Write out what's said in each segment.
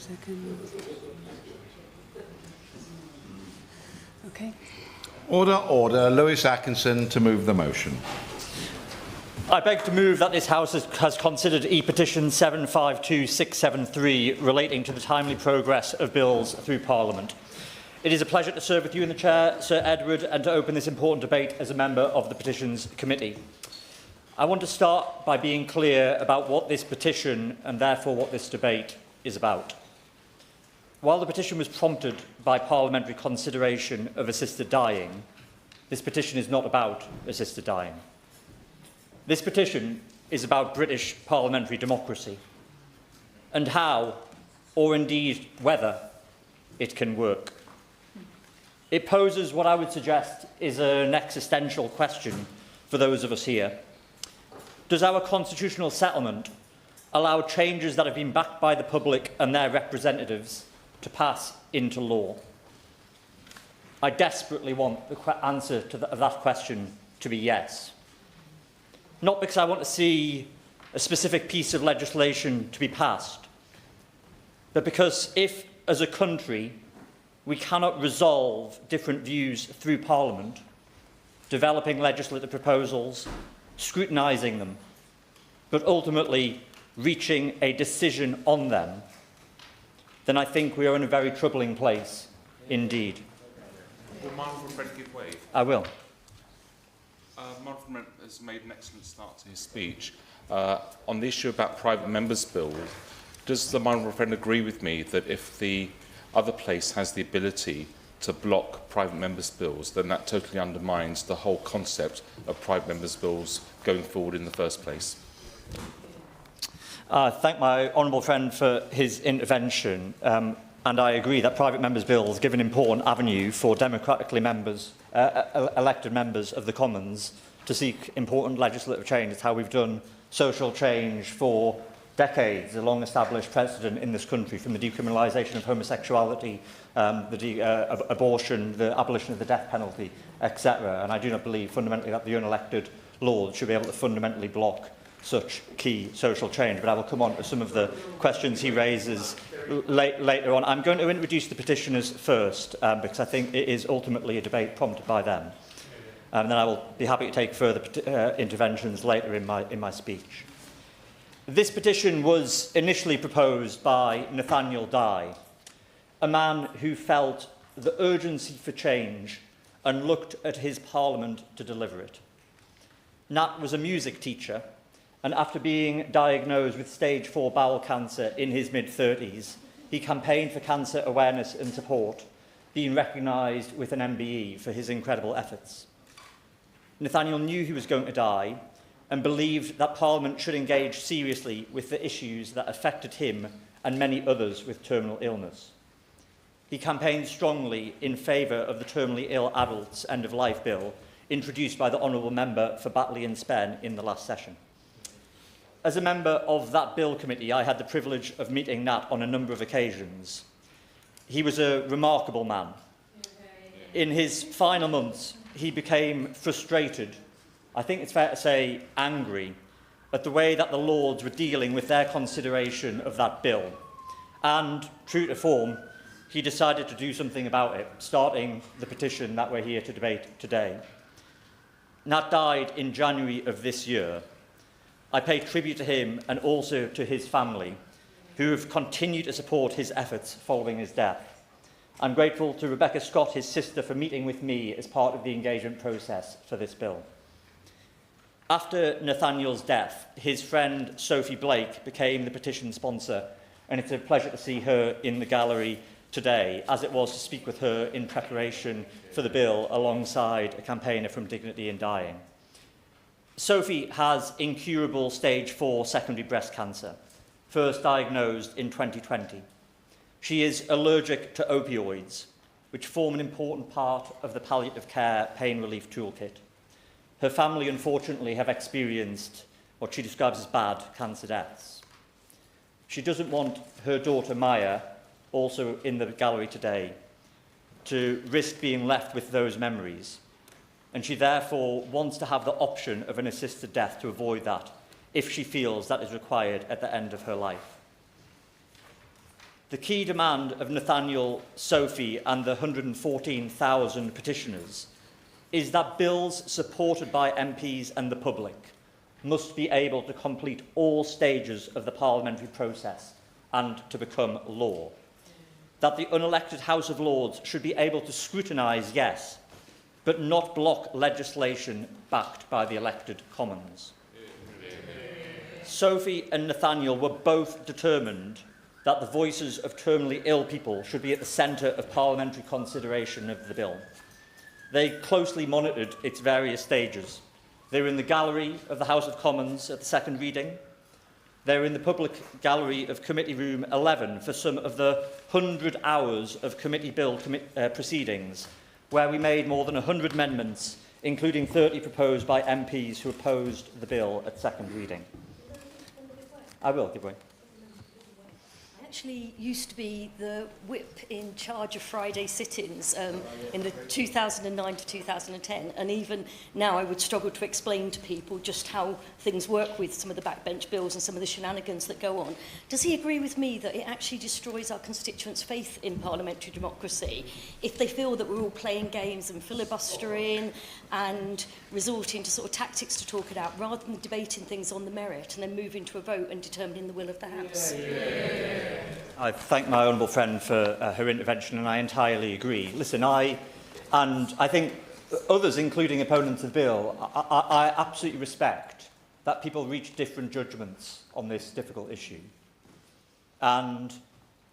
Second. Okay. Order. Lewis Atkinson to move the motion. I beg to move that this House has considered E-petition 752673 relating to the timely progress of bills through Parliament. It is a pleasure to serve with you in the Chair, Sir Edward, and to open this important debate as a member of the Petitions Committee. I want to start by being clear about what this petition and therefore what this debate is about. While the petition was prompted by parliamentary consideration of assisted dying, this petition is not about assisted dying. This petition is about British parliamentary democracy and how, or indeed whether, it can work. It poses what I would suggest is an existential question for those of us here. Does our constitutional settlement allow changes that have been backed by the public and their representatives to pass into law? I desperately want the answer to that question to be yes. Not because I want to see a specific piece of legislation to be passed, but because if, as a country, we cannot resolve different views through Parliament, developing legislative proposals, scrutinising them, but ultimately reaching a decision on them, then I think we are in a very troubling place indeed. Will my honourable friend give way? I will. My honourable friend has made an excellent start to his speech. On the issue about private members' bills, does the honourable friend agree with me that if the other place has the ability to block private members' bills, then that totally undermines the whole concept of private members' bills going forward in the first place? Thank my honourable friend for his intervention, and I agree that private members' bills give an important avenue for democratically elected members of the Commons to seek important legislative change. It's how we've done social change for decades, a long-established precedent in this country, from the decriminalisation of homosexuality, abortion, the abolition of the death penalty, etc. And I do not believe fundamentally that the unelected lords should be able to fundamentally block such key social change. But I will come on to some of the questions he raises later on. I'm going to introduce the petitioners first, because I think it is ultimately a debate prompted by them. And then I will be happy to take further interventions later in my speech. This petition was initially proposed by Nathaniel Dye, a man who felt the urgency for change and looked at his Parliament to deliver it. Nat was a music teacher, and after being diagnosed with stage 4 bowel cancer in his mid-30s, he campaigned for cancer awareness and support, being recognised with an MBE for his incredible efforts. Nathaniel knew he was going to die and believed that Parliament should engage seriously with the issues that affected him and many others with terminal illness. He campaigned strongly in favour of the Terminally Ill Adults End-of-Life Bill, introduced by the Honourable Member for Batley and Spen in the last session. As a member of that Bill Committee, I had the privilege of meeting Nat on a number of occasions. He was a remarkable man. In his final months, he became frustrated, I think it's fair to say angry, at the way that the Lords were dealing with their consideration of that bill. And, true to form, he decided to do something about it, starting the petition that we're here to debate today. Nat died in January of this year. I pay tribute to him and also to his family, who have continued to support his efforts following his death. I'm grateful to Rebecca Scott, his sister, for meeting with me as part of the engagement process for this bill. After Nathaniel's death, his friend Sophie Blake became the petition sponsor, and it's a pleasure to see her in the gallery today, as it was to speak with her in preparation for the bill alongside a campaigner from Dignity in Dying. Sophie has incurable stage 4 secondary breast cancer, first diagnosed in 2020. She is allergic to opioids, which form an important part of the palliative care pain relief toolkit. Her family, unfortunately, have experienced what she describes as bad cancer deaths. She doesn't want her daughter Maya, also in the gallery today, to risk being left with those memories, and she therefore wants to have the option of an assisted death to avoid that, if she feels that is required at the end of her life. The key demand of Nathaniel, Sophie and the 114,000 petitioners is that bills supported by MPs and the public must be able to complete all stages of the parliamentary process and to become law. That the unelected House of Lords should be able to scrutinise, yes, but not block legislation backed by the elected Commons. Sophie and Nathaniel were both determined that the voices of terminally ill people should be at the centre of parliamentary consideration of the bill. They closely monitored its various stages. They were in the gallery of the House of Commons at the second reading. They were in the public gallery of Committee Room 11 for some of the 100 hours of committee bill proceedings, where we made more than 100 amendments, including 30 proposed by MPs who opposed the bill at second reading. I will give way. I actually used to be the whip in charge of Friday sit-ins in the 2009 to 2010, and even now I would struggle to explain to people just how things work with some of the backbench bills and some of the shenanigans that go on. Does he agree with me that it actually destroys our constituents' faith in parliamentary democracy if they feel that we're all playing games and filibustering and resorting to sort of tactics to talk it out rather than debating things on the merit and then moving to a vote and determining the will of the House? I thank my honourable friend for her intervention, and I entirely agree. Listen, I think others, including opponents of the bill, I absolutely respect that people reach different judgments on this difficult issue. And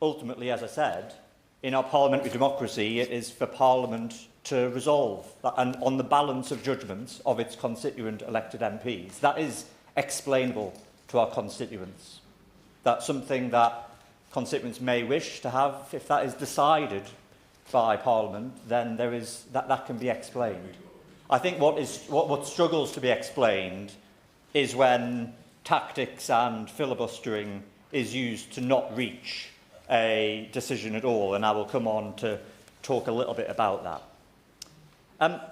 ultimately, as I said, in our parliamentary democracy, it is for Parliament to resolve that, and on the balance of judgments of its constituent elected MPs. That is explainable to our constituents. That's something that constituents may wish to have. If that is decided by Parliament, then there is that can be explained. I think what struggles to be explained is when tactics and filibustering is used to not reach a decision at all, and I will come on to talk a little bit about that.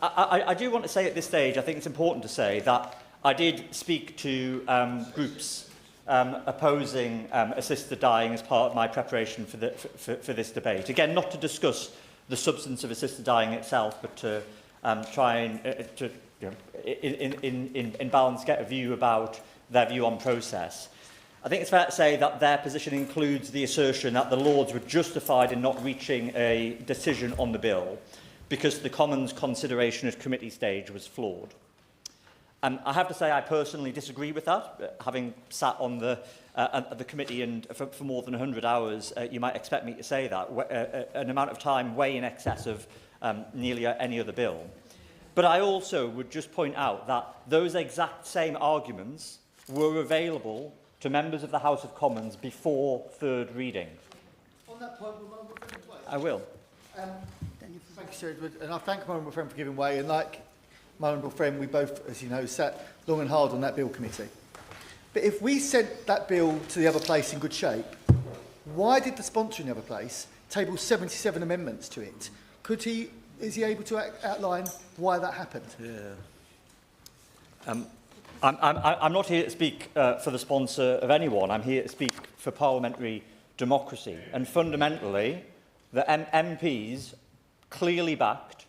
I do want to say at this stage, I think it's important to say that I did speak to groups opposing assisted dying as part of my preparation for this debate. Again, not to discuss the substance of assisted dying itself, but to try and, in balance, get a view about their view on process. I think it's fair to say that their position includes the assertion that the Lords were justified in not reaching a decision on the bill because the Commons' consideration at committee stage was flawed. I have to say I personally disagree with that. Having sat on the committee and for more than 100 hours, you might expect me to say that, an amount of time way in excess of nearly any other bill. But I also would just point out that those exact same arguments were available to members of the House of Commons before third reading. On that point, will my honourable friend close? I will. Thank you, Sir Edward, and I thank my honourable friend for giving way. And like my honourable friend, we both, as you know, sat long and hard on that bill committee. But if we sent that bill to the other place in good shape, why did the sponsor in the other place table 77 amendments to it? Is he able to outline why that happened? Yeah. I'm not here to speak for the sponsor of anyone. I'm here to speak for parliamentary democracy. And fundamentally, the MPs clearly backed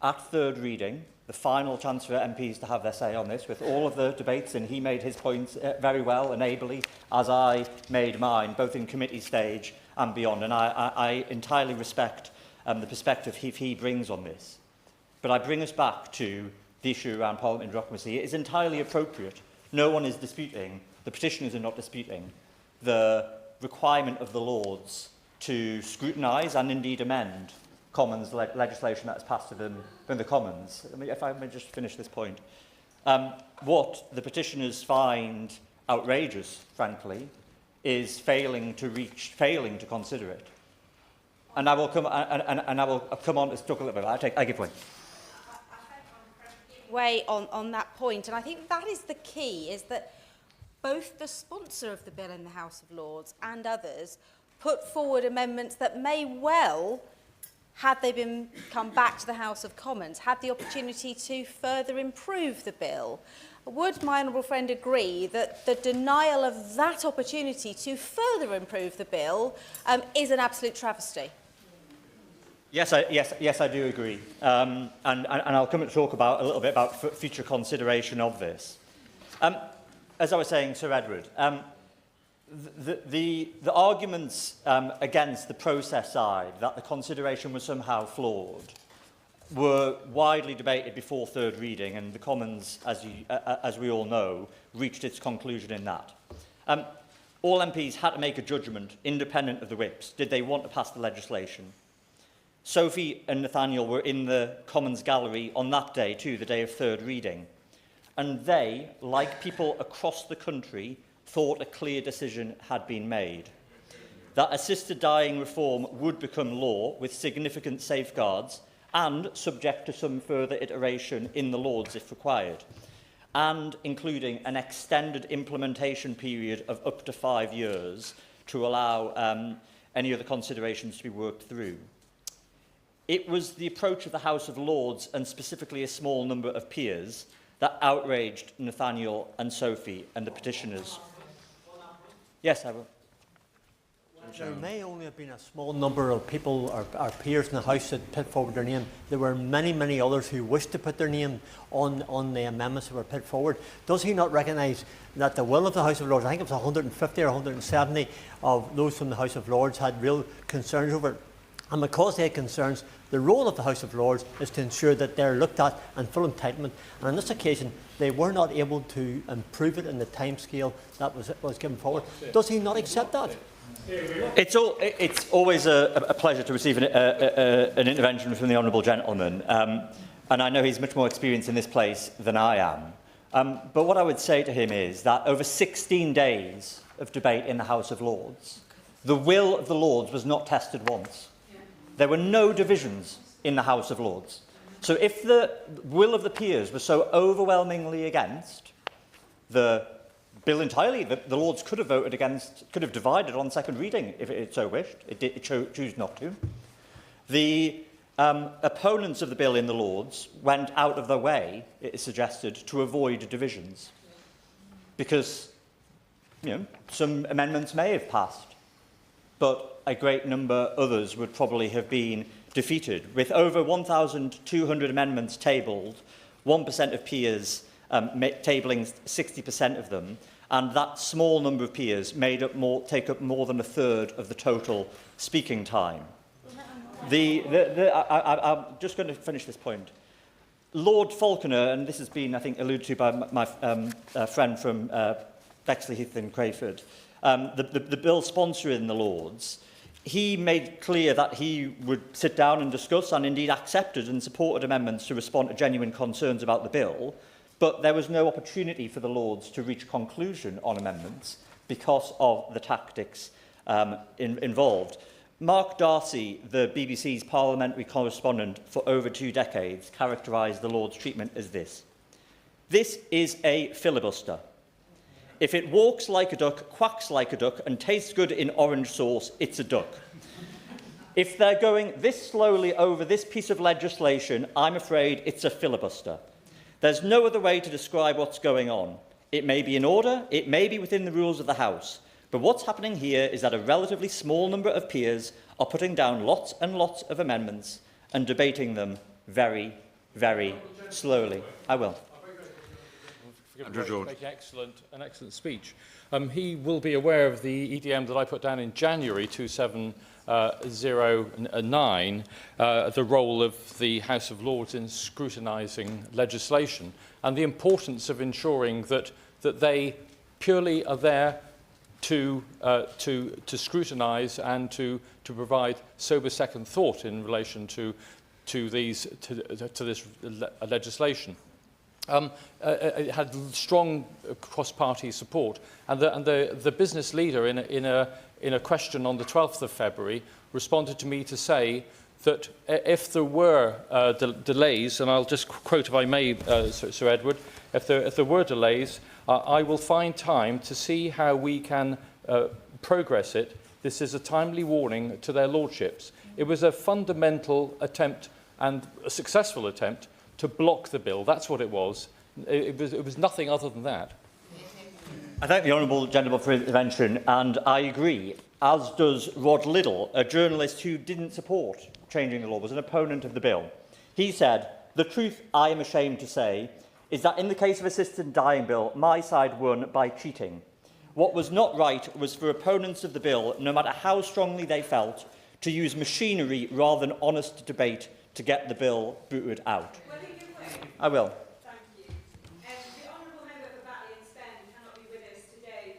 at third reading, the final chance for MPs to have their say on this, with all of the debates, and he made his points very well and ably, as I made mine, both in committee stage and beyond. And I entirely respect the perspective he brings on this. But I bring us back to the issue around parliamentary democracy. It is entirely appropriate. No one is disputing, the petitioners are not disputing, the requirement of the Lords to scrutinise and indeed amend Commons legislation that has passed to them from the Commons. If I may just finish this point. What the petitioners find outrageous, frankly, is failing to consider it. And I will come on to talk a little bit about it. I give way. Way on that point, and I think that is the key, is that both the sponsor of the bill in the House of Lords and others put forward amendments that may well, had they come back to the House of Commons, had the opportunity to further improve the bill. would my honourable friend agree that the denial of that opportunity to further improve the bill is an absolute travesty? Yes, I do agree. And I'll come and talk about a little bit about future consideration of this. As I was saying, Sir Edward, the arguments against the process side, that the consideration was somehow flawed, were widely debated before third reading, and the Commons, as we all know, reached its conclusion in that. All MPs had to make a judgment independent of the whips. Did they want to pass the legislation? Sophie and Nathaniel were in the Commons gallery on that day too, the day of third reading. And they, like people across the country, thought a clear decision had been made. That assisted dying reform would become law with significant safeguards and subject to some further iteration in the Lords if required, and including an extended implementation period of up to 5 years to allow any other considerations to be worked through. It was the approach of the House of Lords, and specifically a small number of peers, that outraged Nathaniel and Sophie and the petitioners. Yes, I will. There may only have been a small number of people, our peers in the House, that put forward their name. There were many, many others who wished to put their name on the amendments that were put forward. Does he not recognise that the will of the House of Lords, I think it was 150 or 170 of those from the House of Lords, had real concerns over it? And because they had concerns, the role of the House of Lords is to ensure that they're looked at and full entitlement. And on this occasion, they were not able to improve it in the timescale that was given forward. Does he not accept that? It's always a pleasure to receive an intervention from the honourable gentleman. And I know he's much more experienced in this place than I am. But what I would say to him is that over 16 days of debate in the House of Lords, the will of the Lords was not tested once. There were no divisions in the House of Lords. So if the will of the peers was so overwhelmingly against the bill entirely, the Lords could have voted against, could have divided on second reading if it so wished. It chose not to. The opponents of the bill in the Lords went out of their way, it is suggested, to avoid divisions, because some amendments may have passed, but a great number others would probably have been defeated. With over 1,200 amendments tabled, 1% of peers tabling 60% of them, and that small number of peers take up more than a third of the total speaking time. I'm just going to finish this point. Lord Falconer, and this has been, I think, alluded to by my friend from Bexley Heath and Crayford, the bill sponsor in the Lords, he made clear that he would sit down and discuss, and indeed accepted and supported amendments to respond to genuine concerns about the bill, but there was no opportunity for the Lords to reach a conclusion on amendments because of the tactics involved. Mark Darcy, the BBC's parliamentary correspondent for over 2 decades, characterised the Lords' treatment as this: "This is a filibuster. If it walks like a duck, quacks like a duck, and tastes good in orange sauce, it's a duck. If they're going this slowly over this piece of legislation, I'm afraid it's a filibuster. There's no other way to describe what's going on. It may be in order, it may be within the rules of the House, but what's happening here is that a relatively small number of peers are putting down lots and lots of amendments and debating them very, very slowly." I will. Andrew George. An excellent speech. He will be aware of the EDM that I put down in January 2709, the role of the House of Lords in scrutinising legislation, and the importance of ensuring that they purely are there to scrutinise and to provide sober second thought in relation to this legislation. It had strong cross-party support, and the business leader in a question on the 12th of February responded to me to say that if there were delays, and I'll just quote if I may, Sir Edward, if there were delays, I will find time to see how we can progress it. This is a timely warning to their lordships. It was a fundamental attempt, and a successful attempt, to block the bill. That's what it was. It was nothing other than that. I thank the honourable gentleman for his intervention, and I agree, as does Rod Liddle, a journalist who didn't support changing the law, was an opponent of the bill. He said, "The truth, I am ashamed to say, is that in the case of assisted dying bill, my side won by cheating. What was not right was for opponents of the bill, no matter how strongly they felt, to use machinery rather than honest debate to get the bill booted out." I will.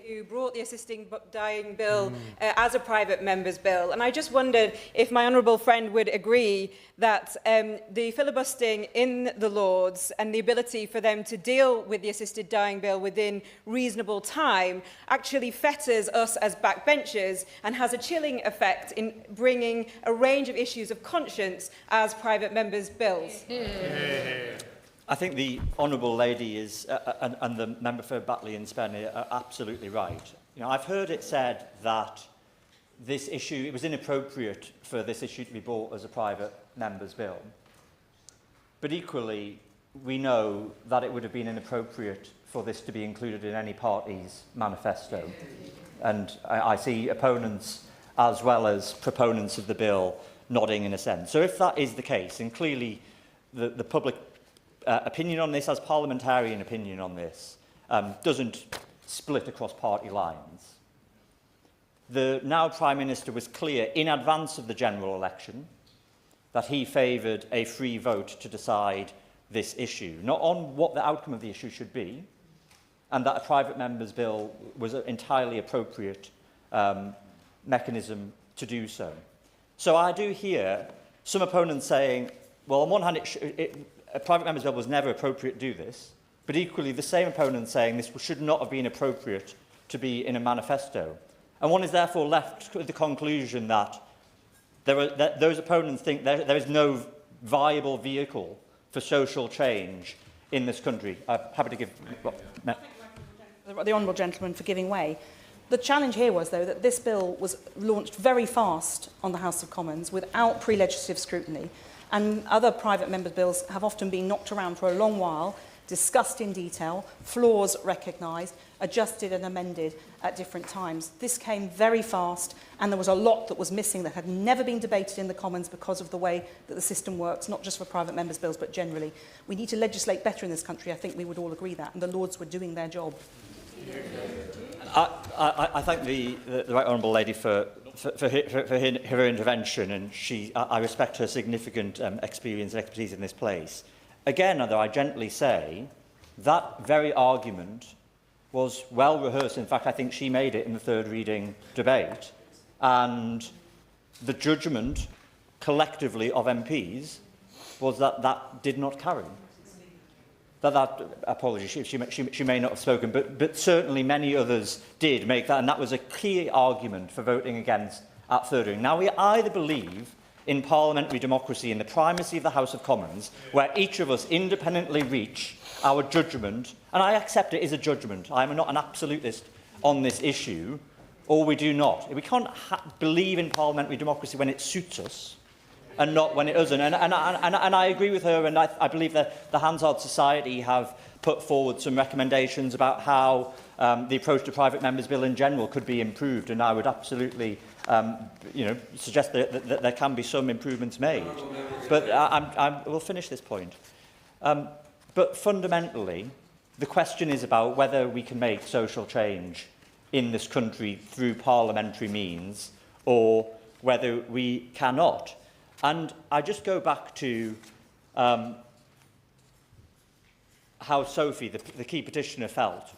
Who brought the assisting dying bill as a private member's bill. And I just wondered if my honourable friend would agree that the filibustering in the Lords and the ability for them to deal with the assisted dying bill within reasonable time actually fetters us as backbenchers and has a chilling effect in bringing a range of issues of conscience as private members' bills. I think the honourable lady is, and the member for Batley and Spen are absolutely right. You know, I've heard it said that this issue, it was inappropriate for this issue to be brought as a private member's bill. But equally, we know that it would have been inappropriate for this to be included in any party's manifesto. And I see opponents as well as proponents of the bill nodding in assent. So if that is the case, and clearly the public opinion on this, as parliamentarian opinion on this, doesn't split across party lines. The now Prime Minister was clear in advance of the general election that he favoured a free vote to decide this issue, not on what the outcome of the issue should be, and that a private member's bill was an entirely appropriate mechanism to do so. So I do hear some opponents saying, well, on one hand, a private member's bill was never appropriate to do this, but equally the same opponent saying this should not have been appropriate to be in a manifesto. And one is therefore left with the conclusion that those opponents think there is no viable vehicle for social change in this country. I'm happy to give... The honourable gentleman for giving way. The challenge here was, though, that this bill was launched very fast on the House of Commons without pre-legislative scrutiny. And other private members' bills have often been knocked around for a long while, discussed in detail, flaws recognised, adjusted and amended at different times. This came very fast, and there was a lot that was missing that had never been debated in the Commons because of the way that the system works, not just for private members' bills, but generally. We need to legislate better in this country. I think we would all agree that, and the Lords were doing their job. I thank the right honourable lady for her intervention, and I respect her significant experience and expertise in this place. Again, though, I gently say that very argument was well rehearsed. In fact, I think she made it in the third reading debate, and the judgment collectively of MPs was that that did not carry. Apologies, she may not have spoken, but certainly many others did make that, and that was a clear argument for voting against at third reading. Now, we either believe in parliamentary democracy, in the primacy of the House of Commons, where each of us independently reach our judgment, and I accept it is a judgment, I am not an absolutist on this issue, or we do not. We can't believe in parliamentary democracy when it suits us, and not when it doesn't. And I agree with her, and I believe that the Hansard Society have put forward some recommendations about how the approach to private members' bill in general could be improved, and I would absolutely suggest that there can be some improvements made. But we'll finish this point. But fundamentally, the question is about whether we can make social change in this country through parliamentary means, or whether we cannot. And I just go back to how Sophie, the key petitioner, felt.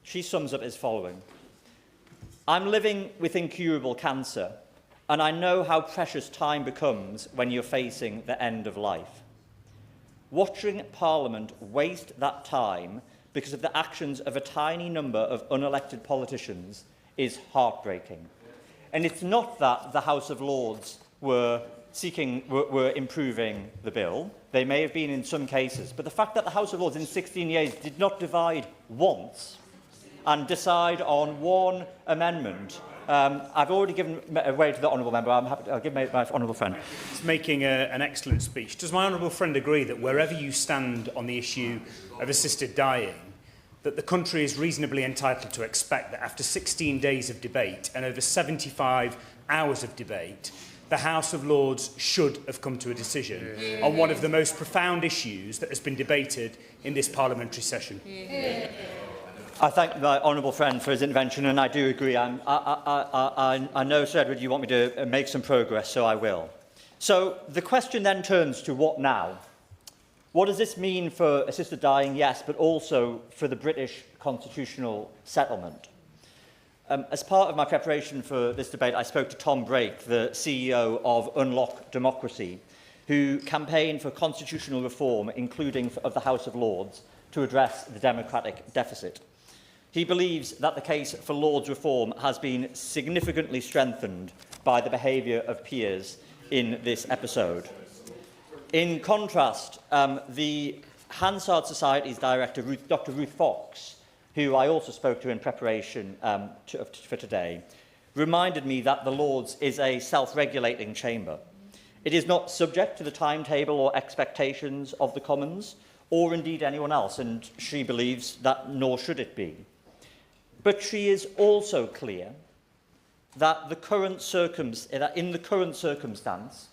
She sums up as following: "I'm living with incurable cancer, and I know how precious time becomes when you're facing the end of life. Watching Parliament waste that time because of the actions of a tiny number of unelected politicians is heartbreaking. And it's not that the House of Lords were improving the bill. They may have been in some cases, but the fact that the House of Lords in 16 years did not divide once and decide on one amendment I've already given way to the honourable member. I'll give my honourable friend. He's making an excellent speech. Does my honourable friend agree that wherever you stand on the issue of assisted dying, that the country is reasonably entitled to expect that after 16 days of debate and over 75 hours of debate, the House of Lords should have come to a decision on one of the most profound issues that has been debated in this parliamentary session? I thank my honourable friend for his intervention, and I do agree. I know, Sir Edward, you want me to make some progress, so I will. So the question then turns to what now? What does this mean for assisted dying? Yes, but also for the British constitutional settlement. As part of my preparation for this debate, I spoke to Tom Brake, the CEO of Unlock Democracy, who campaigned for constitutional reform, including of the House of Lords, to address the democratic deficit. He believes that the case for Lords reform has been significantly strengthened by the behaviour of peers in this episode. In contrast, the Hansard Society's director, Dr. Ruth Fox, who I also spoke to in preparation for today, reminded me that the Lords is a self-regulating chamber. It is not subject to the timetable or expectations of the Commons, or indeed anyone else, and she believes that nor should it be. But she is also clear that in the current circumstance,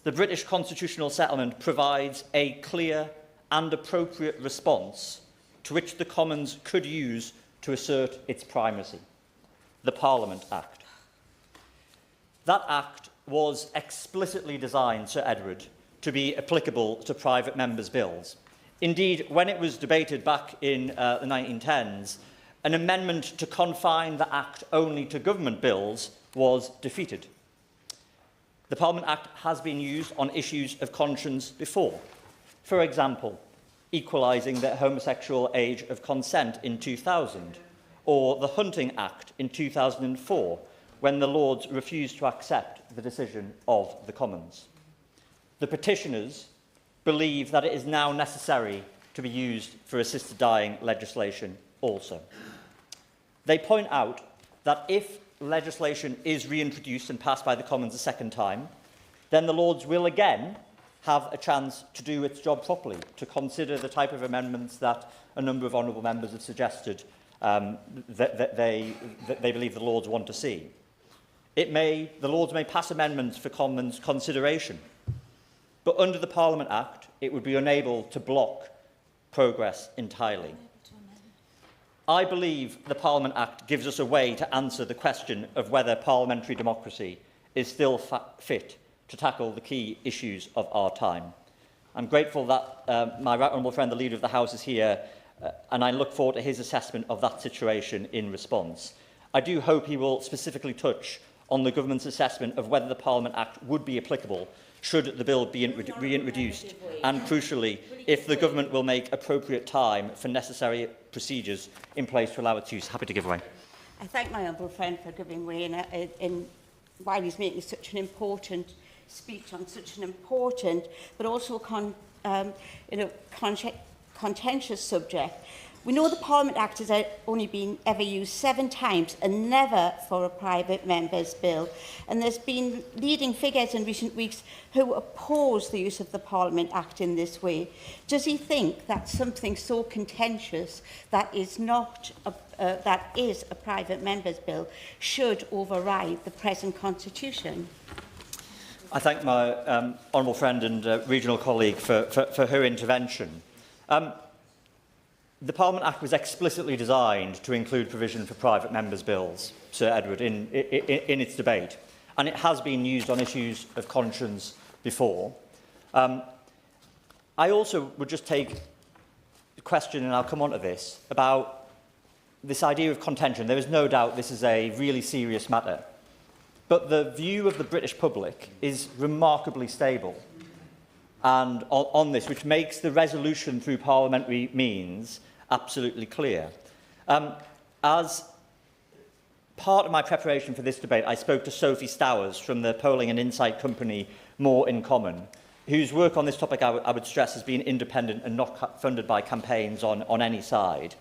the British constitutional settlement provides a clear and appropriate response to which the Commons could use to assert its primacy, the Parliament Act. That Act was explicitly designed, Sir Edward, to be applicable to private members' bills. Indeed, when it was debated back in the 1910s, an amendment to confine the Act only to government bills was defeated. The Parliament Act has been used on issues of conscience before. For example, equalising the homosexual age of consent in 2000, or the Hunting Act in 2004, when the Lords refused to accept the decision of the Commons. The petitioners believe that it is now necessary to be used for assisted dying legislation also. They point out that if legislation is reintroduced and passed by the Commons a second time, then the Lords will again have a chance to do its job properly, to consider the type of amendments that a number of honourable members have suggested that they believe the Lords want to see. The Lords may pass amendments for Commons consideration, but under the Parliament Act, it would be unable to block progress entirely. I believe the Parliament Act gives us a way to answer the question of whether parliamentary democracy is still fit to tackle the key issues of our time. I'm grateful that my right honourable friend, the Leader of the House, is here, and I look forward to his assessment of that situation in response. I do hope he will specifically touch on the Government's assessment of whether the Parliament Act would be applicable should the bill be reintroduced, and crucially, if the Government will make appropriate time for necessary procedures in place to allow its use. Happy to give way. I thank my honourable friend for giving way while he's making such an important speech on such an important but also contentious subject. We know the Parliament Act has only been ever used 7 times and never for a private member's bill. And there's been leading figures in recent weeks who oppose the use of the Parliament Act in this way. Does he think that something so contentious that is a private member's bill should override the present constitution? I thank my honourable friend and regional colleague for her intervention. The Parliament Act was explicitly designed to include provision for private members' bills, Sir Edward, in its debate, and it has been used on issues of conscience before. I also would just take the question, and I'll come on to this, about this idea of contention. There is no doubt this is a really serious matter, but the view of the British public is remarkably stable and on this, which makes the resolution through parliamentary means absolutely clear. As part of my preparation for this debate, I spoke to Sophie Stowers from the polling and insight company More in Common, whose work on this topic I would stress has been independent and not funded by campaigns on any side.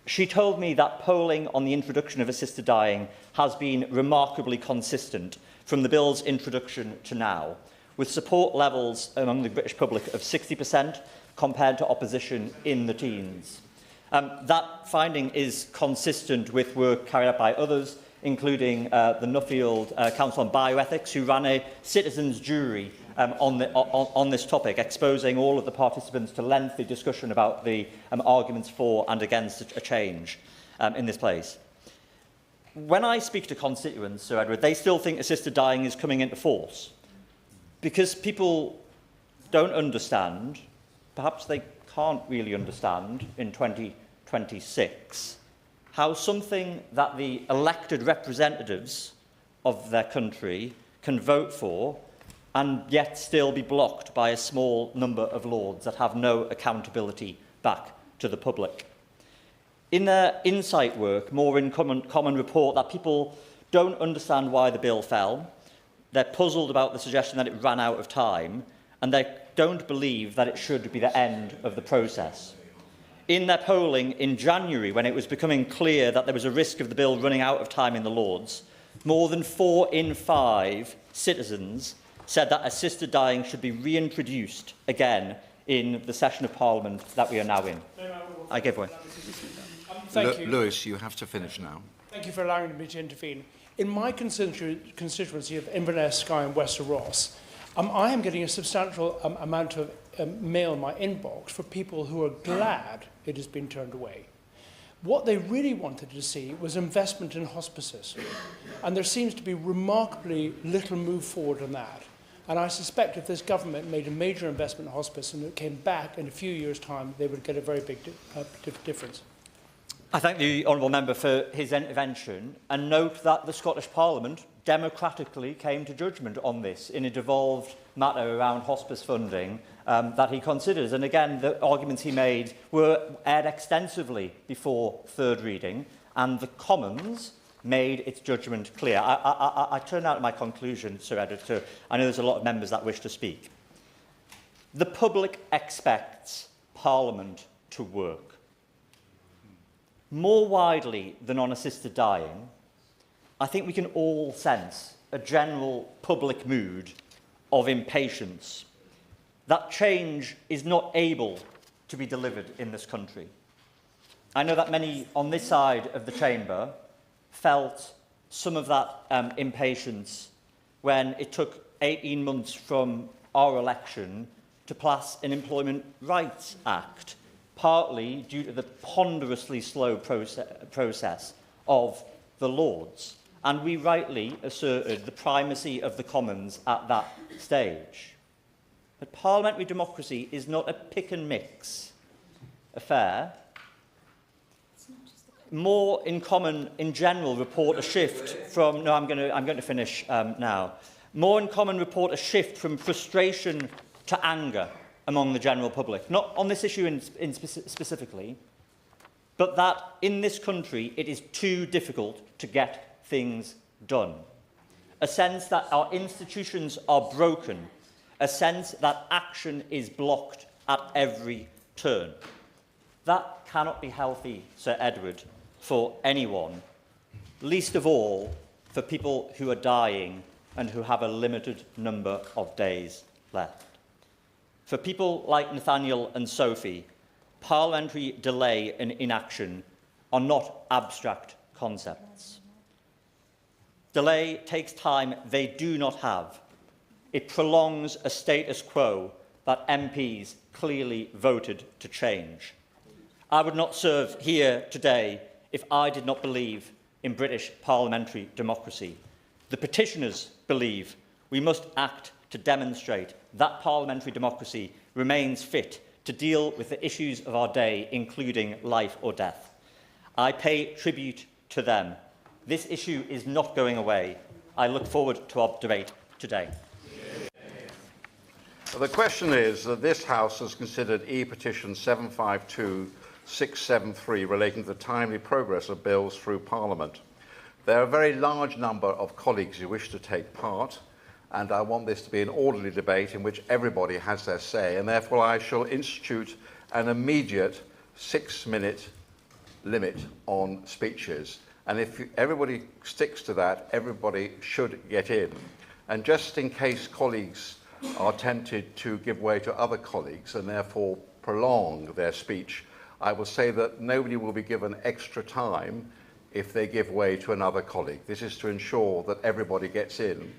She told me that polling on the introduction of assisted dying has been remarkably consistent from the bill's introduction to now, with support levels among the British public of 60% compared to opposition in the teens. That finding is consistent with work carried out by others, including the Nuffield Council on Bioethics, who ran a citizens' jury on this topic, exposing all of the participants to lengthy discussion about the arguments for and against a change in this place. When I speak to constituents, Sir Edward, they still think assisted dying is coming into force because people don't understand, perhaps they can't really understand in 2026, how something that the elected representatives of their country can vote for and yet still be blocked by a small number of lords that have no accountability back to the public. In their insight work, More in Common report that people don't understand why the bill fell, they're puzzled about the suggestion that it ran out of time, and they don't believe that it should be the end of the process. In their polling in January, when it was becoming clear that there was a risk of the bill running out of time in the Lords, more than 4 in 5 citizens said that assisted dying should be reintroduced again in the session of Parliament that we are now in. I give way. Thank you. Lewis, you have to finish now. Thank you for allowing me to intervene. In my constituency of Inverness, Skye and Wester Ross, I am getting a substantial amount of mail in my inbox for people who are glad it has been turned away. What they really wanted to see was investment in hospices, and there seems to be remarkably little move forward on that. And I suspect if this government made a major investment in hospice and it came back in a few years' time, they would get a very big difference. I thank the honourable member for his intervention and note that the Scottish Parliament democratically came to judgment on this in a devolved matter around hospice funding that he considers. And again, the arguments he made were aired extensively before third reading, and the Commons made its judgment clear. I turn now to my conclusion, Sir Edward. I know there's a lot of members that wish to speak. The public expects Parliament to work. More widely than on assisted dying, I think we can all sense a general public mood of impatience. That change is not able to be delivered in this country. I know that many on this side of the chamber felt some of that impatience when it took 18 months from our election to pass an Employment Rights Act, partly due to the ponderously slow process of the Lords. And we rightly asserted the primacy of the Commons at that stage. But parliamentary democracy is not a pick and mix affair. More in Common, in general, report a shift from... No, I'm going to finish now. More in Common report a shift from frustration to anger among the general public. Not on this issue specifically, but that in this country it is too difficult to get things done. A sense that our institutions are broken. A sense that action is blocked at every turn. That cannot be healthy, Sir Edward, for anyone, least of all for people who are dying and who have a limited number of days left. For people like Nathaniel and Sophie, parliamentary delay and inaction are not abstract concepts. Delay takes time they do not have. It prolongs a status quo that MPs clearly voted to change. I would not serve here today if I did not believe in British parliamentary democracy. The petitioners believe we must act to demonstrate that parliamentary democracy remains fit to deal with the issues of our day, including life or death. I pay tribute to them. This issue is not going away. I look forward to our debate today. Well, the question is that this House has considered E-petition 752673 relating to the timely progress of bills through Parliament. There are a very large number of colleagues who wish to take part, and I want this to be an orderly debate in which everybody has their say, and therefore I shall institute an immediate 6-minute limit on speeches. And if everybody sticks to that, everybody should get in. And just in case colleagues are tempted to give way to other colleagues and therefore prolong their speech, I will say that nobody will be given extra time if they give way to another colleague. This is to ensure that everybody gets in.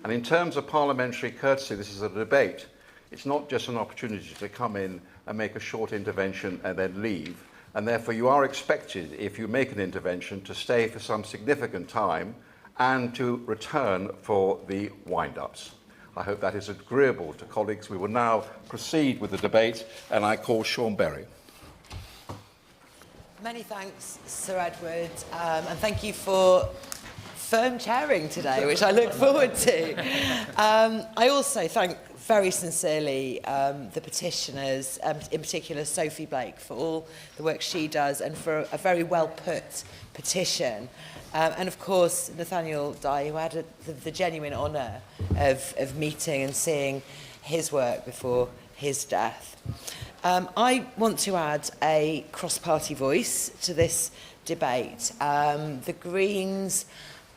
And in terms of parliamentary courtesy, this is a debate. It's not just an opportunity to come in and make a short intervention and then leave. And therefore you are expected, if you make an intervention, to stay for some significant time and to return for the wind-ups. I hope that is agreeable to colleagues. We will now proceed with the debate, and I call Sean Berry. Many thanks, Sir Edward, and thank you for firm chairing today, which I look forward to. I also thank very sincerely the petitioners, in particular Sophie Blake, for all the work she does and for a very well put petition. And of course, Nathaniel Dye, who had the genuine honour of meeting and seeing his work before his death. I want to add a cross-party voice to this debate. The Greens,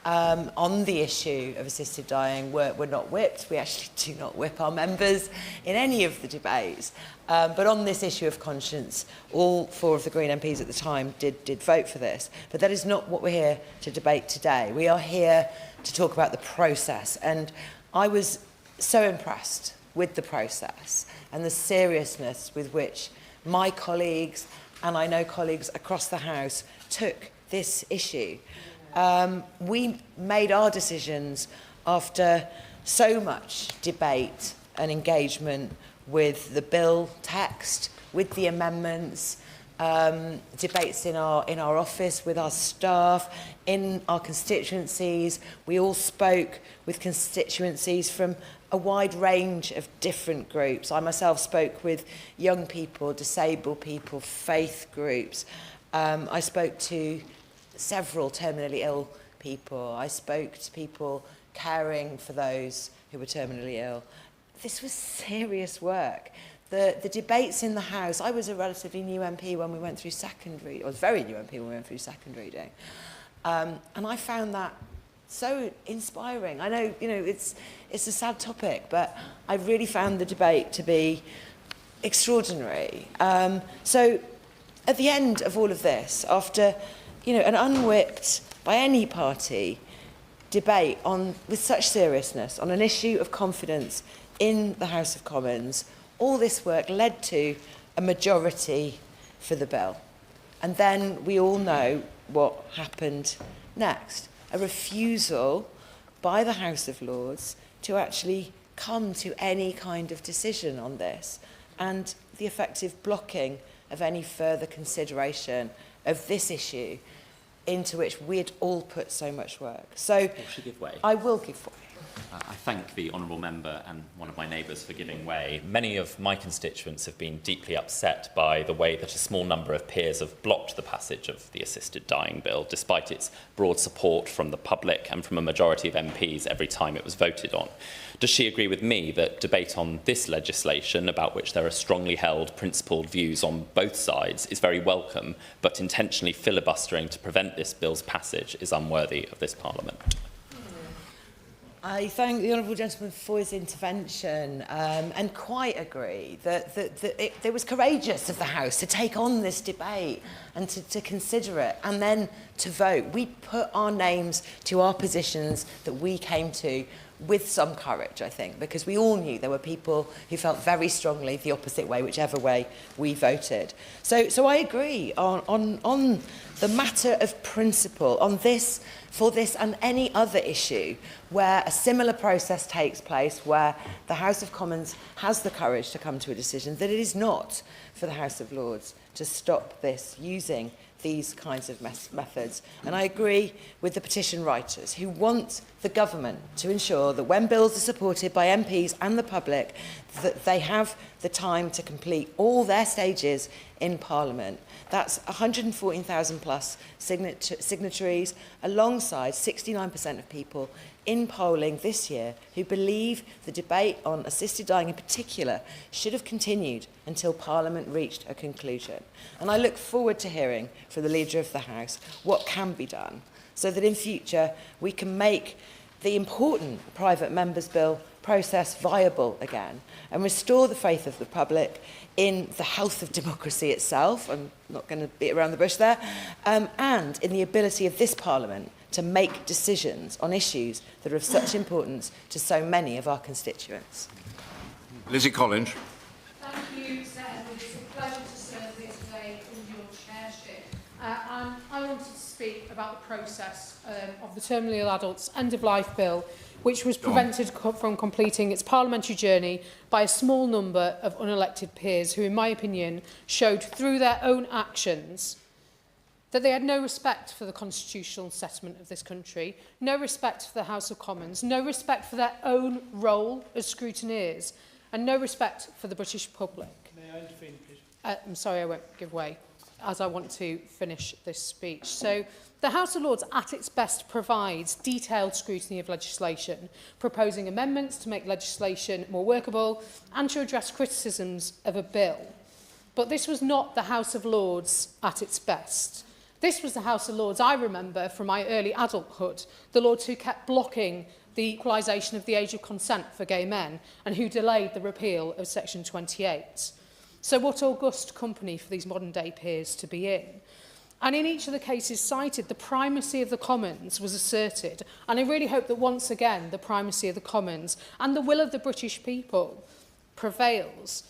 on the issue of assisted dying, were not whipped. We actually do not whip our members in any of the debates. But on this issue of conscience, all 4 of the Green MPs at the time did vote for this. But that is not what we're here to debate today. We are here to talk about the process. And I was so impressed with the process and the seriousness with which my colleagues, and I know colleagues across the House, took this issue. We made our decisions after so much debate and engagement with the bill text, with the amendments, debates in our office with our staff, in our constituencies. We all spoke with constituencies from a wide range of different groups. I myself spoke with young people, disabled people, faith groups. I spoke to several terminally ill people. I spoke to people caring for those who were terminally ill. This was serious work. The debates in the House, I was a relatively new MP when we went through second reading. I was very new MP when we went through second reading. And I found that so inspiring. I know, it's a sad topic, but I really found the debate to be extraordinary. So at the end of all of this, after an unwhipped by any party debate with such seriousness on an issue of confidence in the House of Commons, all this work led to a majority for the bill. And then we all know what happened next. A refusal by the House of Lords to actually come to any kind of decision on this, and the effective blocking of any further consideration of this issue into which we had all put so much work. So I will give way. I thank the honourable member and one of my neighbours for giving way. Many of my constituents have been deeply upset by the way that a small number of peers have blocked the passage of the assisted dying bill, despite its broad support from the public and from a majority of MPs every time it was voted on. Does she agree with me that debate on this legislation, about which there are strongly held principled views on both sides, is very welcome, but intentionally filibustering to prevent this bill's passage is unworthy of this Parliament? I thank the honourable gentleman for his intervention and quite agree that it was courageous of the House to take on this debate and to consider it and then to vote. We put our names to our positions that we came to with some courage, I think, because we all knew there were people who felt very strongly the opposite way, whichever way we voted. So I agree on the matter of principle, on this, for this and any other issue where a similar process takes place, where the House of Commons has the courage to come to a decision, that it is not for the House of Lords to stop this using these kinds of methods. And I agree with the petition writers who want the government to ensure that when bills are supported by MPs and the public, that they have the time to complete all their stages in Parliament. That's 114,000 plus signatories, alongside 69% of people in polling this year who believe the debate on assisted dying in particular should have continued until Parliament reached a conclusion. And I look forward to hearing from the Leader of the House what can be done so that in future we can make the important private members' bill process viable again and restore the faith of the public in the health of democracy itself, I'm not going to beat around the bush there, and in the ability of this Parliament to make decisions on issues that are of such importance to so many of our constituents. Lizzie Collins. Thank you, Senator. It's a pleasure to serve here today under your chairship. And I wanted to speak about the process of the Terminally Ill Adults End-of-Life Bill, which was prevented from completing its parliamentary journey by a small number of unelected peers who, in my opinion, showed through their own actions that they had no respect for the constitutional settlement of this country, no respect for the House of Commons, no respect for their own role as scrutineers, and no respect for the British public. May I intervene, please? I'm sorry, I won't give way, as I want to finish this speech. So, the House of Lords, at its best, provides detailed scrutiny of legislation, proposing amendments to make legislation more workable and to address criticisms of a bill. But this was not the House of Lords at its best. This was the House of Lords I remember from my early adulthood, the Lords who kept blocking the equalisation of the age of consent for gay men and who delayed the repeal of Section 28. So what august company for these modern-day peers to be in? And in each of the cases cited, the primacy of the Commons was asserted. And I really hope that once again, the primacy of the Commons and the will of the British people prevails.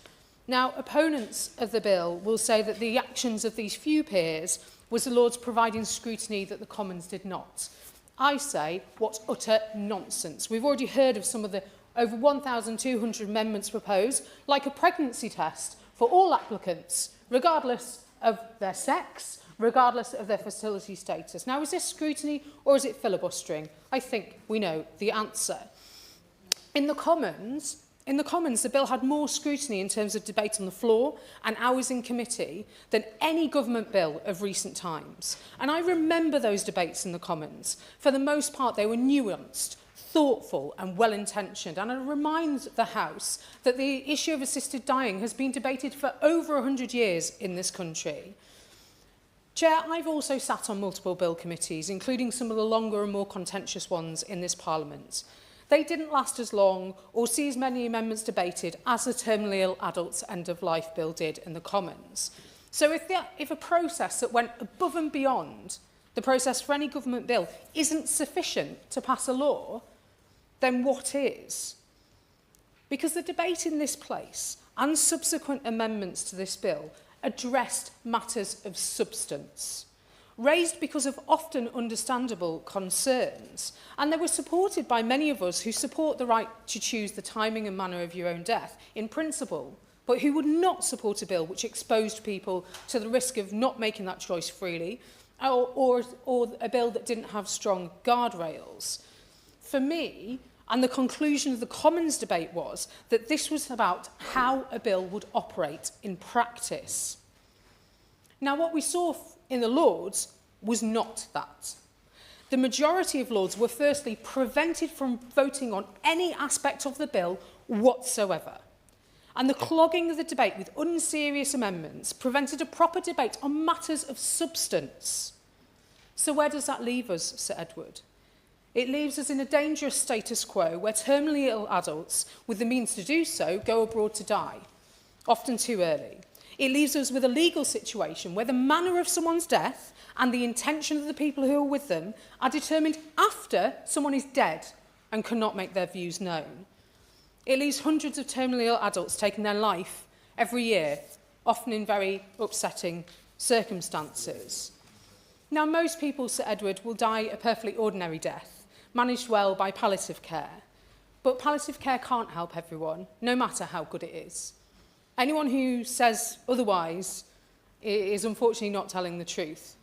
Now, opponents of the bill will say that the actions of these few peers was the Lords providing scrutiny that the Commons did not. I say, what utter nonsense. We've already heard of some of the over 1,200 amendments proposed, like a pregnancy test for all applicants, regardless of their sex, regardless of their fertility status. Now, is this scrutiny or is it filibustering? I think we know the answer. In the Commons, the bill had more scrutiny in terms of debate on the floor and hours in committee than any government bill of recent times. And I remember those debates in the Commons. For the most part, they were nuanced, thoughtful and well-intentioned. And I remind the House that the issue of assisted dying has been debated for over 100 years in this country. Chair, I've also sat on multiple bill committees, including some of the longer and more contentious ones in this Parliament. They didn't last as long or see as many amendments debated as the Terminally Ill Adults End-of-Life Bill did in the Commons. So if a process that went above and beyond the process for any government bill isn't sufficient to pass a law, then what is? Because the debate in this place and subsequent amendments to this bill addressed matters of substance, raised because of often understandable concerns, and they were supported by many of us who support the right to choose the timing and manner of your own death in principle, but who would not support a bill which exposed people to the risk of not making that choice freely, or a bill that didn't have strong guardrails. For me, and the conclusion of the Commons debate was that this was about how a bill would operate in practice. Now, what we saw in the Lords was not that. The majority of Lords were firstly prevented from voting on any aspect of the bill whatsoever. And the clogging of the debate with unserious amendments prevented a proper debate on matters of substance. So where does that leave us, Sir Edward? It leaves us in a dangerous status quo where terminally ill adults with the means to do so go abroad to die, often too early. It leaves us with a legal situation where the manner of someone's death and the intention of the people who are with them are determined after someone is dead and cannot make their views known. It leaves hundreds of terminally ill adults taking their life every year, often in very upsetting circumstances. Now, most people, Sir Edward, will die a perfectly ordinary death, managed well by palliative care. But palliative care can't help everyone, no matter how good it is. Anyone who says otherwise is unfortunately not telling the truth.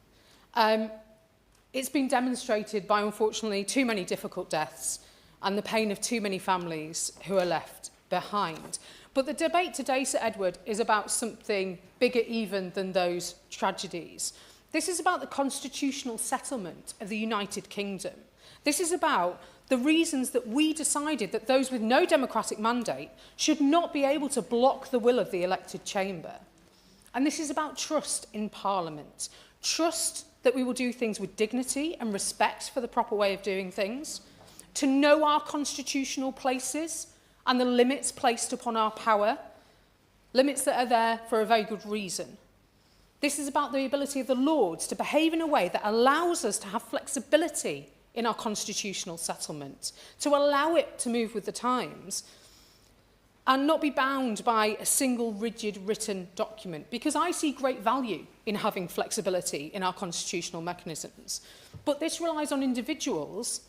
It's been demonstrated by, unfortunately, too many difficult deaths and the pain of too many families who are left behind. But the debate today, Sir Edward, is about something bigger even than those tragedies. This is about the constitutional settlement of the United Kingdom. This is about the reasons that we decided that those with no democratic mandate should not be able to block the will of the elected chamber. And this is about trust in Parliament. Trust that we will do things with dignity and respect for the proper way of doing things, to know our constitutional places and the limits placed upon our power, limits that are there for a very good reason. This is about the ability of the Lords to behave in a way that allows us to have flexibility in our constitutional settlement, to allow it to move with the times and not be bound by a single rigid written document, because I see great value in having flexibility in our constitutional mechanisms. But this relies on individuals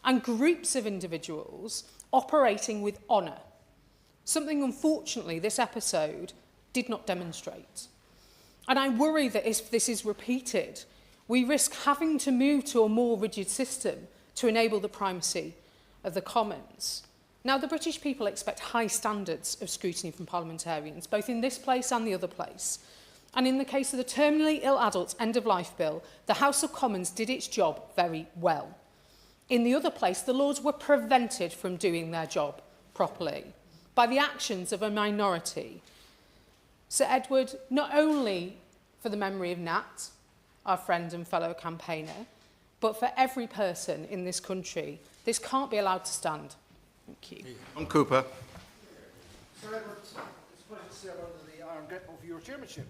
and groups of individuals operating with honour, something unfortunately this episode did not demonstrate. And I worry that if this is repeated, we risk having to move to a more rigid system to enable the primacy of the Commons. Now, the British people expect high standards of scrutiny from parliamentarians, both in this place and the other place. And in the case of the Terminally Ill Adults End-of-Life Bill, the House of Commons did its job very well. In the other place, the Lords were prevented from doing their job properly by the actions of a minority. Sir Edward, not only for the memory of Nat, our friend and fellow campaigner, but for every person in this country, this can't be allowed to stand. Thank you. John Cooper. Sir Edward, it's a pleasure to serve under the iron grip of your chairmanship.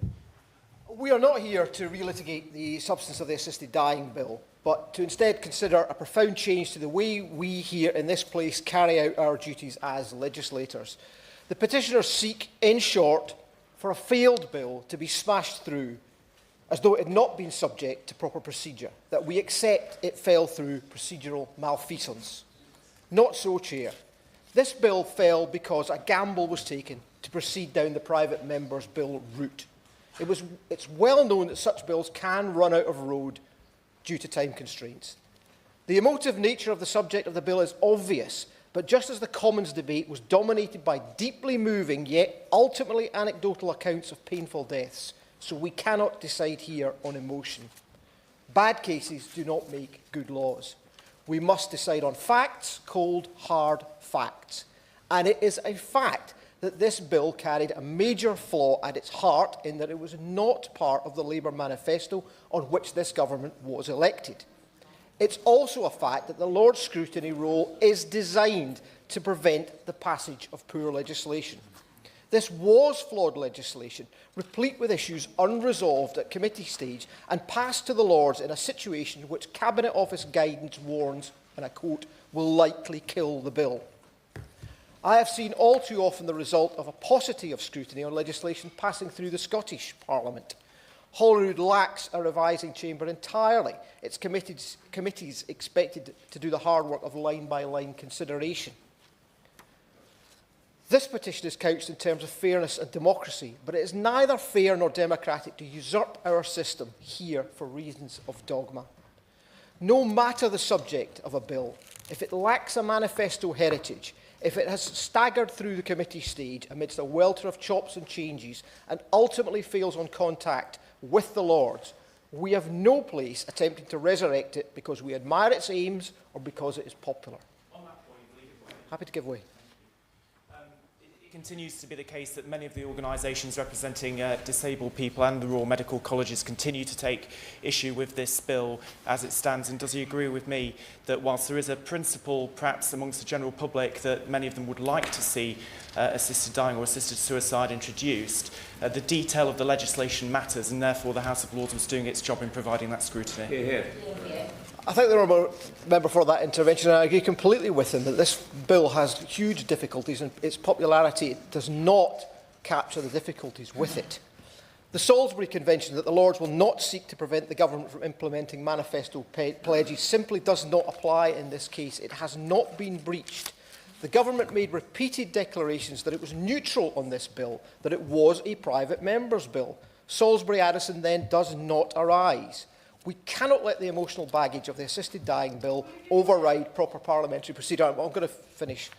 We are not here to relitigate the substance of the assisted dying bill, but to instead consider a profound change to the way we here in this place carry out our duties as legislators. The petitioners seek, in short, for a failed bill to be smashed through as though it had not been subject to proper procedure, that we accept it fell through procedural malfeasance. Not so, Chair. This bill fell because a gamble was taken to proceed down the private member's bill route. It's well known that such bills can run out of road due to time constraints. The emotive nature of the subject of the bill is obvious, but just as the Commons debate was dominated by deeply moving yet ultimately anecdotal accounts of painful deaths, so we cannot decide here on emotion. Bad cases do not make good laws. We must decide on facts, cold, hard facts. And it is a fact that this bill carried a major flaw at its heart in that it was not part of the Labour manifesto on which this government was elected. It's also a fact that the Lord's scrutiny role is designed to prevent the passage of poor legislation. This was flawed legislation, replete with issues unresolved at committee stage and passed to the Lords in a situation which Cabinet Office guidance warns, and I quote, will likely kill the bill. I have seen all too often the result of a paucity of scrutiny on legislation passing through the Scottish Parliament. Holyrood lacks a revising chamber entirely. Its committees expected to do the hard work of line-by-line consideration. This petition is couched in terms of fairness and democracy, but it is neither fair nor democratic to usurp our system here for reasons of dogma. No matter the subject of a bill, if it lacks a manifesto heritage, if it has staggered through the committee stage amidst a welter of chops and changes and ultimately fails on contact with the Lords, we have no place attempting to resurrect it because we admire its aims or because it is popular. On that point, leave it away. Happy to give way. It continues to be the case that many of the organisations representing disabled people and the Royal Medical Colleges continue to take issue with this bill as it stands. And does he agree with me that whilst there is a principle perhaps amongst the general public that many of them would like to see assisted dying or assisted suicide introduced, the detail of the legislation matters, and therefore the House of Lords was doing its job in providing that scrutiny? Hear, hear. I thank the honourable member for that intervention, and I agree completely with him that this bill has huge difficulties and its popularity does not capture the difficulties with it. The Salisbury Convention that the Lords will not seek to prevent the government from implementing manifesto pledges simply does not apply in this case. It has not been breached. The government made repeated declarations that it was neutral on this bill, that it was a private member's bill. Salisbury-Addison then does not arise. We cannot let the emotional baggage of the assisted dying bill override proper parliamentary procedure. I'm going to finish.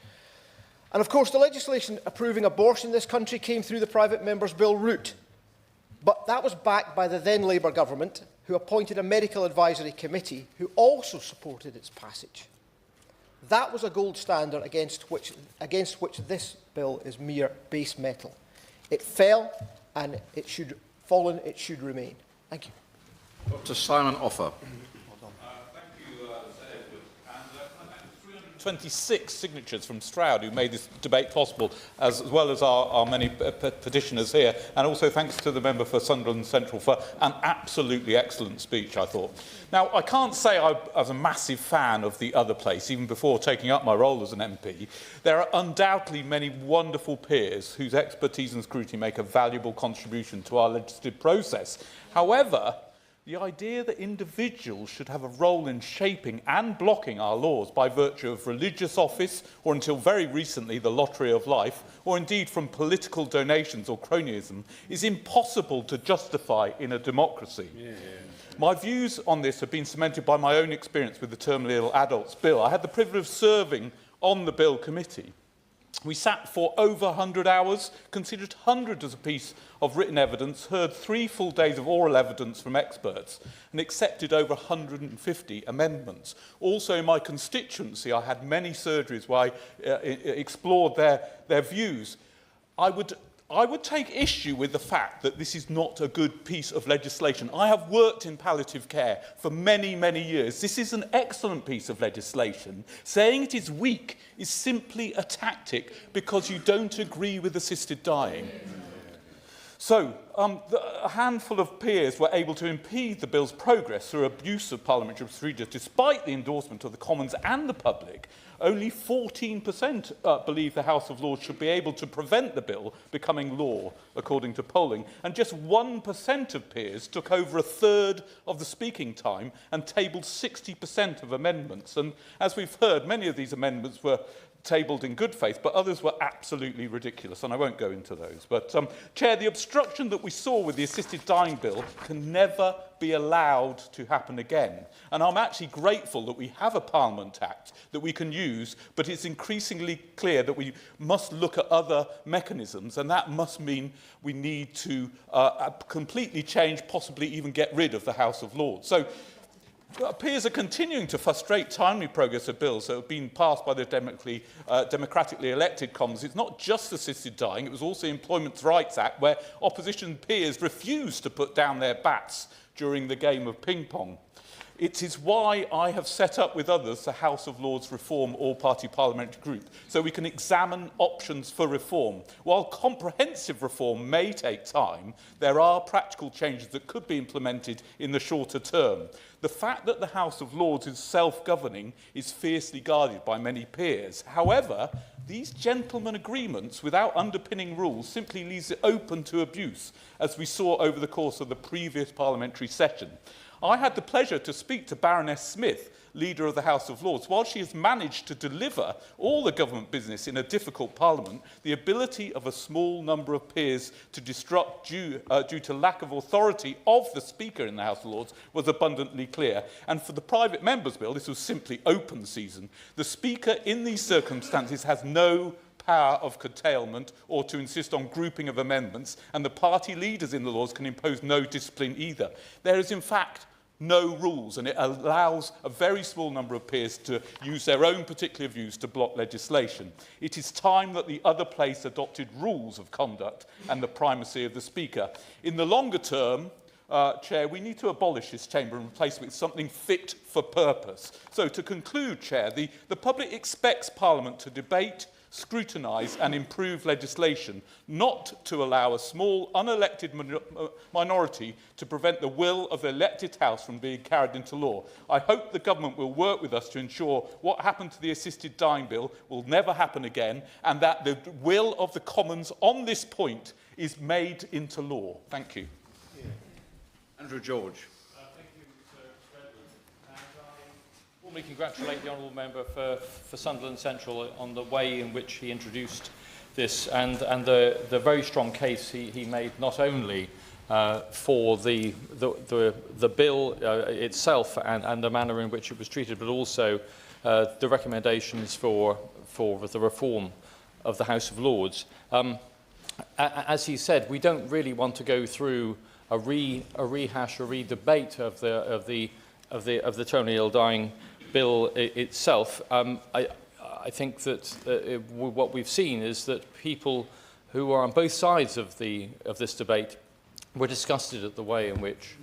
And of course, the legislation approving abortion in this country came through the private member's bill route. But that was backed by the then Labour government, who appointed a medical advisory committee who also supported its passage. That was a gold standard against which this bill is mere base metal. It fell, and it should fallen, it should remain. Thank you. Dr. Simon Offer. 26 signatures from Stroud who made this debate possible, as well as our many petitioners here, and also thanks to the member for Sunderland Central for an absolutely excellent speech, I thought. Now, I can't say I was a massive fan of the other place, even before taking up my role as an MP. There are undoubtedly many wonderful peers whose expertise and scrutiny make a valuable contribution to our legislative process. However, the idea that individuals should have a role in shaping and blocking our laws by virtue of religious office, or until very recently the lottery of life, or indeed from political donations or cronyism, is impossible to justify in a democracy. My views on this have been cemented by my own experience with the Terminally Ill Adults Bill. I had the privilege of serving on the Bill Committee. We sat for over 100 hours, considered hundreds of pieces of written evidence, heard 3 full days of oral evidence from experts, and accepted over 150 amendments. Also, in my constituency, I had many surgeries where I explored their views. I would take issue with the fact that this is not a good piece of legislation. I have worked in palliative care for many, many years. This is an excellent piece of legislation. Saying it is weak is simply a tactic because you don't agree with assisted dying. So, a handful of peers were able to impede the bill's progress through abuse of parliamentary procedure, despite the endorsement of the Commons and the public. Only 14% believe the House of Lords should be able to prevent the bill becoming law, according to polling, and just 1% of peers took over a third of the speaking time and tabled 60% of amendments. And as we've heard, many of these amendments were tabled in good faith, but others were absolutely ridiculous, and I won't go into those. But, Chair, the obstruction that we saw with the assisted dying bill can never be allowed to happen again. And I'm actually grateful that we have a Parliament Act that we can use, but it's increasingly clear that we must look at other mechanisms, and that must mean we need to completely change, possibly even get rid of the House of Lords. So, peers are continuing to frustrate timely progress of bills that have been passed by the democratically elected Commons. It's not just assisted dying, it was also the Employment Rights Act, where opposition peers refused to put down their bats during the game of ping-pong. It is why I have set up with others the House of Lords Reform All-Party Parliamentary Group, so we can examine options for reform. While comprehensive reform may take time, there are practical changes that could be implemented in the shorter term. The fact that the House of Lords is self-governing is fiercely guarded by many peers. However, these gentlemen agreements without underpinning rules simply leaves it open to abuse, as we saw over the course of the previous parliamentary session. I had the pleasure to speak to Baroness Smith, Leader of the House of Lords. While she has managed to deliver all the government business in a difficult parliament, the ability of a small number of peers to disrupt due to lack of authority of the Speaker in the House of Lords was abundantly clear. And for the private members' bill, this was simply open season. The Speaker in these circumstances has no power of curtailment or to insist on grouping of amendments, and the party leaders in the Lords can impose no discipline either. There is, in fact, no rules, and it allows a very small number of peers to use their own particular views to block legislation. It is time that the other place adopted rules of conduct and the primacy of the Speaker. In the longer term, Chair, we need to abolish this chamber and replace it with something fit for purpose. So to conclude, Chair, the public expects Parliament to debate, scrutinise and improve legislation, not to allow a small, unelected minority to prevent the will of the elected House from being carried into law. I hope the government will work with us to ensure what happened to the assisted dying bill will never happen again, and that the will of the Commons on this point is made into law. Thank you. Andrew George. Formally congratulate the honourable member for Sunderland Central on the way in which he introduced this and the very strong case he made not only for the bill itself and the manner in which it was treated, but also the recommendations for the reform the House of Lords. As he said, we don't really want to go through a rehash, a re-debate of the terminally ill dying bill itself. I think that what we've seen is that people who are on both sides of this debate were disgusted at the way in which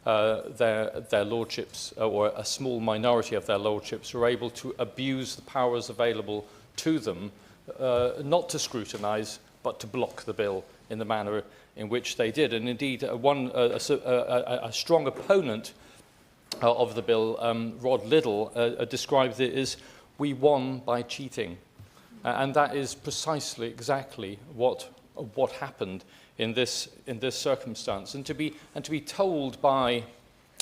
their lordships, or a small minority of their lordships, were able to abuse the powers available to them, not to scrutinise, but to block the bill in the manner in which they did. And indeed, a strong opponent of the bill, Rod Liddell, described it as, "We won by cheating." And that is precisely exactly what happened in this circumstance. And to be told by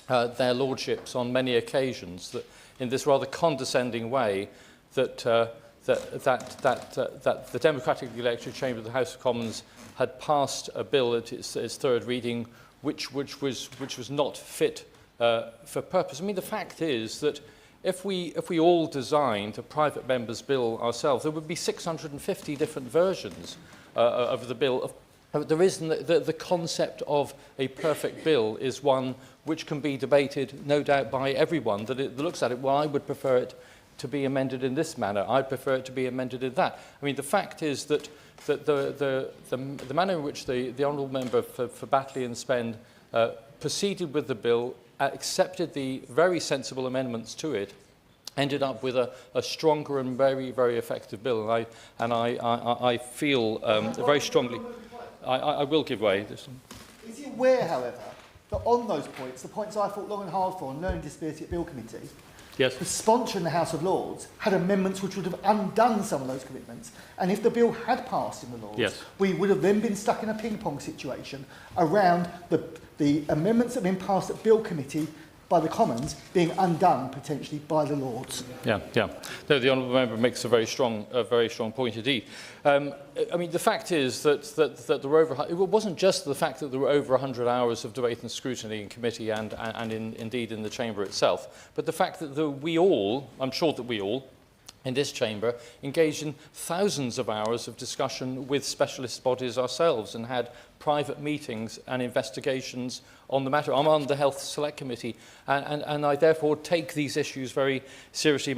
their lordships on many occasions that, in this rather condescending way, that the democratically elected chamber of the House of Commons had passed a bill at its third reading, which was not fit for purpose. I mean, the fact is that if we all designed a private member's bill ourselves, there would be 650 different versions of the bill. There isn't the concept of a perfect bill is one which can be debated, no doubt, by everyone that looks at it. Well, I would prefer it to be amended in this manner. I'd prefer it to be amended in that. I mean, the fact is that the manner in which the honourable member for Batley and Spend proceeded with the bill, accepted the very sensible amendments to it, ended up with a stronger and very, very effective bill. And I feel very strongly. I will give way. Is he aware, however, that on those points, the points I fought long and hard for on learning disability at Bill Committee, yes, the sponsor in the House of Lords had amendments which would have undone some of those commitments. And if the bill had passed in the Lords, yes, we would have then been stuck in a ping-pong situation around the amendments that have been passed at Bill Committee by the Commons being undone potentially by the Lords. Yeah. No, the honourable member makes a very strong point indeed. I mean, the fact is that there were over. It wasn't just the fact that there were over 100 hours of debate and scrutiny in committee and indeed in the chamber itself, but the fact that we all, I'm sure that we all, in this chamber, engaged in thousands of hours of discussion with specialist bodies ourselves and had private meetings and investigations on the matter. I'm on the Health Select Committee, and I therefore take these issues very seriously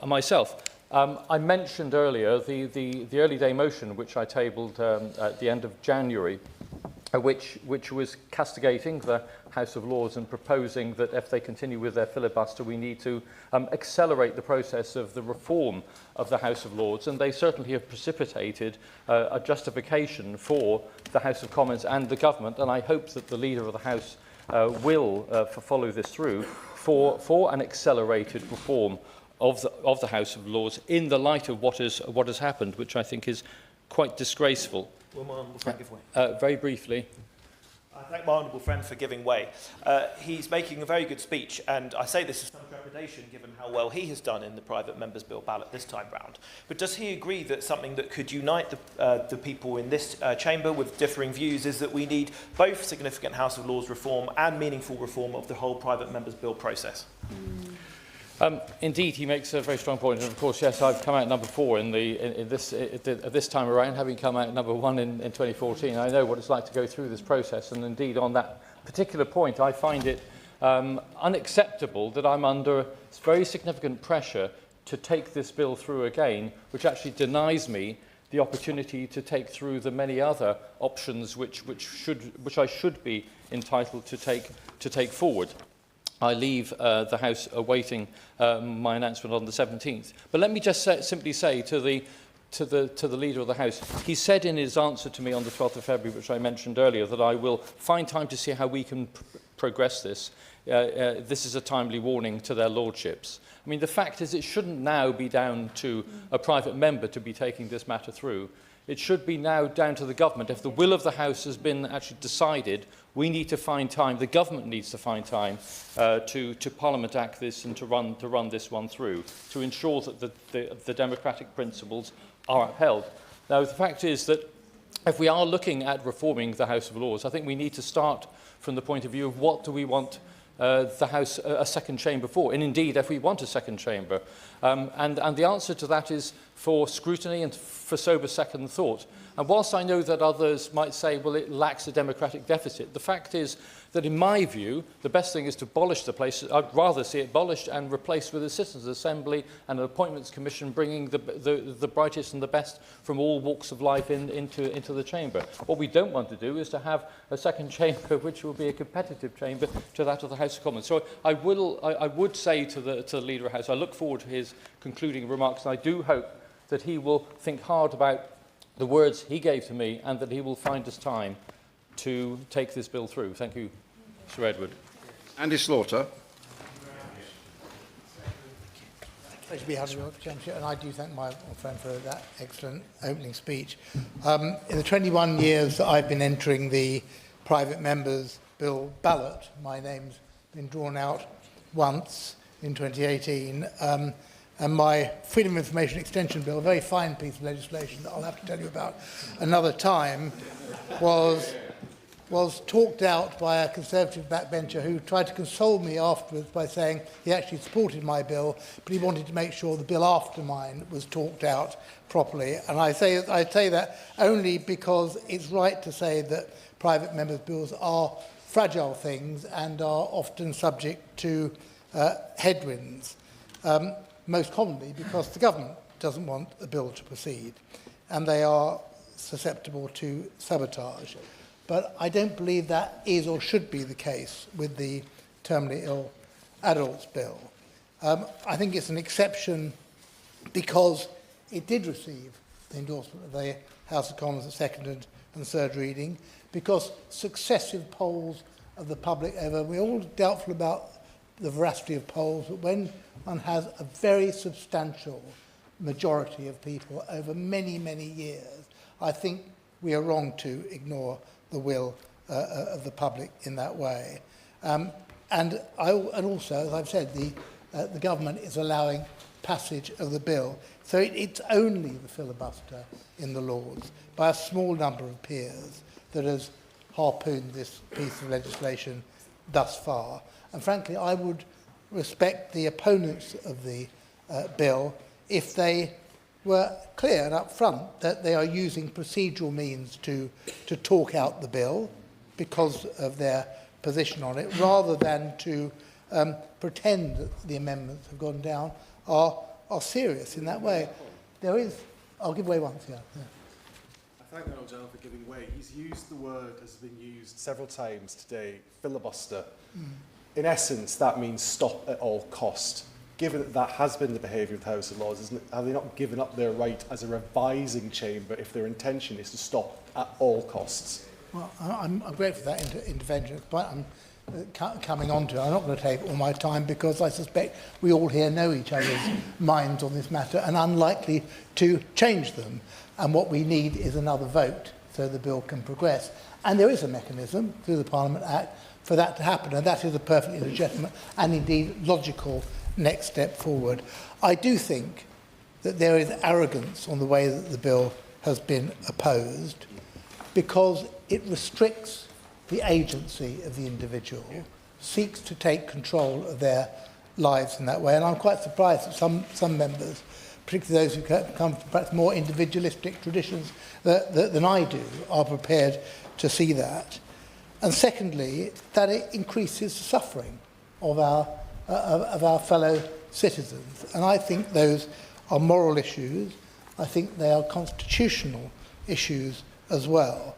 myself. I mentioned earlier the early day motion which I tabled at the end of January, which was castigating the House of Lords and proposing that if they continue with their filibuster, we need to accelerate the process of the reform of the House of Lords. And they certainly have precipitated a justification for the House of Commons and the government. And I hope that the Leader of the House will follow this through for an accelerated reform of the House of Lords in the light of what has happened, which I think is quite disgraceful. Will my honourable friend give way? Very briefly. I thank my honourable friend for giving way. He's making a very good speech, and I say this with some trepidation given how well he has done in the private members' bill ballot this time round. But does he agree that something that could unite the people in this chamber with differing views is that we need both significant House of Lords reform and meaningful reform of the whole private members' bill process? Indeed, he makes a very strong point, and of course, yes, I've come out number 4 this time around, having come out number 1 in 2014. I know what it's like to go through this process, and indeed, on that particular point, I find it unacceptable that I'm under very significant pressure to take this bill through again, which actually denies me the opportunity to take through the many other options which I should be entitled to take forward. I leave the House awaiting my announcement on the 17th. But let me just simply say to the Leader of the House, he said in his answer to me on the 12th of February, which I mentioned earlier, that I will find time to see how we can progress this. This is a timely warning to their lordships. I mean, the fact is it shouldn't now be down to a private member to be taking this matter through. It should be now down to the government. If the will of the House has been actually decided, we need to find time, the government needs to find time to Parliament Act this and to run this one through, to ensure that the democratic principles are upheld. Now, the fact is that if we are looking at reforming the House of Lords, I think we need to start from the point of view of what do we want the House, a second chamber for, and indeed if we want a second chamber. And the answer to that is for scrutiny and for sober second thought. And whilst I know that others might say, well, it lacks a democratic deficit, the fact is that, in my view, the best thing is to abolish the place. I'd rather see it abolished and replaced with a Citizens' Assembly and an Appointments Commission bringing the brightest and the best from all walks of life into the chamber. What we don't want to do is to have a second chamber which will be a competitive chamber to that of the House of Commons. So I would say to the Leader of the House, I look forward to his concluding remarks, and I do hope that he will think hard about the words he gave to me and that he will find us time to take this bill through. Thank you, Sir Edward. Andy Slaughter. Pleasure to be having you, Chairmanship, and I do thank my friend for that excellent opening speech. In the 21 years that I've been entering the private members' bill ballot, my name's been drawn out once in 2018. And my Freedom of Information Extension Bill, a very fine piece of legislation that I'll have to tell you about another time, was talked out by a Conservative backbencher who tried to console me afterwards by saying he actually supported my bill, but he wanted to make sure the bill after mine was talked out properly. And I say that only because it's right to say that private members' bills are fragile things and are often subject to headwinds. Most commonly because the government doesn't want the bill to proceed and they are susceptible to sabotage. But I don't believe that is or should be the case with the terminally ill adults bill. I think it's an exception because it did receive the endorsement of the House of Commons at second and third reading, because successive polls of the public we're all doubtful about the veracity of polls, but when one has a very substantial majority of people over many, many years, I think we are wrong to ignore the will of the public in that way. And also, as I've said, the government is allowing passage of the bill. So it's only the filibuster in the Lords by a small number of peers that has harpooned this piece of legislation thus far. And frankly, I would respect the opponents of the bill if they were clear and upfront that they are using procedural means to talk out the bill because of their position on it, rather than to pretend that the amendments have gone down are serious in that way. There is... I'll give way once, yeah. I thank the Honourable Gentleman for giving way. He's used the word, has been used several times today, filibuster. In essence, that means stop at all cost. Given that that has been the behaviour of the House of Lords, have they not given up their right as a revising chamber if their intention is to stop at all costs? Well, I'm grateful for that intervention, but I'm coming on to it. I'm not going to take all my time because I suspect we all here know each other's minds on this matter and unlikely to change them. And what we need is another vote so the bill can progress. And there is a mechanism through the Parliament Act for that to happen, and that is a perfectly legitimate and indeed logical next step forward. I do think that there is arrogance on the way that the bill has been opposed because it restricts the agency of the individual, seeks to take control of their lives in that way. And I'm quite surprised that some members, particularly those who come from perhaps more individualistic traditions than I do, are prepared to see that. And secondly, that it increases the suffering of our fellow citizens. And I think those are moral issues. I think they are constitutional issues as well.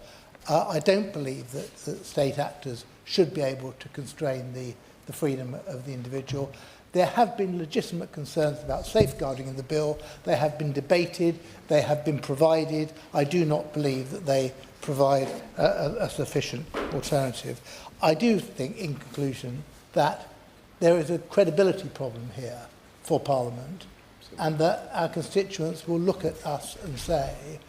I don't believe that state actors should be able to constrain the freedom of the individual. There have been legitimate concerns about safeguarding in the bill. They have been debated. They have been provided. I do not believe that they provide a sufficient alternative. I do think, in conclusion, that there is a credibility problem here for Parliament, and that our constituents will look at us and say,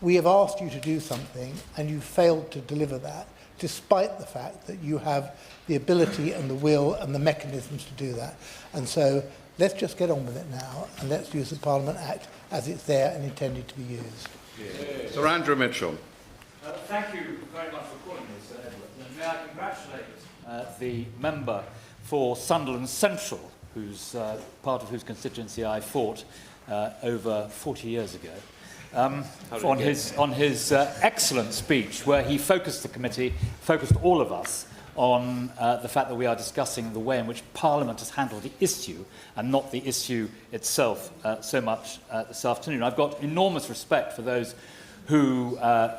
we have asked you to do something and you failed to deliver that, despite the fact that you have the ability and the will and the mechanisms to do that. And so let's just get on with it now, and let's use the Parliament Act as it's there and intended to be used. Yeah. Sir Andrew Mitchell. Thank you very much for calling me, Sir Edward. And may I congratulate the member for Sunderland Central, whose part of whose constituency I fought over 40 years ago, on his excellent speech, where he focused the committee, focused all of us on the fact that we are discussing the way in which Parliament has handled the issue and not the issue itself so much this afternoon. I've got enormous respect for those who are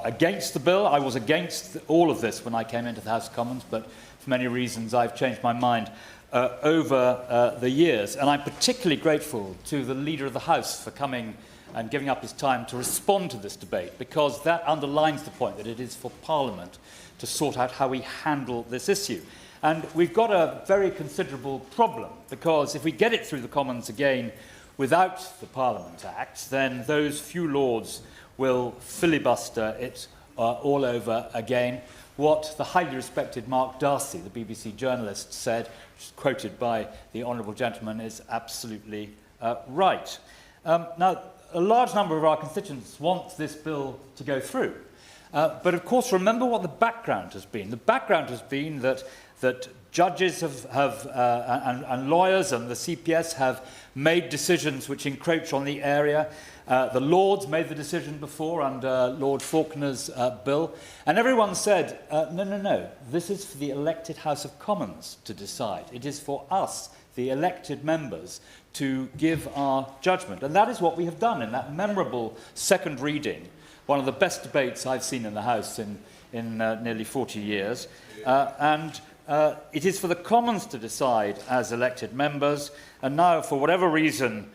against the bill. I was against all of this when I came into the House of Commons, but for many reasons I've changed my mind over the years. And I'm particularly grateful to the Leader of the House for coming and giving up his time to respond to this debate, because that underlines the point that it is for Parliament to sort out how we handle this issue. And we've got a very considerable problem, because if we get it through the Commons again without the Parliament Act, then those few Lords will filibuster it all over again. What the highly respected Mark Darcy, the BBC journalist, said, which is quoted by the honourable gentleman, is absolutely right. Now, a large number of our constituents want this bill to go through. But of course, remember what the background has been. The background has been that judges and lawyers and the CPS have made decisions which encroach on the area. The Lords made the decision before under Lord Faulkner's bill. And everyone said, no, this is for the elected House of Commons to decide. It is for us, the elected members, to give our judgment. And that is what we have done in that memorable second reading, one of the best debates I've seen in the House in nearly 40 years. It is for the Commons to decide as elected members, and now, for whatever reason,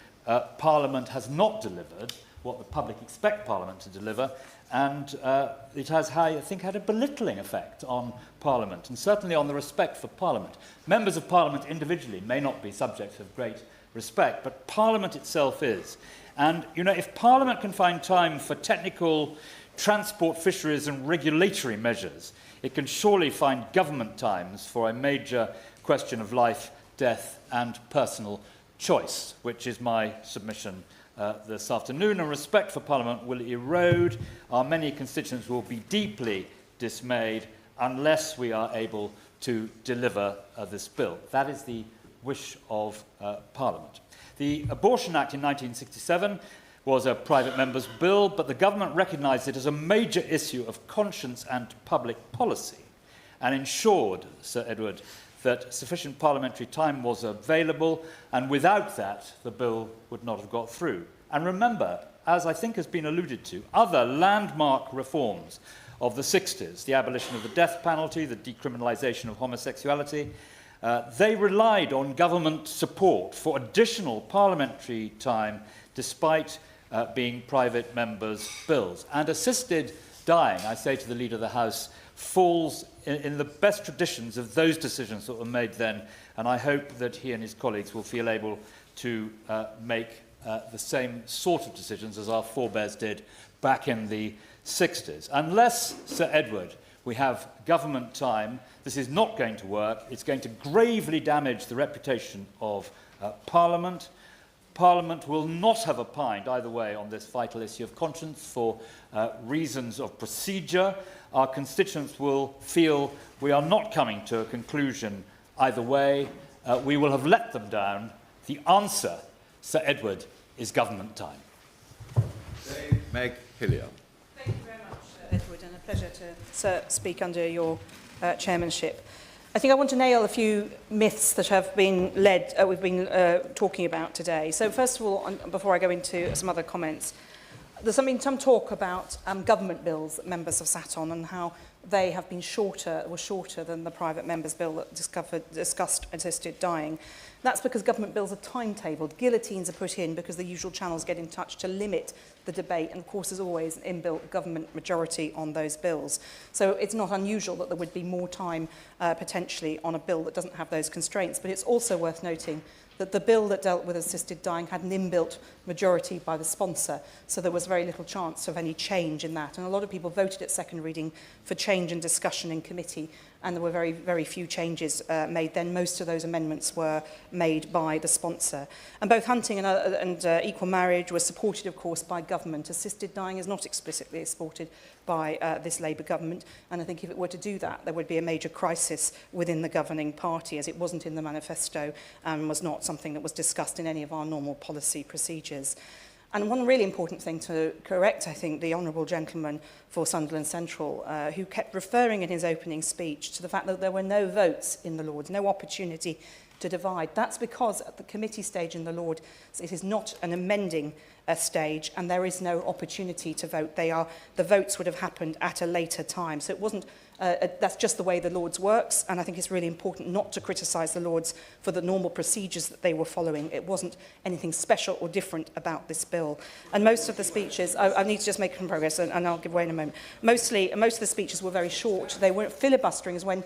Parliament has not delivered what the public expect Parliament to deliver, and it has, I think, had a belittling effect on Parliament, and certainly on the respect for Parliament. Members of Parliament individually may not be subjects of great respect, but Parliament itself is. And, you know, if Parliament can find time for technical transport, fisheries and regulatory measures, it can surely find government times for a major question of life, death and personal choice, which is my submission this afternoon. And respect for Parliament will erode. Our many constituents will be deeply dismayed unless we are able to deliver this bill. That is the wish of Parliament. The Abortion Act in 1967 was a private member's bill, but the government recognised it as a major issue of conscience and public policy and ensured, Sir Edward, that sufficient parliamentary time was available, and without that, the bill would not have got through. And remember, as I think has been alluded to, other landmark reforms of the 60s, the abolition of the death penalty, the decriminalisation of homosexuality, they relied on government support for additional parliamentary time despite being private members' bills. And assisted dying, I say to the Leader of the House, falls in the best traditions of those decisions that were made then, and I hope that he and his colleagues will feel able to make the same sort of decisions as our forebears did back in the 60s. Unless, Sir Edward, we have government time, this is not going to work. It's going to gravely damage the reputation of Parliament. Parliament will not have opined either way on this vital issue of conscience for reasons of procedure. Our constituents will feel we are not coming to a conclusion either way. We will have let them down. The answer, Sir Edward, is government time. Meg Hillier. Thank you very much, Edward, and a pleasure to speak under your chairmanship. I think I want to nail a few myths that have been we've been talking about today. So first of all, before I go into some other comments, there's been some talk about government bills that members have sat on and how they have been shorter than the private members' bill that discussed assisted dying. That's because government bills are timetabled. Guillotines are put in because the usual channels get in touch to limit the debate. And of course, there's always an inbuilt government majority on those bills. So it's not unusual that there would be more time potentially on a bill that doesn't have those constraints. But it's also worth noting that the bill that dealt with assisted dying had an inbuilt majority by the sponsor, so there was very little chance of any change in that. And a lot of people voted at second reading for change and discussion in committee, and there were very, very few changes made then. Most of those amendments were made by the sponsor. And both hunting and equal marriage were supported, of course, by government. Assisted dying is not explicitly supported by this Labour government. And I think if it were to do that, there would be a major crisis within the governing party, as it wasn't in the manifesto and was not something that was discussed in any of our normal policy procedures. And one really important thing to correct, I think, the honourable gentleman for Sunderland Central, who kept referring in his opening speech to the fact that there were no votes in the Lords, no opportunity to divide. That's because at the committee stage in the Lords, it is not an amending stage, and there is no opportunity to vote. The votes would have happened at a later time. So it wasn't. That's just the way the Lords works, and I think it's really important not to criticise the Lords for the normal procedures that they were following. It wasn't anything special or different about this bill. And most of the speeches, I need to just make some progress, and I'll give way in a moment. Most of the speeches were very short. They weren't filibustering, as when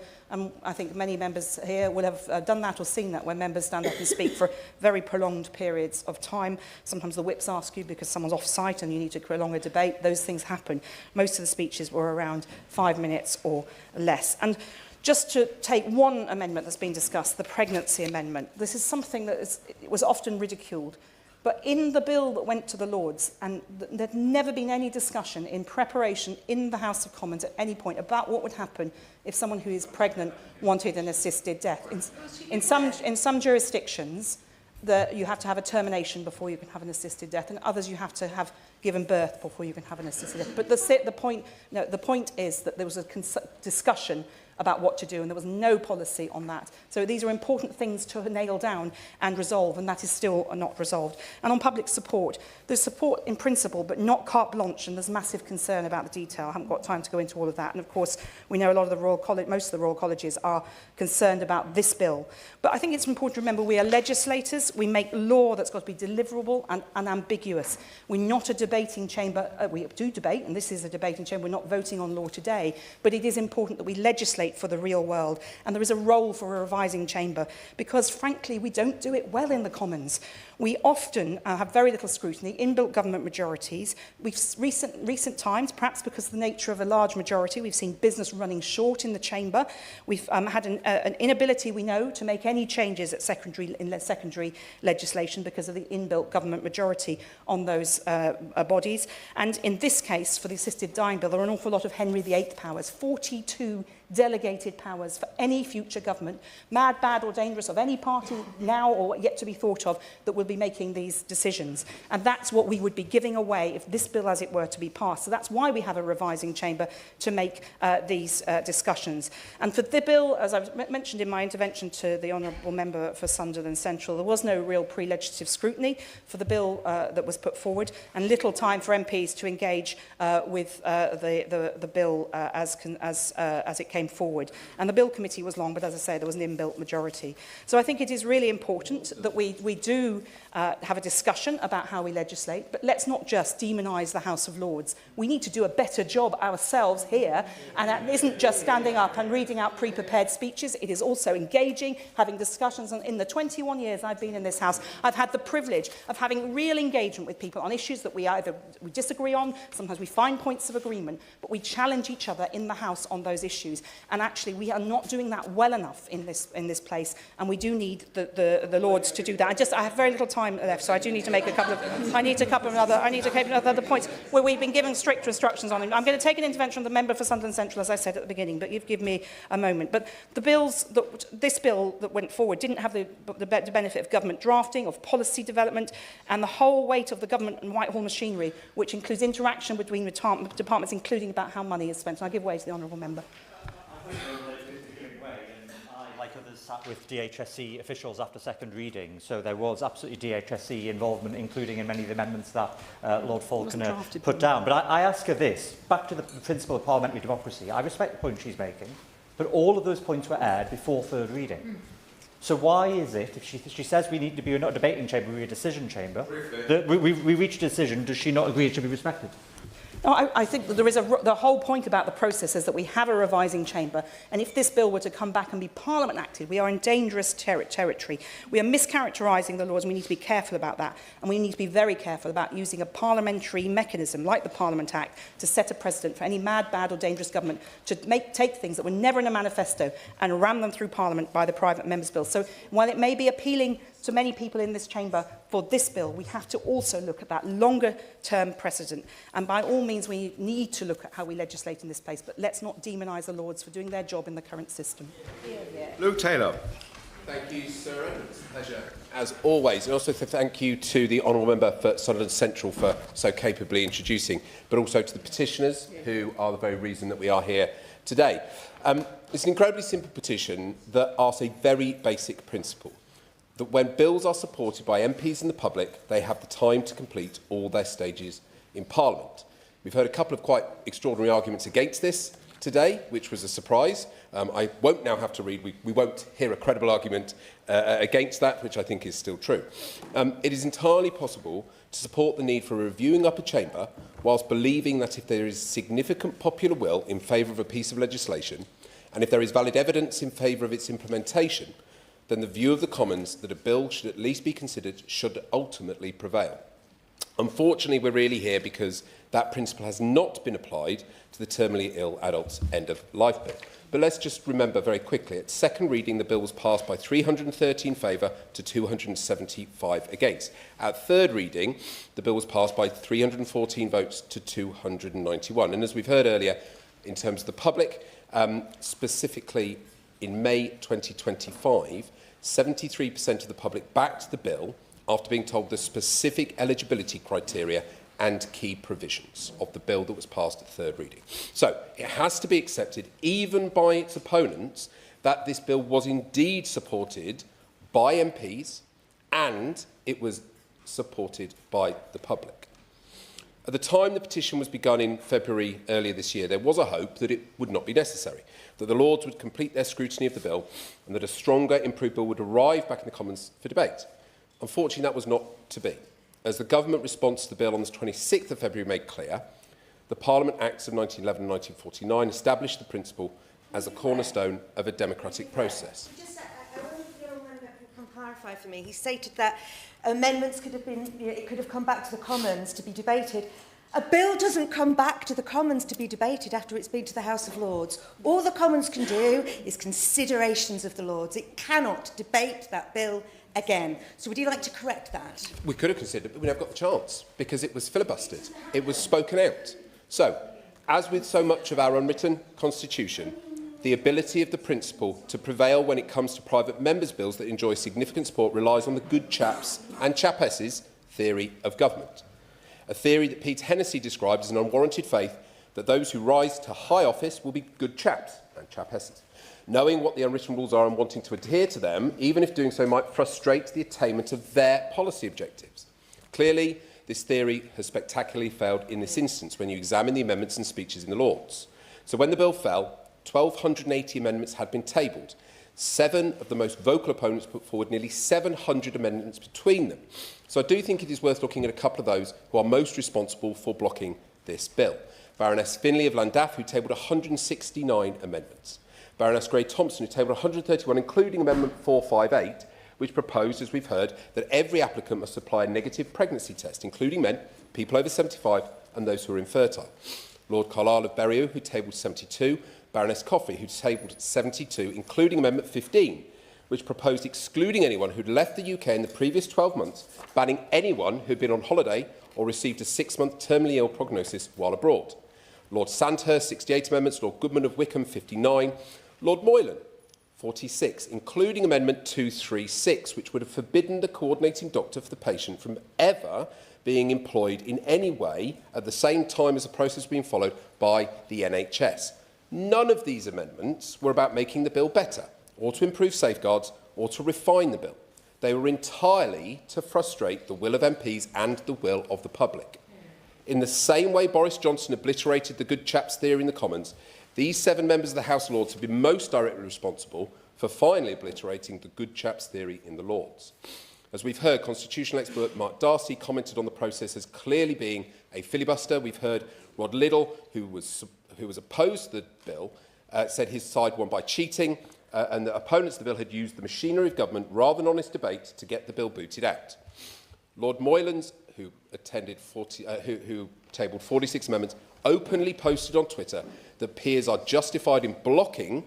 I think many members here will have done that or seen that, when members stand up and speak for very prolonged periods of time. Sometimes the whips ask you because someone's off-site and you need to prolong a debate. Those things happen. Most of the speeches were around 5 minutes or less. And just to take one amendment that's been discussed, the pregnancy amendment, this is something that was often ridiculed. But in the bill that went to the Lords, and there'd never been any discussion in preparation in the House of Commons at any point about what would happen if someone who is pregnant wanted an assisted death. In some jurisdictions, you have to have a termination before you can have an assisted death, and others you have to have given birth before you can have an assisted death. But the point is that there was a discussion about what to do, and there was no policy on that. So these are important things to nail down and resolve, and that is still not resolved. And on public support, there's support in principle, but not carte blanche, and there's massive concern about the detail. I haven't got time to go into all of that. And of course, we know a lot of the most of the Royal Colleges are concerned about this bill. But I think it's important to remember we are legislators. We make law that's got to be deliverable and unambiguous. We're not a debating chamber. We do debate, and this is a debating chamber. We're not voting on law today, but it is important that we legislate for the real world, and there is a role for a revising chamber, because frankly we don't do it well in the Commons. We often have very little scrutiny, inbuilt government majorities. Recent times, perhaps because of the nature of a large majority, we've seen business running short in the chamber. We've had an inability, we know, to make any changes at secondary legislation because of the inbuilt government majority on those bodies. And in this case, for the assisted dying bill, there are an awful lot of Henry VIII powers, 42 delegated powers for any future government, mad, bad or dangerous, of any party now or yet to be thought of, that will be making these decisions. And that's what we would be giving away if this bill, as it were, to be passed. So that's why we have a revising chamber, to make these discussions. And for the bill, as I mentioned in my intervention to the honourable member for Sunderland Central, there was no real pre-legislative scrutiny for the bill that was put forward, and little time for MPs to engage with the bill as it came forward. And the Bill Committee was long, but as I say, there was an inbuilt majority. So I think it is really important that we do have a discussion about how we legislate, but let's not just demonise the House of Lords. We need to do a better job ourselves here, and that isn't just standing up and reading out pre-prepared speeches. It is also engaging, having discussions. And in the 21 years I've been in this House, I've had the privilege of having real engagement with people on issues that we disagree on, sometimes we find points of agreement, but we challenge each other in the House on those issues. And actually, we are not doing that well enough in this place, and we do need the Lords to do that. I have very little time left, so I do need to make a couple of other points where we've been given strict instructions on it. I'm going to take an intervention from the member for Sunderland Central, as I said at the beginning, but you've given me a moment. But this bill that went forward didn't have the benefit of government drafting, of policy development, and the whole weight of the government and Whitehall machinery, which includes interaction between the departments, including about how money is spent. And I'll give way to the honourable member. Like others, sat with DHSC officials after second reading, so there was absolutely DHSC involvement, including in many of the amendments that Lord Falconer put down. But I ask her this, back to the principle of parliamentary democracy. I respect the point she's making, but all of those points were aired before third reading. So why is it, if she says we need to be not a debating chamber, we're a decision chamber, that we reach a decision, does she not agree it should be respected? No, I think that there is the whole point about the process is that we have a revising chamber, and if this bill were to come back and be Parliament acted, we are in dangerous territory. We are mischaracterising the laws, and we need to be careful about that. And we need to be very careful about using a parliamentary mechanism like the Parliament Act to set a precedent for any mad, bad or dangerous government to take things that were never in a manifesto and ram them through Parliament by the private members' bill. So while it may be appealing to many people in this chamber for this bill, we have to also look at that longer-term precedent. And by all means, we need to look at how we legislate in this place, but let's not demonise the Lords for doing their job in the current system. Luke Taylor. Thank you, Sarah. It's a pleasure, as always. And also thank you to the Honourable Member for Sunderland Central for so capably introducing, but also to the petitioners, who are the very reason that we are here today. It's an incredibly simple petition that asks a very basic principle, that when bills are supported by MPs and the public, they have the time to complete all their stages in Parliament. We've heard a couple of quite extraordinary arguments against this today, which was a surprise. I won't now have to read, we won't hear a credible argument against that, which I think is still true. It is entirely possible to support the need for a reviewing upper chamber whilst believing that if there is significant popular will in favour of a piece of legislation, and if there is valid evidence in favour of its implementation, then the view of the Commons that a bill should at least be considered should ultimately prevail. Unfortunately, we're really here because that principle has not been applied to the terminally ill adults end of life bill. But let's just remember very quickly, at second reading, the bill was passed by 313 in favour to 275 against. At third reading, the bill was passed by 314 votes to 291. And as we've heard earlier, in terms of the public, specifically in May 2025, 73% of the public backed the bill after being told the specific eligibility criteria and key provisions of the bill that was passed at third reading. So it has to be accepted, even by its opponents, that this bill was indeed supported by MPs and it was supported by the public. At the time the petition was begun in February earlier this year, there was a hope that it would not be necessary, that the Lords would complete their scrutiny of the bill and that a stronger, improved bill would arrive back in the Commons for debate. Unfortunately, that was not to be. As the government response to the bill on the 26th of February made clear, the Parliament Acts of 1911 and 1949 established the principle as a cornerstone of a democratic process. I wonder if the Honourable Member can clarify for me. He stated that amendments could have been, it could have come back to the Commons to be debated. A bill doesn't come back to the Commons to be debated after it's been to the House of Lords. All the Commons can do is considerations of the Lords. It cannot debate that bill again. So would you like to correct that? We could have considered it, but we never got the chance because it was filibustered. It was spoken out. So, as with so much of our unwritten constitution, the ability of the principle to prevail when it comes to private members' bills that enjoy significant support relies on the good chaps and chapesses theory of government. A theory that Pete Hennessy described as an unwarranted faith that those who rise to high office will be good chaps and chapesses, knowing what the unwritten rules are and wanting to adhere to them, even if doing so might frustrate the attainment of their policy objectives. Clearly, this theory has spectacularly failed in this instance when you examine the amendments and speeches in the Lords. So when the bill fell, 1,280 amendments had been tabled. 7 of the most vocal opponents put forward nearly 700 amendments between them. So I do think it is worth looking at a couple of those who are most responsible for blocking this bill. Baroness Finlay of Llandaff, who tabled 169 amendments. Baroness Gray-Thompson, who tabled 131, including Amendment 458, which proposed, as we've heard, that every applicant must supply a negative pregnancy test, including men, people over 75 and those who are infertile. Lord Carlisle of Berriew, who tabled 72, Baroness Coffey, who tabled 72, including Amendment 15, which proposed excluding anyone who'd left the UK in the previous 12 months, banning anyone who'd been on holiday or received a 6-month terminally ill prognosis while abroad. Lord Sandhurst, 68 amendments, Lord Goodman of Wickham, 59, Lord Moylan, 46, including Amendment 236, which would have forbidden the coordinating doctor for the patient from ever being employed in any way at the same time as the process being followed by the NHS. None of these amendments were about making the bill better, or to improve safeguards, or to refine the bill. They were entirely to frustrate the will of MPs and the will of the public. In the same way Boris Johnson obliterated the good chaps theory in the Commons, these 7 members of the House of Lords have been most directly responsible for finally obliterating the good chaps theory in the Lords. As we've heard, constitutional expert Mark Darcy commented on the process as clearly being a filibuster. We've heard Rod Liddle, who was opposed to the bill, said his side won by cheating, and that opponents of the bill had used the machinery of government rather than honest debate to get the bill booted out. Lord Moylan's, who tabled 46 amendments, openly posted on Twitter that peers are justified in blocking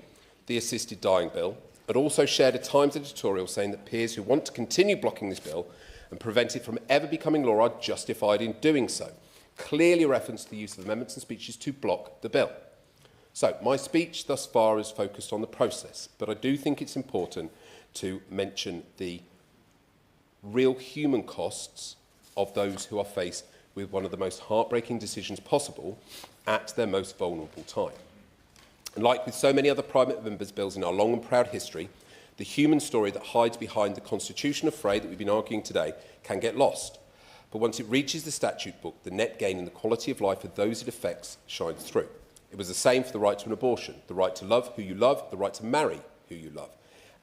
the assisted dying bill but also shared a Times editorial saying that peers who want to continue blocking this bill and prevent it from ever becoming law are justified in doing so. Clearly referenced the use of amendments and speeches to block the bill. So, my speech thus far is focused on the process, but I do think it's important to mention the real human costs of those who are faced with one of the most heartbreaking decisions possible at their most vulnerable time. And like with so many other private members' bills in our long and proud history, the human story that hides behind the constitutional fray that we've been arguing today can get lost. But once it reaches the statute book, the net gain in the quality of life of those it affects shines through. It was the same for the right to an abortion, the right to love who you love, the right to marry who you love,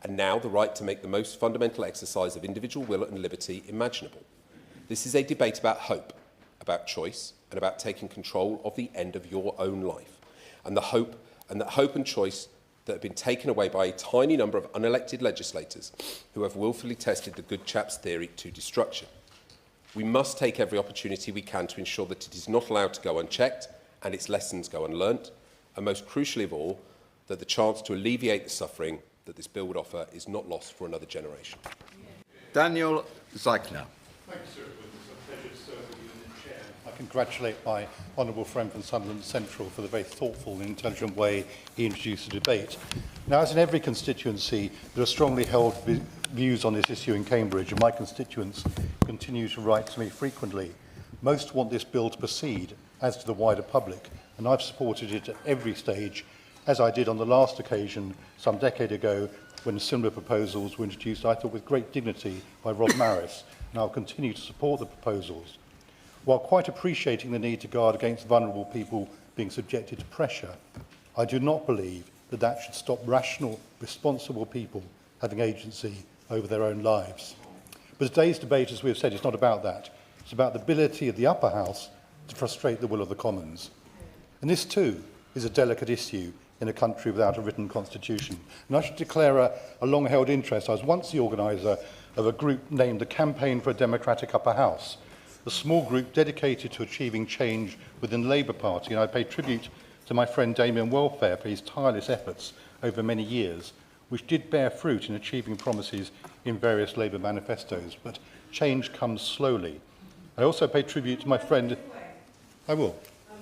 and now the right to make the most fundamental exercise of individual will and liberty imaginable. This is a debate about hope, about choice, and about taking control of the end of your own life. And that hope and choice that have been taken away by a tiny number of unelected legislators who have willfully tested the good chap's theory to destruction. We must take every opportunity we can to ensure that it is not allowed to go unchecked and its lessons go unlearnt, and most crucially of all, that the chance to alleviate the suffering that this bill would offer is not lost for another generation. Daniel Zeichner. Thank you, sir. It's a pleasure to serve with you in the chair. I congratulate my honourable friend from Sunderland Central for the very thoughtful and intelligent way he introduced the debate. Now, as in every constituency, there are strongly held views on this issue in Cambridge, and my constituents continue to write to me frequently. Most want this bill to proceed, as to the wider public, and I've supported it at every stage, as I did on the last occasion some decade ago when similar proposals were introduced, I thought, with great dignity by Rob Maris, and I'll continue to support the proposals. While quite appreciating the need to guard against vulnerable people being subjected to pressure, I do not believe that that should stop rational, responsible people having agency over their own lives. But today's debate, as we have said, is not about that. It's about the ability of the upper house to frustrate the will of the Commons. And this too is a delicate issue in a country without a written constitution. And I should declare a long-held interest. I was once the organiser of a group named the Campaign for a Democratic Upper House, a small group dedicated to achieving change within the Labour Party, and I pay tribute to my friend Damien Welfare for his tireless efforts over many years, which did bear fruit in achieving promises in various Labour manifestos, but change comes slowly. I also pay tribute to my friend... I will. I'm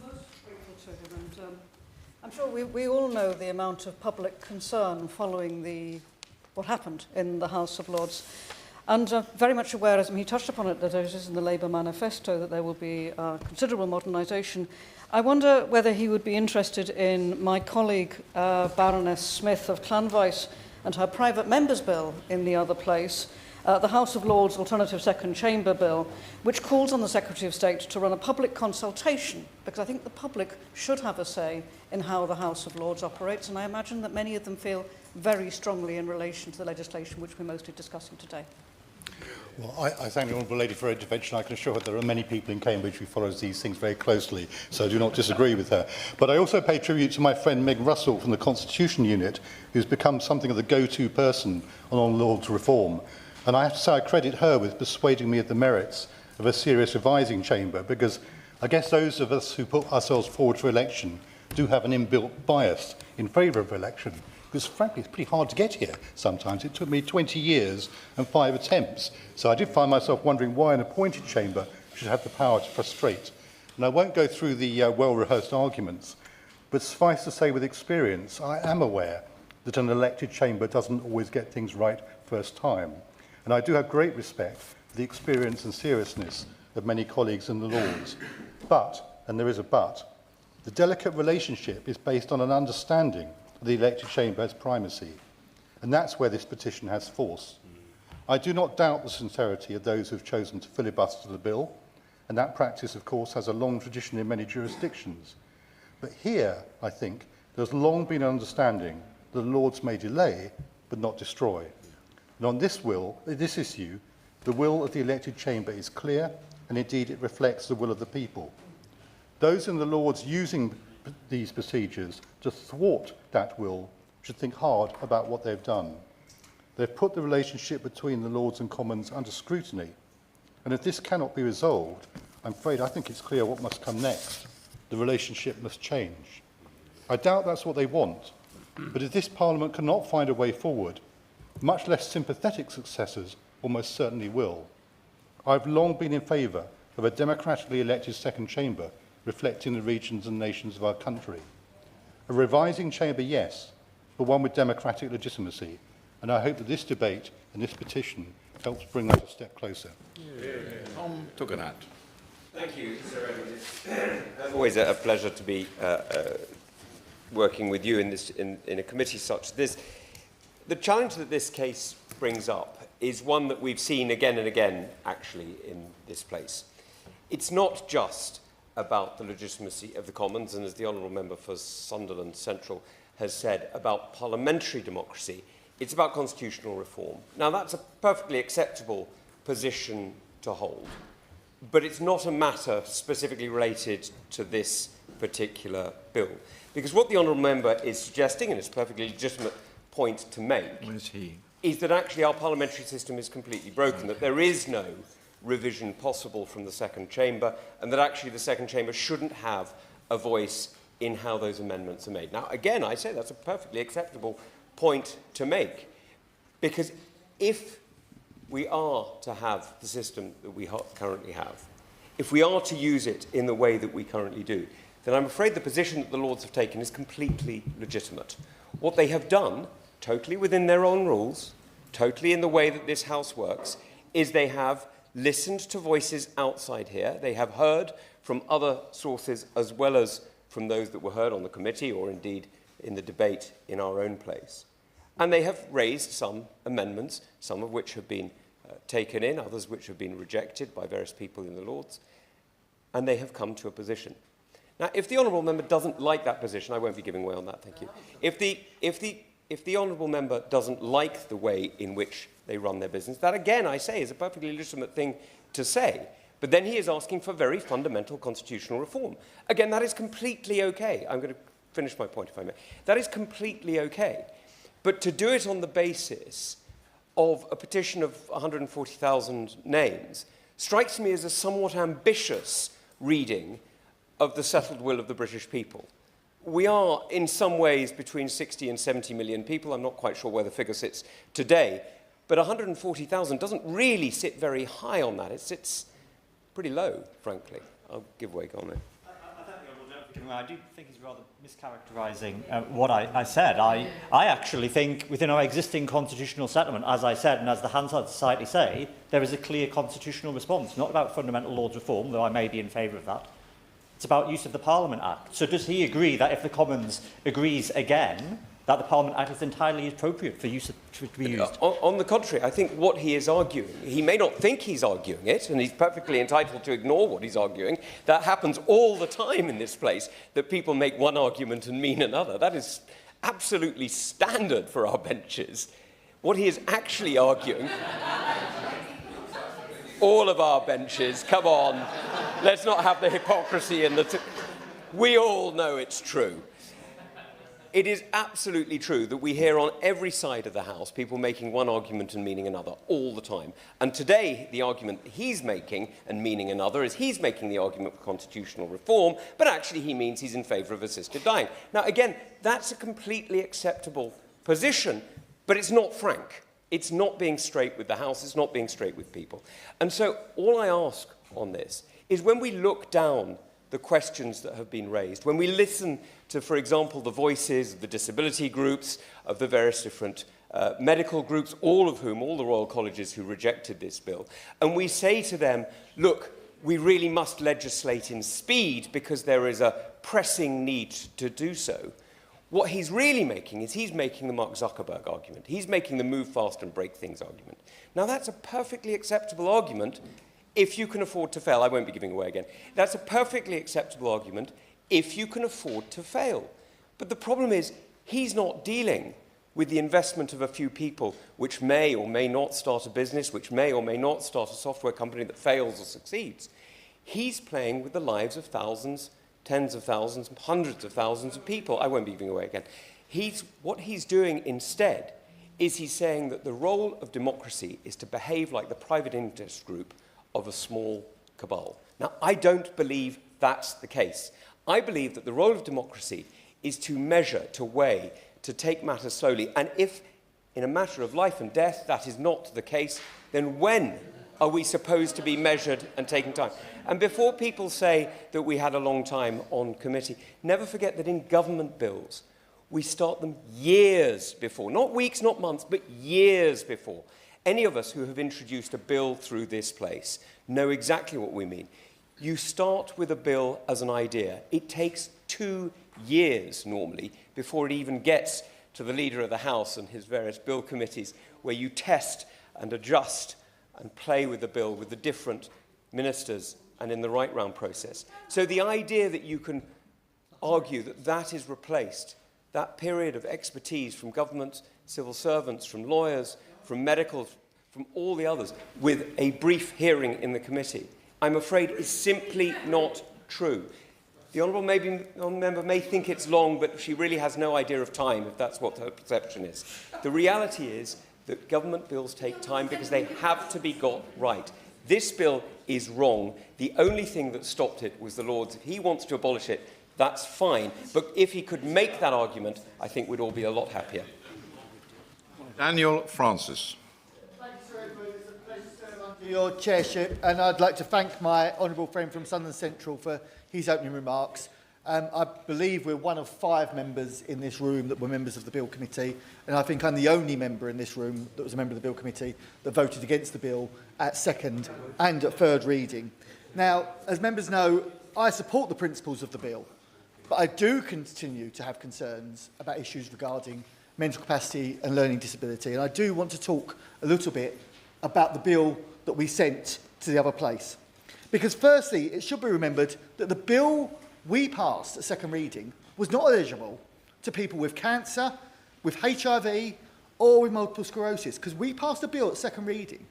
most grateful to him, and I'm sure we all know the amount of public concern following what happened in the House of Lords. And very much aware, as he touched upon it, that it is in the Labour manifesto that there will be considerable modernisation. I wonder whether he would be interested in my colleague, Baroness Smith of Llanfaes, and her private members' bill in the other place, the House of Lords Alternative Second Chamber Bill, which calls on the Secretary of State to run a public consultation, because I think the public should have a say in how the House of Lords operates, and I imagine that many of them feel very strongly in relation to the legislation which we're mostly discussing today. Well, I thank the Honourable Lady for her intervention. I can assure her there are many people in Cambridge who follows these things very closely, so I do not disagree with her. But I also pay tribute to my friend Meg Russell from the Constitution Unit, who's become something of the go-to person on Lords reform. And I have to say I credit her with persuading me of the merits of a serious revising chamber, because I guess those of us who put ourselves forward for election do have an inbuilt bias in favour of election. Because frankly, it's pretty hard to get here sometimes. It took me 20 years and 5 attempts. So I did find myself wondering why an appointed chamber should have the power to frustrate. And I won't go through the well-rehearsed arguments, but suffice to say with experience, I am aware that an elected chamber doesn't always get things right first time. And I do have great respect for the experience and seriousness of many colleagues in the Lords. But, and there is a but, the delicate relationship is based on an understanding the elected chamber has primacy, and that's where this petition has force. I do not doubt the sincerity of those who have chosen to filibuster the bill, and that practice, of course, has a long tradition in many jurisdictions. But here, I think, there's long been an understanding that the Lords may delay, but not destroy. And on this issue, the will of the elected chamber is clear, and indeed it reflects the will of the people. Those in the Lords using these procedures to thwart that will should think hard about what they've done. They've put the relationship between the Lords and Commons under scrutiny, and if this cannot be resolved, I think it's clear what must come next. The relationship must change. I doubt that's what they want, But if this Parliament cannot find a way forward, much less sympathetic successors almost certainly will. I've long been in favour of a democratically elected second chamber reflecting the regions and nations of our country. A revising chamber, yes, but one with democratic legitimacy. And I hope that this debate and this petition helps bring us a step closer. Tom Tuggenhat. Thank you, Sir Edward. It's always a pleasure to be working with you in a committee such as this. The challenge that this case brings up is one that we've seen again and again, actually, in this place. It's not just about the legitimacy of the Commons, and as the Honourable Member for Sunderland Central has said, about parliamentary democracy. It's about constitutional reform. Now, that's a perfectly acceptable position to hold, but it's not a matter specifically related to this particular bill. Because what the Honourable Member is suggesting, and it's a perfectly legitimate point to make, is that actually our parliamentary system is completely broken, that there is no revision possible from the second chamber, and that actually the second chamber shouldn't have a voice in how those amendments are made. Now, again, I say that's a perfectly acceptable point to make, because if we are to have the system that we currently have, if we are to use it in the way that we currently do, then I'm afraid the position that the Lords have taken is completely legitimate. What they have done, totally within their own rules, totally in the way that this House works, is they have listened to voices outside here. They have heard from other sources as well as from those that were heard on the committee or indeed in the debate in our own place. And they have raised some amendments, some of which have been taken in, others which have been rejected by various people in the Lords, and they have come to a position. Now, if the Honourable Member doesn't like that position, I won't be giving way on that, thank you. If the Honourable Member doesn't like the way in which they run their business, that again, I say, is a perfectly legitimate thing to say. But then he is asking for very fundamental constitutional reform. Again, that is completely okay. I'm going to finish my point, if I may. That is completely okay. But to do it on the basis of a petition of 140,000 names strikes me as a somewhat ambitious reading of the settled will of the British people. We are, in some ways, between 60 and 70 million people. I'm not quite sure where the figure sits today. But 140,000 doesn't really sit very high on that. It sits pretty low, frankly. I'll give way on it. I do think he's rather mischaracterising what I said. I actually think within our existing constitutional settlement, as I said, and as the Hansard Society say, there is a clear constitutional response, not about fundamental laws reform, though I may be in favour of that. It's about use of the Parliament Act. So does he agree that if the Commons agrees again, that the Parliament Act is entirely appropriate for use to be used? On the contrary, I think what he is arguing, he may not think he's arguing it, and he's perfectly entitled to ignore what he's arguing. That happens all the time in this place, that people make one argument and mean another. That is absolutely standard for our benches. What he is actually arguing... all of our benches, come on, let's not have the hypocrisy in the... We all know it's true. It is absolutely true that we hear on every side of the House people making one argument and meaning another all the time. And today, the argument he's making and meaning another is he's making the argument for constitutional reform, but actually he means he's in favour of assisted dying. Now, again, that's a completely acceptable position, but it's not frank. It's not being straight with the House. It's not being straight with people. And so all I ask on this is when we look down the questions that have been raised, when we listen to, for example, the voices of the disability groups, of the various different medical groups, all of whom, all the Royal Colleges who rejected this bill, and we say to them, look, we really must legislate in speed because there is a pressing need to do so. What he's really making is he's making the Mark Zuckerberg argument. He's making the move fast and break things argument. Now, that's a perfectly acceptable argument if you can afford to fail. I won't be giving away again. That's a perfectly acceptable argument if you can afford to fail. But the problem is he's not dealing with the investment of a few people which may or may not start a business, which may or may not start a software company that fails or succeeds. He's playing with the lives of thousands, tens of thousands, hundreds of thousands of people. I won't be giving away again. What he's doing instead is he's saying that the role of democracy is to behave like the private interest group of a small cabal. Now, I don't believe that's the case. I believe that the role of democracy is to measure, to weigh, to take matters slowly. And if, in a matter of life and death, that is not the case, then when are we supposed to be measured and taking time? And before people say that we had a long time on committee, never forget that in government bills, we start them years before, not weeks, not months, but years before. Any of us who have introduced a bill through this place know exactly what we mean. You start with a bill as an idea. It takes 2 years normally before it even gets to the Leader of the House and his various bill committees, where you test and adjust and play with the bill with the different ministers and in the right round process. So the idea that you can argue that that is replaced, that period of expertise from government, civil servants, from lawyers, from medical, from all the others, with a brief hearing in the committee, I'm afraid is simply not true. The honourable member may think it's long, but she really has no idea of time, if that's what her perception is. The reality is that government bills take time because they have to be got right. This bill is wrong. The only thing that stopped it was the Lords. If he wants to abolish it, that's fine. But if he could make that argument, I think we'd all be a lot happier. Daniel Francis. Thank you, Sir Edward. It's a pleasure to serve under your chairship, and I'd like to thank my honourable friend from Sunderland Central for his opening remarks. I believe we're one of 5 members in this room that were members of the Bill Committee, and I think I'm the only member in this room that was a member of the Bill Committee that voted against the bill at second and at third reading. Now, as members know, I support the principles of the bill, but I do continue to have concerns about issues regarding mental capacity and learning disability, and I do want to talk a little bit about the bill that we sent to the other place. Because firstly, it should be remembered that the bill we passed at second reading was not eligible to people with cancer, with HIV, or with multiple sclerosis, because we passed a bill at second reading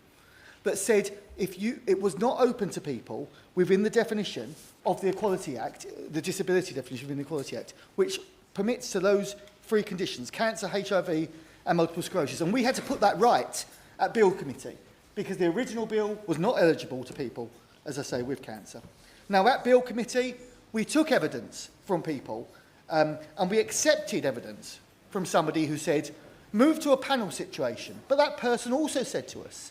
that said it was not open to people within the definition of the Equality Act, the disability definition within the Equality Act, which permits to those 3 conditions, cancer, HIV, and multiple sclerosis. And we had to put that right at Bill Committee, because the original bill was not eligible to people, as I say, with cancer. Now, at Bill Committee, we took evidence from people, and we accepted evidence from somebody who said, move to a panel situation. But that person also said to us,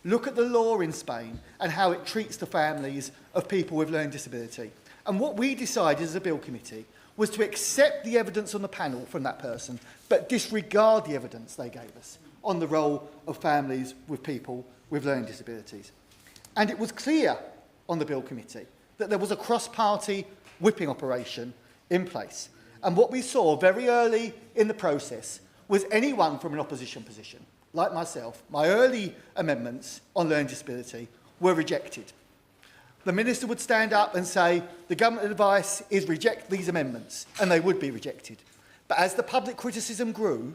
look at the law in Spain and how it treats the families of people with learning disability. And what we decided as a Bill Committee was to accept the evidence on the panel from that person, but disregard the evidence they gave us on the role of families with people with learning disabilities. And it was clear on the Bill Committee that there was a cross-party whipping operation in place. And what we saw very early in the process was anyone from an opposition position, like myself, my early amendments on learning disability were rejected. The Minister would stand up and say, the government advice is reject these amendments, and they would be rejected. But as the public criticism grew,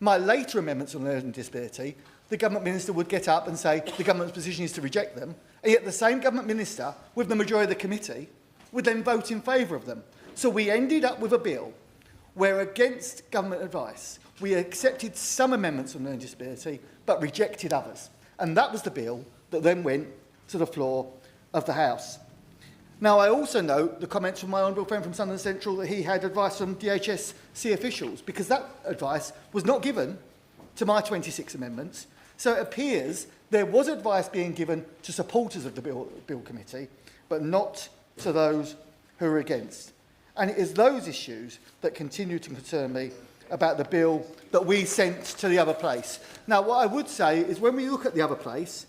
my later amendments on learning disability, the government minister would get up and say the government's position is to reject them, and yet the same government minister, with the majority of the committee, would then vote in favour of them. So we ended up with a bill where, against government advice, we accepted some amendments on learning disability, but rejected others. And that was the bill that then went to the floor of the House. Now, I also note the comments from my honourable friend from Sunderland Central that he had advice from DHSC officials, because that advice was not given to my 26 amendments. So it appears there was advice being given to supporters of the bill committee, but not to those who are against. And it is those issues that continue to concern me about the bill that we sent to the other place. Now, what I would say is when we look at the other place,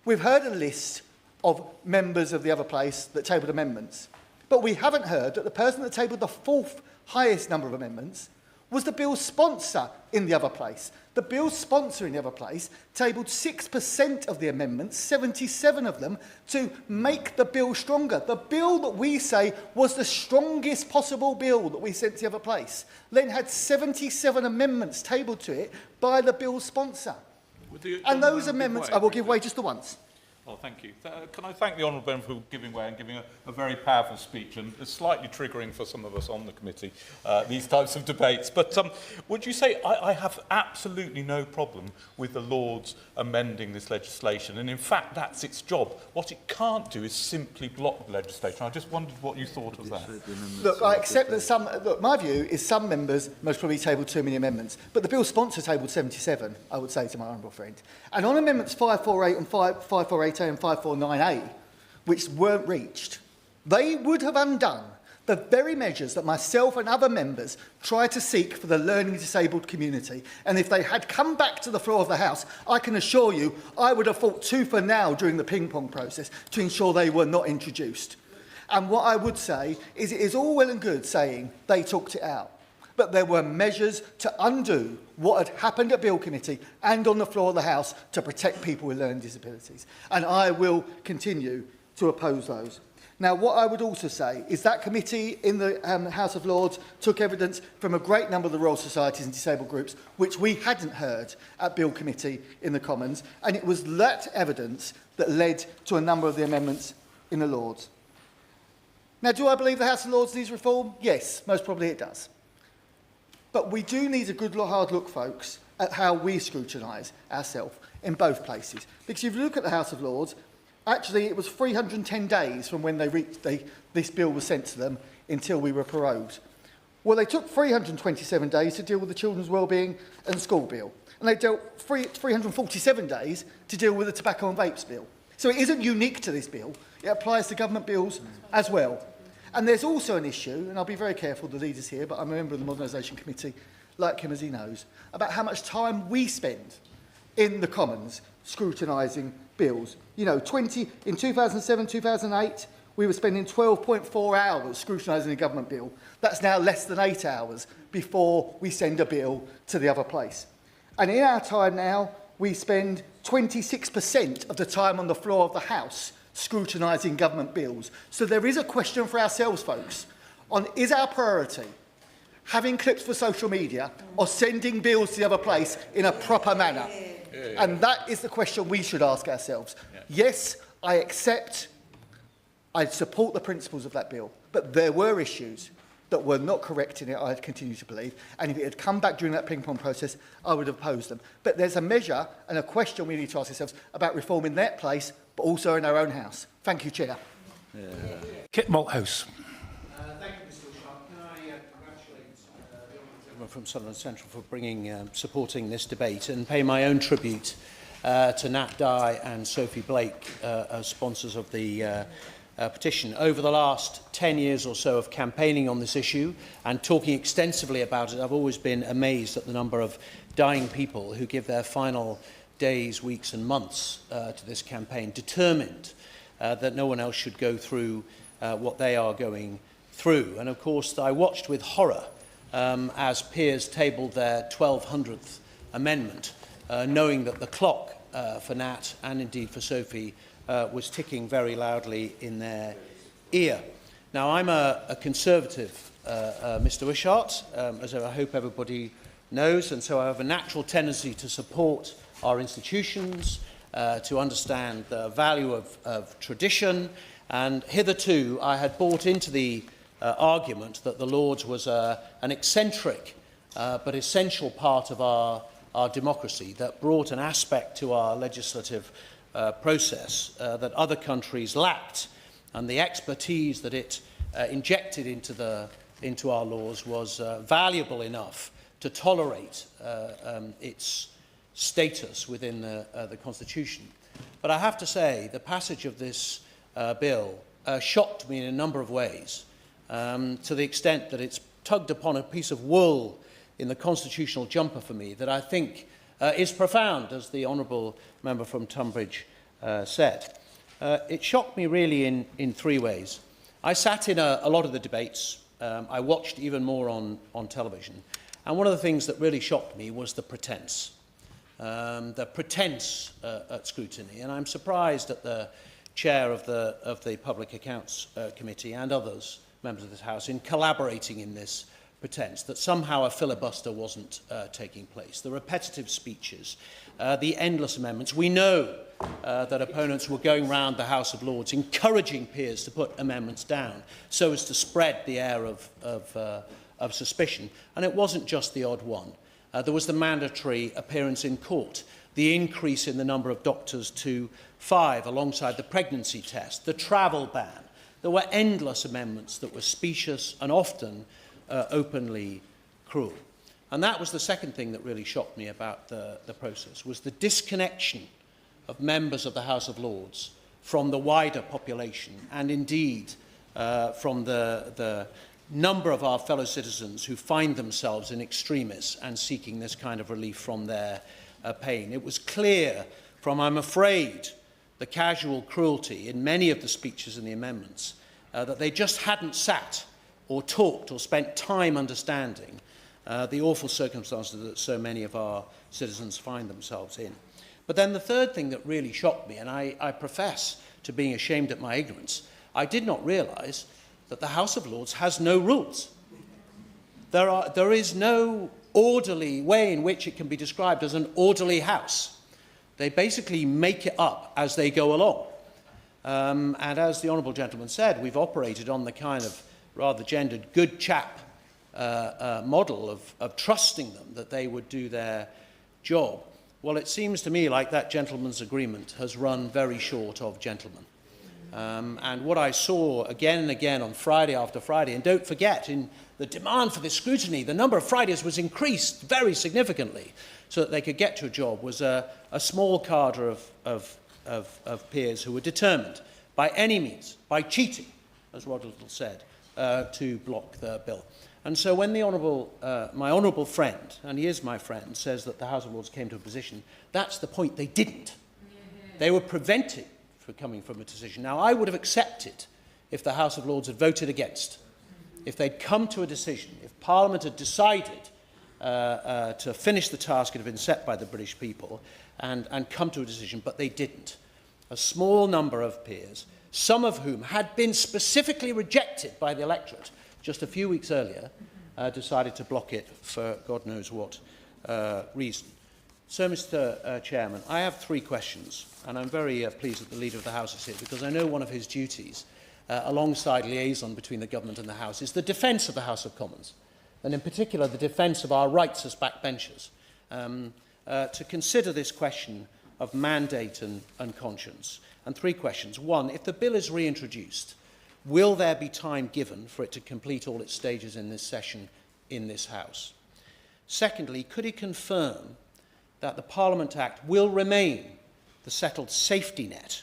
we've heard a list of members of the other place that tabled amendments, but we haven't heard that the person that tabled the 4th highest number of amendments was the bill's sponsor in the other place. The bill's sponsor in the other place tabled 6% of the amendments, 77 of them, to make the bill stronger. The bill that we say was the strongest possible bill that we sent to the other place then had 77 amendments tabled to it by the bill's sponsor. And those amendments, I will give way just the once. Oh, thank you. Can I thank the Honourable Member for giving way and giving a very powerful speech, and it's slightly triggering for some of us on the committee, these types of debates. But would you say I have absolutely no problem with the Lords amending this legislation, and in fact that's its job. What it can't do is simply block the legislation. I just wondered what you thought of that. Look, I accept that look, my view is some members most probably tabled too many amendments, but the Bill's sponsor tabled 77, I would say to my honourable friend. And on amendments 548 and 548A and 549A, which weren't reached, they would have undone the very measures that myself and other members tried to seek for the learning disabled community. And if they had come back to the floor of the House, I can assure you I would have fought tooth and nail during the ping-pong process to ensure they were not introduced. And what I would say is it is all well and good saying they talked it out, but there were measures to undo what had happened at Bill Committee and on the floor of the House to protect people with learning disabilities. And I will continue to oppose those. Now, what I would also say is that committee in the House of Lords took evidence from a great number of the Royal Societies and disabled groups, which we hadn't heard at Bill Committee in the Commons, and it was that evidence that led to a number of the amendments in the Lords. Now, do I believe the House of Lords needs reform? Yes, most probably it does. But we do need a good hard look, folks, at how we scrutinise ourselves in both places. Because if you look at the House of Lords, actually it was 310 days from when this bill was sent to them until we were prorogued. Well, they took 327 days to deal with the Children's Wellbeing and School Bill. And they dealt 347 days to deal with the Tobacco and Vapes Bill. So it isn't unique to this bill. It applies to government bills as well. And there's also an issue, and I'll be very careful, the leaders here, but I'm a member of the Modernisation Committee, like him as he knows, about how much time we spend in the Commons scrutinising bills. You know, in 2007, 2008, we were spending 12.4 hours scrutinising a government bill. That's now less than 8 hours before we send a bill to the other place. And in our time now, we spend 26% of the time on the floor of the House scrutinising government bills. So there is a question for ourselves, folks, on is our priority having clips for social media or sending bills to the other place in a proper manner? And that is the question we should ask ourselves. Yes, I support the principles of that bill, but there were issues that were not correct in it, I continue to believe, and if it had come back during that ping-pong process, I would have opposed them. But there's a measure and a question we need to ask ourselves about reform in that place, but also in our own House. Thank you, Chair. Kit Malthouse. Thank you, Mr. Sharp. Can I congratulate the gentleman from Sunderland Central for supporting this debate and pay my own tribute to Nat Dye and Sophie Blake as sponsors of the petition. Over the last 10 years or so of campaigning on this issue and talking extensively about it, I've always been amazed at the number of dying people who give their final days, weeks and months to this campaign, determined that no one else should go through what they are going through. And of course, I watched with horror as peers tabled their 1200th amendment, knowing that the clock for Nat and indeed for Sophie was ticking very loudly in their ear. Now, I'm a Conservative, Mr Wishart, as I hope everybody knows, and so I have a natural tendency to support our institutions, to understand the value of tradition, and hitherto I had bought into the argument that the Lords was an eccentric but essential part of our democracy that brought an aspect to our legislative process that other countries lacked, and the expertise that it injected into our laws was valuable enough to tolerate its status within the Constitution. But I have to say, the passage of this bill shocked me in a number of ways, to the extent that it's tugged upon a piece of wool in the constitutional jumper for me that I think is profound, as the Honourable Member from Tunbridge said. It shocked me really in three ways. I sat in a lot of the debates. I watched even more on television. And one of the things that really shocked me was the pretense. At scrutiny. And I'm surprised at the chair of the Public Accounts Committee and others, members of this House, in collaborating in this pretense that somehow a filibuster wasn't taking place. The repetitive speeches, the endless amendments. We know that opponents were going round the House of Lords encouraging peers to put amendments down so as to spread the air of suspicion. And it wasn't just the odd one. There was the mandatory appearance in court, the increase in the number of doctors to 5 alongside the pregnancy test, the travel ban. There were endless amendments that were specious and often openly cruel. And that was the second thing that really shocked me about the process, was the disconnection of members of the House of Lords from the wider population and indeed from the number of our fellow citizens who find themselves in extremis and seeking this kind of relief from their pain. It was clear from, I'm afraid, the casual cruelty in many of the speeches and the amendments that they just hadn't sat or talked or spent time understanding the awful circumstances that so many of our citizens find themselves in. But then the third thing that really shocked me, and I profess to being ashamed at my ignorance, I did not realise that the House of Lords has no rules. There is no orderly way in which it can be described as an orderly house. They basically make it up as they go along. And as the Honourable Gentleman said, we've operated on the kind of rather gendered good chap model of trusting them that they would do their job. Well, it seems to me like that gentleman's agreement has run very short of gentlemen. And what I saw again and again on Friday after Friday, and don't forget, in the demand for this scrutiny, the number of Fridays was increased very significantly so that they could get to a job, was a small cadre of peers who were determined by any means, by cheating, as Rod Little said, to block the bill. And so when my honourable friend, and he is my friend, says that the House of Lords came to a position, that's the point. They didn't. They were prevented from coming from a decision. Now, I would have accepted if the House of Lords had voted against, if they'd come to a decision, if Parliament had decided to finish the task that had been set by the British people and come to a decision, but they didn't. A small number of peers, some of whom had been specifically rejected by the electorate just a few weeks earlier, decided to block it for God knows what reason. So, Mr. Chairman, I have 3 questions, and I'm very pleased that the Leader of the House is here, because I know one of his duties, alongside liaison between the Government and the House, is the defence of the House of Commons, and in particular the defence of our rights as backbenchers, to consider this question of mandate and conscience. And 3 questions. 1, if the bill is reintroduced, will there be time given for it to complete all its stages in this session in this House? Secondly, could he confirm that the Parliament Act will remain the settled safety net,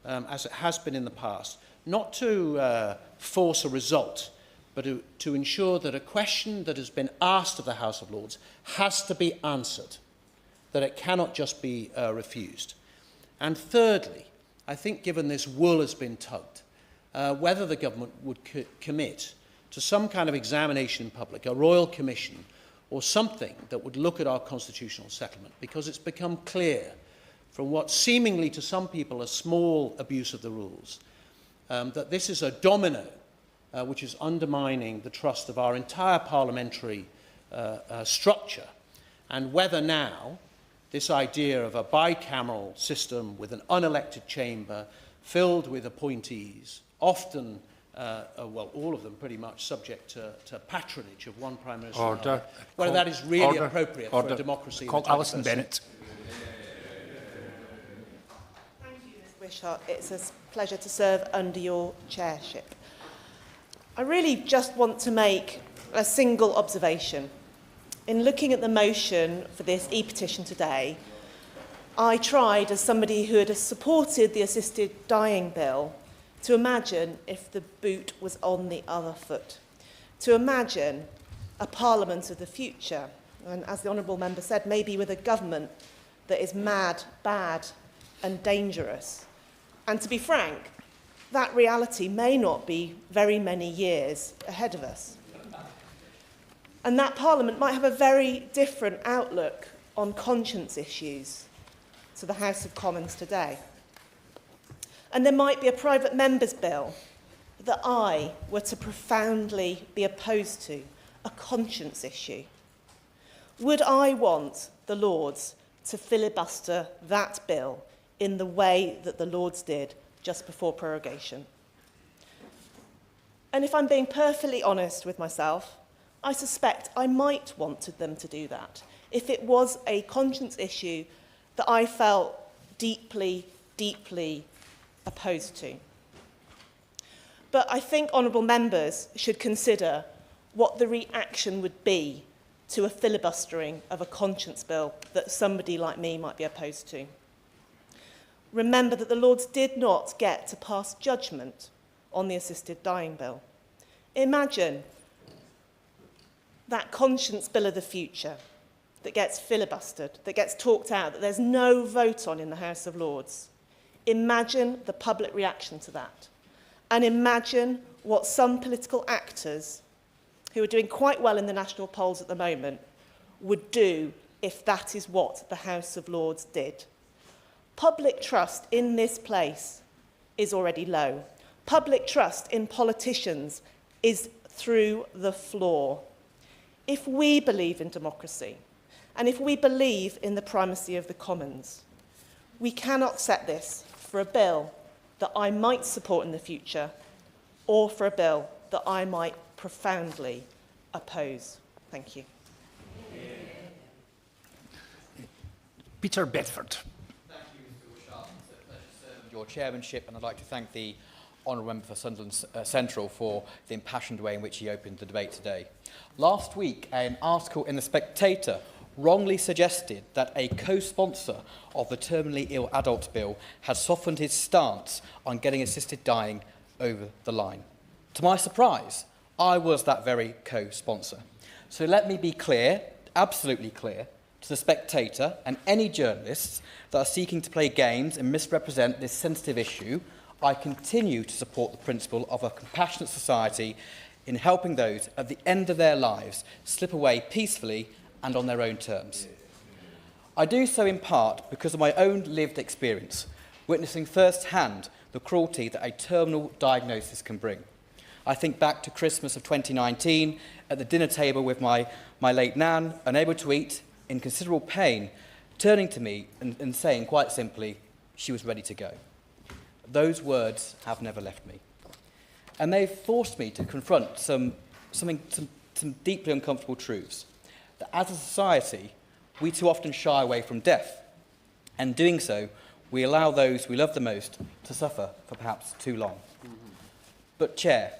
as it has been in the past, not to force a result, but to ensure that a question that has been asked of the House of Lords has to be answered, that it cannot just be refused? And thirdly, I think given this wool has been tugged, whether the government would commit to some kind of examination in public, a royal commission, or something that would look at our constitutional settlement, because it's become clear from what seemingly to some people a small abuse of the rules, that this is a domino which is undermining the trust of our entire parliamentary structure, and whether now this idea of a bicameral system with an unelected chamber filled with appointees, often, well, all of them pretty much subject to patronage of one Prime Minister. Order. Whether that is really Order. appropriate Order. for a democracy. Call Alison Bennett. Thank you, Ms Wishart. It's a pleasure to serve under your chairship. I really just want to make a single observation. In looking at the motion for this e-petition today, I tried, as somebody who had supported the assisted dying bill, to imagine if the boot was on the other foot, to imagine a parliament of the future, and as the honourable member said, maybe with a government that is mad, bad and dangerous. And to be frank, that reality may not be very many years ahead of us. And that parliament might have a very different outlook on conscience issues to the House of Commons today. And there might be a private member's bill that I were to profoundly be opposed to, a conscience issue. Would I want the Lords to filibuster that bill in the way that the Lords did just before prorogation? And if I'm being perfectly honest with myself, I suspect I might want them to do that if it was a conscience issue that I felt deeply, deeply opposed to. But I think honourable members should consider what the reaction would be to a filibustering of a conscience bill that somebody like me might be opposed to. Remember that the Lords did not get to pass judgment on the assisted dying bill. Imagine that conscience bill of the future that gets filibustered, that gets talked out, that there's no vote on in the House of Lords. Imagine the public reaction to that. And imagine what some political actors, who are doing quite well in the national polls at the moment, would do if that is what the House of Lords did. Public trust in this place is already low. Public trust in politicians is through the floor. If we believe in democracy, and if we believe in the primacy of the Commons, we cannot set this for a bill that I might support in the future, or for a bill that I might profoundly oppose. Thank you. Peter Bedford. Thank you, Mr. Wishart. It's a pleasure to serve your chairmanship, and I'd like to thank the Honourable Member for Sunderland Central for the impassioned way in which he opened the debate today. Last week, an article in The Spectator wrongly suggested that a co-sponsor of the terminally ill adult bill had softened his stance on getting assisted dying over the line. To my surprise, I was that very co-sponsor. So let me be clear, absolutely clear, to The Spectator and any journalists that are seeking to play games and misrepresent this sensitive issue. I continue to support the principle of a compassionate society in helping those at the end of their lives slip away peacefully and on their own terms. I do so in part because of my own lived experience, witnessing firsthand the cruelty that a terminal diagnosis can bring. I think back to Christmas of 2019 at the dinner table with my late Nan, unable to eat, in considerable pain, turning to me and saying quite simply, she was ready to go. Those words have never left me. And they've forced me to confront some deeply uncomfortable truths. That as a society, we too often shy away from death. And doing so, we allow those we love the most to suffer for perhaps too long. But, Chair,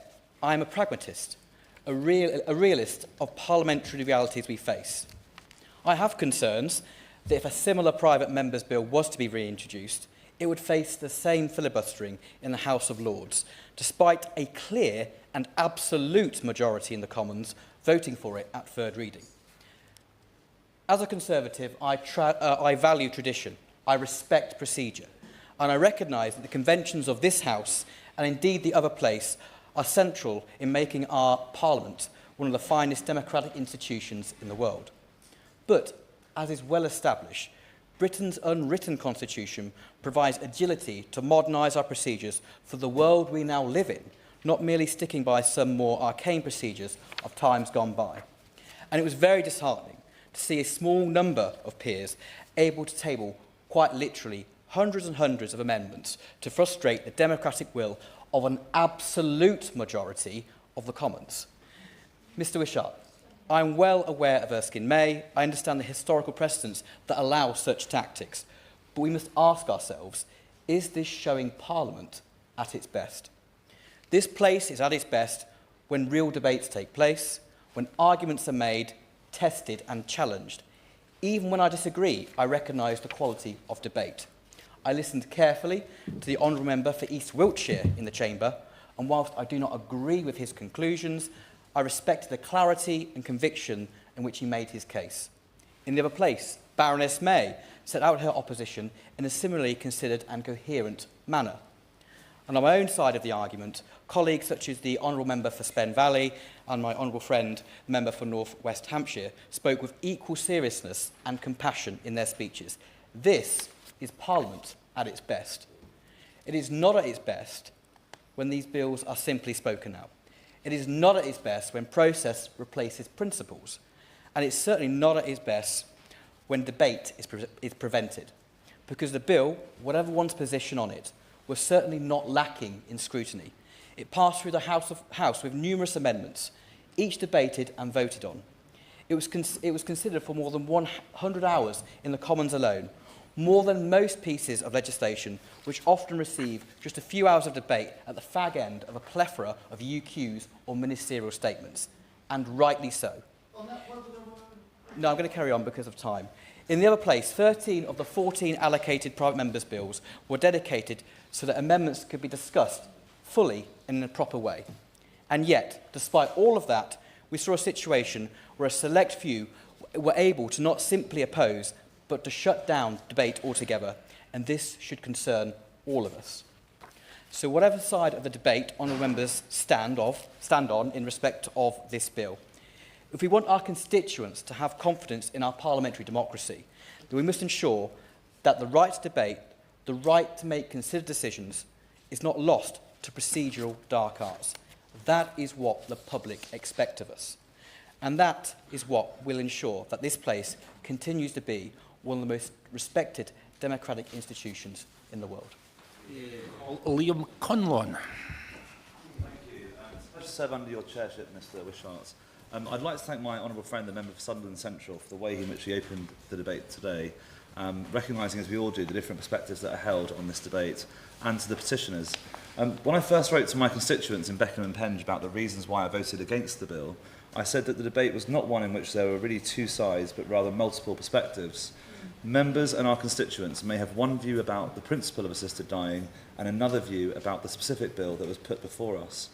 I am a pragmatist, a realist of parliamentary realities we face. I have concerns that if a similar private member's bill was to be reintroduced, it would face the same filibustering in the House of Lords, despite a clear and absolute majority in the Commons voting for it at third reading. As a Conservative, I value tradition, I respect procedure, and I recognise that the conventions of this House, and indeed the other place, are central in making our Parliament one of the finest democratic institutions in the world. But, as is well established, Britain's unwritten constitution provides agility to modernise our procedures for the world we now live in, not merely sticking by some more arcane procedures of times gone by. And it was very disheartening to see a small number of peers able to table, quite literally, hundreds and hundreds of amendments to frustrate the democratic will of an absolute majority of the Commons. Mr. Wishart, I am well aware of Erskine May. I understand the historical precedents that allow such tactics. But we must ask ourselves, is this showing Parliament at its best? This place is at its best when real debates take place, when arguments are made, tested and challenged. Even when I disagree, I recognise the quality of debate. I listened carefully to the Honourable Member for East Wiltshire in the Chamber, and whilst I do not agree with his conclusions, I respect the clarity and conviction in which he made his case. In the other place, Baroness May set out her opposition in a similarly considered and coherent manner. And on my own side of the argument, colleagues such as the Honourable Member for Spen Valley and my Honourable friend, the Member for North West Hampshire, spoke with equal seriousness and compassion in their speeches. This is Parliament at its best. It is not at its best when these bills are simply spoken out. It is not at its best when process replaces principles. And it's certainly not at its best when debate is prevented. Because the bill, whatever one's position on it, was certainly not lacking in scrutiny. It passed through the House with numerous amendments, each debated and voted on. It was considered for more than 100 hours in the Commons alone, more than most pieces of legislation, which often receive just a few hours of debate at the fag end of a plethora of UQs or ministerial statements, and rightly so. No, I'm going to carry on because of time. In the other place, 13 of the 14 allocated private members' bills were dedicated so that amendments could be discussed fully and in a proper way. And yet, despite all of that, we saw a situation where a select few were able to not simply oppose, but to shut down debate altogether, and this should concern all of us. So whatever side of the debate honourable members stand on in respect of this bill, if we want our constituents to have confidence in our parliamentary democracy, then we must ensure that the right to debate, the right to make considered decisions, is not lost to procedural dark arts. That is what the public expect of us. And that is what will ensure that this place continues to be one of the most respected democratic institutions in the world. Liam Conlon. Thank you. To serve under your chairship, Mr Wishart. I'd like to thank my honourable friend, the member for Sunderland Central, for the way in which he opened the debate today, recognising, as we all do, the different perspectives that are held on this debate, and to the petitioners. When I first wrote to my constituents in Beckenham and Penge about the reasons why I voted against the bill, I said that the debate was not one in which there were really two sides, but rather multiple perspectives. Members and our constituents may have one view about the principle of assisted dying and another view about the specific bill that was put before us.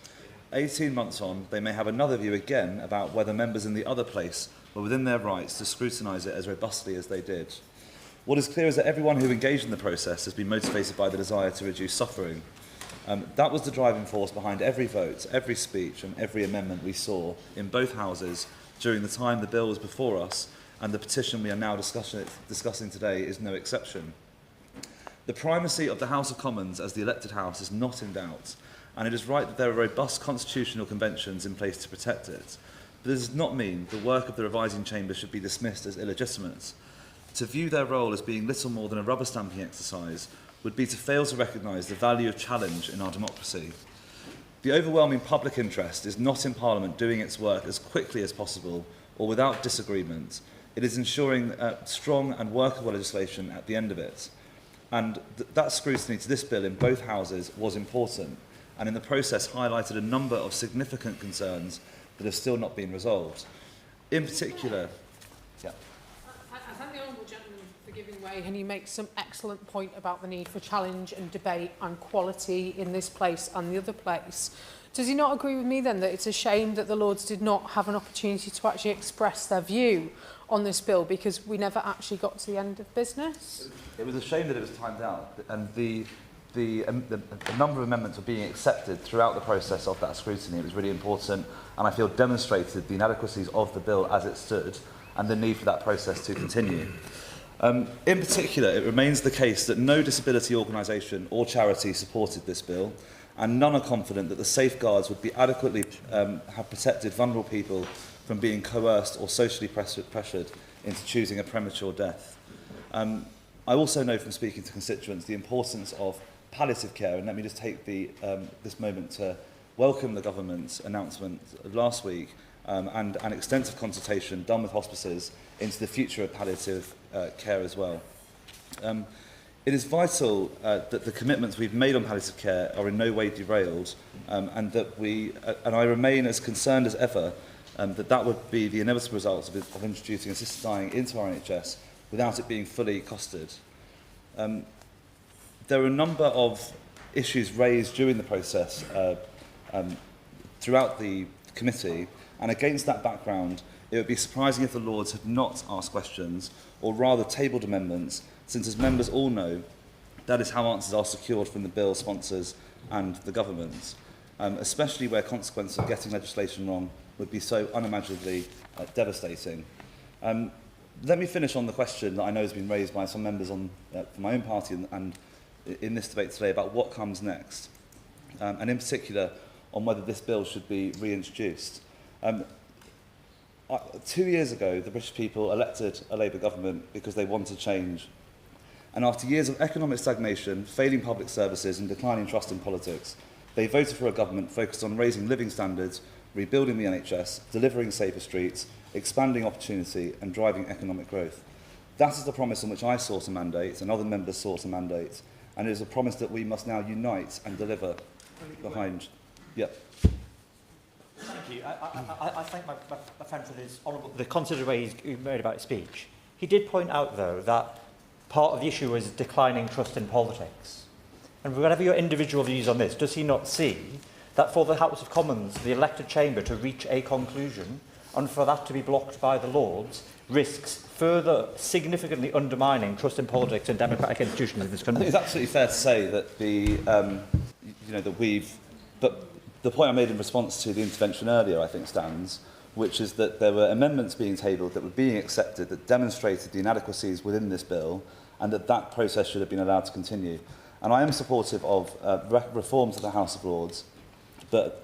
18 months on, they may have another view again about whether members in the other place were within their rights to scrutinise it as robustly as they did. What is clear is that everyone who engaged in the process has been motivated by the desire to reduce suffering. That was the driving force behind every vote, every speech and every amendment we saw in both houses during the time the bill was before us, and the petition we are now discussing today is no exception. The primacy of the House of Commons as the elected house is not in doubt, and it is right that there are robust constitutional conventions in place to protect it. But this does not mean the work of the revising chamber should be dismissed as illegitimate. To view their role as being little more than a rubber stamping exercise would be to fail to recognise the value of challenge in our democracy. The overwhelming public interest is not in Parliament doing its work as quickly as possible or without disagreement. It is ensuring strong and workable legislation at the end of it. And that scrutiny to this bill in both houses was important, and in the process highlighted a number of significant concerns that have still not been resolved. In particular, I thank the honourable gentleman for giving way, and he makes some excellent point about the need for challenge and debate and quality in this place and the other place. Does he not agree with me then that it's a shame that the Lords did not have an opportunity to actually express their view on this bill because we never actually got to the end of business? it was a shame that it was timed out, and the number of amendments were being accepted throughout the process of that scrutiny. It was really important, and I feel demonstrated the inadequacies of the bill as it stood and the need for that process to continue. In particular, it remains the case that no disability organisation or charity supported this bill, and none are confident that the safeguards would be adequately have protected vulnerable people from being coerced or socially pressured into choosing a premature death. I also know from speaking to constituents the importance of palliative care, and let me just take this moment to welcome the government's announcement last week and an extensive consultation done with hospices into the future of palliative care as well. It is vital that the commitments we've made on palliative care are in no way derailed, and that and I remain as concerned as ever that would be the inevitable result of introducing assisted dying into our NHS without it being fully costed. There are a number of issues raised during the process throughout the committee, and against that background, it would be surprising if the Lords had not asked questions, or rather tabled amendments, since as members all know, that is how answers are secured from the bill sponsors and the government, especially where consequences of getting legislation wrong would be so unimaginably devastating. Let me finish on the question that I know has been raised by some members from my own party and in this debate today about what comes next. And in particular, on whether this bill should be reintroduced. 2 years ago, the British people elected a Labour government because they wanted change. And after years of economic stagnation, failing public services and declining trust in politics, they voted for a government focused on raising living standards, rebuilding the NHS, delivering safer streets, expanding opportunity and driving economic growth. That is the promise on which I sought a mandate and other members sought a mandate, and it is a promise that we must now unite and deliver behind. Yep. Thank you. I thank my friend for his honourable, the considered way he made about his speech. He did point out, though, that part of the issue is declining trust in politics. And whatever your individual views on this, does he not see that for the House of Commons, the elected chamber, to reach a conclusion, and for that to be blocked by the Lords, risks further significantly undermining trust in politics and democratic institutions in this country? I think it's absolutely fair to say that the point I made in response to the intervention earlier, I think, stands, which is that there were amendments being tabled that were being accepted that demonstrated the inadequacies within this bill, and that process should have been allowed to continue. And I am supportive of reforms of the House of Lords, but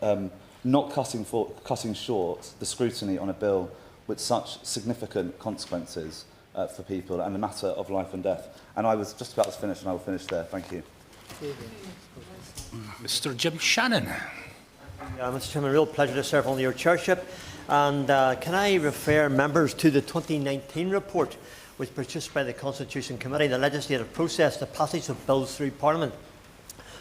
not cutting short the scrutiny on a bill with such significant consequences for people and a matter of life and death. And I was just about to finish, and I will finish there. Thank you. Mr. Jim Shannon. Mr. Chairman, a real pleasure to serve under your chairship. And can I refer members to the 2019 report, which was produced by the Constitution Committee, the legislative process, the passage of bills through Parliament,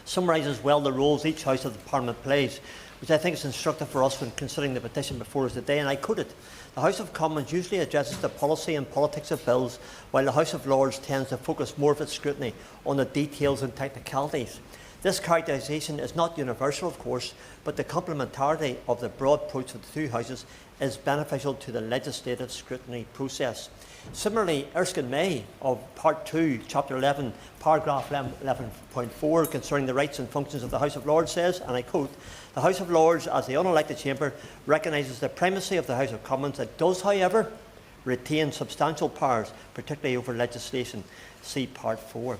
summarises well the roles each House of the Parliament plays, which I think is instructive for us when considering the petition before us today, and I quote it: "The House of Commons usually addresses the policy and politics of bills, while the House of Lords tends to focus more of its scrutiny on the details and technicalities. This characterisation is not universal, of course, but the complementarity of the broad approach of the two houses is beneficial to the legislative scrutiny process." Similarly, Erskine May of Part 2, Chapter 11, Paragraph 11.4, concerning the rights and functions of the House of Lords says, and I quote, "The House of Lords, as the unelected chamber, recognises the primacy of the House of Commons. It does, however, retain substantial powers, particularly over legislation." See Part 4.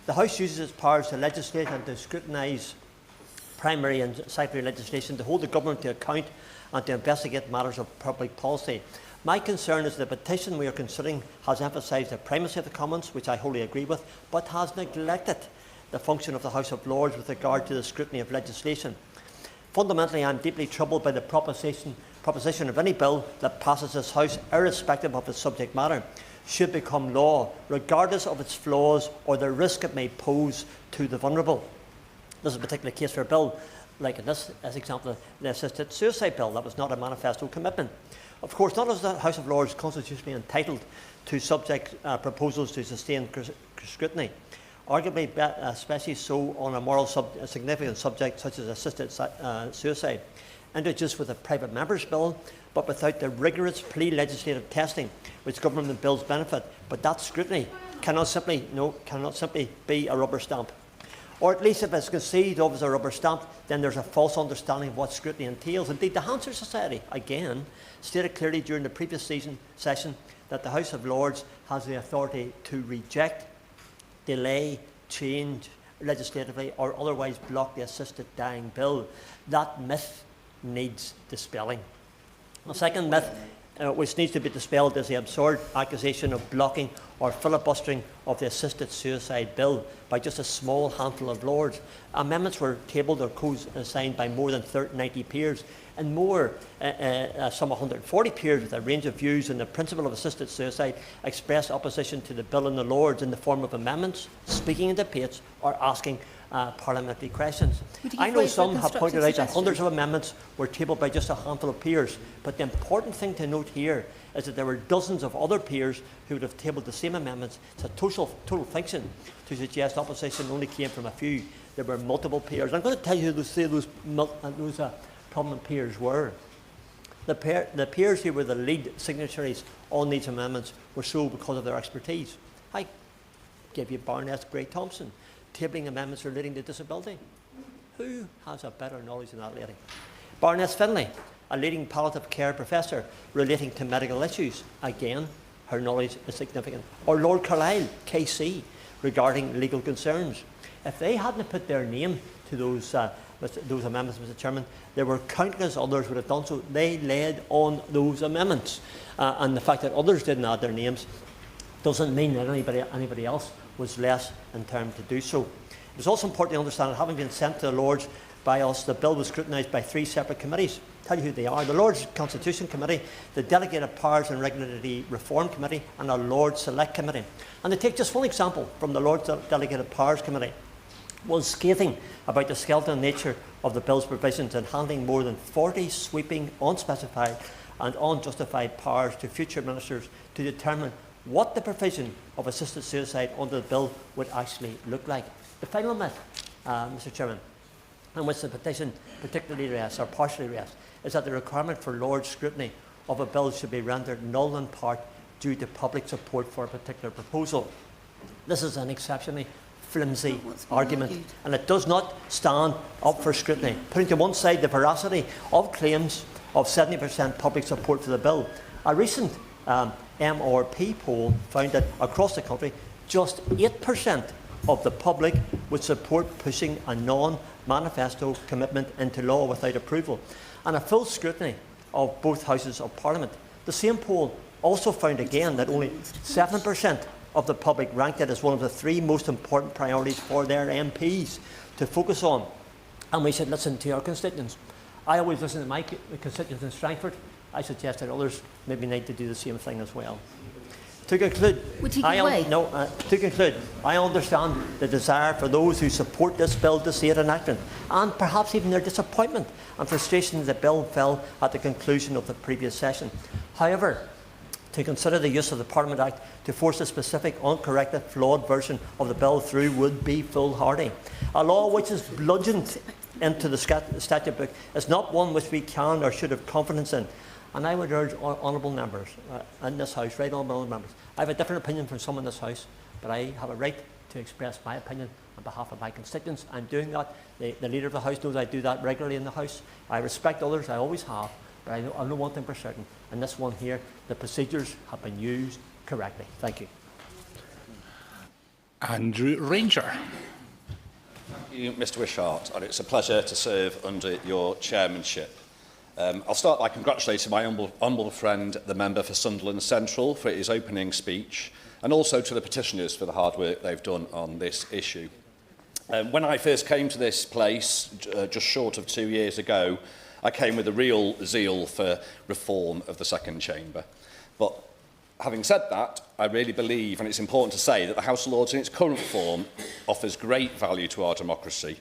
The House uses its powers to legislate and to scrutinise primary and secondary legislation, to hold the government to account and to investigate matters of public policy. My concern is the petition we are considering has emphasised the primacy of the Commons, which I wholly agree with, but has neglected the function of the House of Lords with regard to the scrutiny of legislation. Fundamentally, I am deeply troubled by the proposition of any bill that passes this House, irrespective of its subject matter, should become law, regardless of its flaws or the risk it may pose to the vulnerable. This is a particular case for a bill, like in this as example, the assisted suicide bill. That was not a manifesto commitment. Of course, not as the House of Lords constitutionally entitled to subject proposals to sustain scrutiny, arguably especially so on a moral significant subject such as assisted suicide, introduced with a private member's bill, but without the rigorous pre-legislative testing which government bills benefit. But that scrutiny cannot simply be a rubber stamp. Or at least if it's conceived of as a rubber stamp, then there's a false understanding of what scrutiny entails. Indeed, the Hansard Society, again, stated clearly during the previous session that the House of Lords has the authority to reject, delay, change legislatively or otherwise block the assisted dying bill. That myth needs dispelling. The second myth which needs to be dispelled is the absurd accusation of blocking or filibustering of the assisted suicide bill by just a small handful of Lords. Amendments were tabled or co-signed by more than 90 peers, and some 140 peers with a range of views on the principle of assisted suicide expressed opposition to the bill in the Lords in the form of amendments, speaking in debates or asking parliamentary questions. I know some have pointed out that hundreds of amendments were tabled by just a handful of peers, but the important thing to note here is that there were dozens of other peers who would have tabled the same amendments. It's a total fiction to suggest opposition only came from a few. There were multiple peers. I'm going to tell you who those prominent peers were. The peers who were the lead signatories on these amendments were so because of their expertise. I gave you Baroness Gray Thompson, tabling amendments relating to disability. Who has a better knowledge than that lady? Baroness Finlay, a leading palliative care professor relating to medical issues. Again, her knowledge is significant. Or Lord Carlisle, KC, regarding legal concerns. If they hadn't put their name to those amendments, Mr Chairman, there were countless others would have done so. They led on those amendments. And the fact that others didn't add their names doesn't mean that anybody else was less in time to do so. It's also important to understand that having been sent to the Lords by us, the bill was scrutinised by 3 separate committees. I'll tell you who they are: the Lords Constitution Committee, the Delegated Powers and Regulatory Reform Committee, and the Lords Select Committee. And to take just one example from the Lords Delegated Powers Committee, was scathing about the skeletal nature of the bill's provisions and handing more than 40 sweeping, unspecified and unjustified powers to future ministers to determine what the provision of assisted suicide under the bill would actually look like. The final myth, Mr Chairman, in which the petition particularly rests, or partially rests, is that the requirement for Lord scrutiny of a bill should be rendered null in part due to public support for a particular proposal. This is an exceptionally flimsy argument, and it does not stand up for scrutiny. Putting to one side the veracity of claims of 70% public support for the bill, a recent MRP poll found that across the country, just 8% of the public would support pushing a non-manifesto commitment into law without approval, and a full scrutiny of both Houses of Parliament. The same poll also found again that only 7% of the public ranked it as one of the 3 most important priorities for their MPs to focus on, and we should listen to our constituents. I always listen to my constituents in Strangford. I suggest that others maybe need to do the same thing as well. To conclude, I understand the desire for those who support this bill to see it enacted, and perhaps even their disappointment and frustration that the bill fell at the conclusion of the previous session. However, to consider the use of the Parliament Act to force a specific, uncorrected, flawed version of the bill through would be foolhardy. A law which is bludgeoned into the statute book is not one which we can or should have confidence in. And I would urge honourable members in this House, right honourable members, I have a different opinion from some in this House, but I have a right to express my opinion on behalf of my constituents. I'm doing that. The Leader of the House knows I do that regularly in the House. I respect others, I always have, but I know one thing for certain. In this one here, the procedures have been used correctly. Thank you. Andrew Ranger. Thank you, Mr Wishart, and it's a pleasure to serve under your chairmanship. I'll start by congratulating my humble friend, the member for Sunderland Central, for his opening speech, and also to the petitioners for the hard work they've done on this issue. When I first came to this place, just short of 2 years ago, I came with a real zeal for reform of the second chamber. But having said that, I really believe, and it's important to say, that the House of Lords in its current form offers great value to our democracy.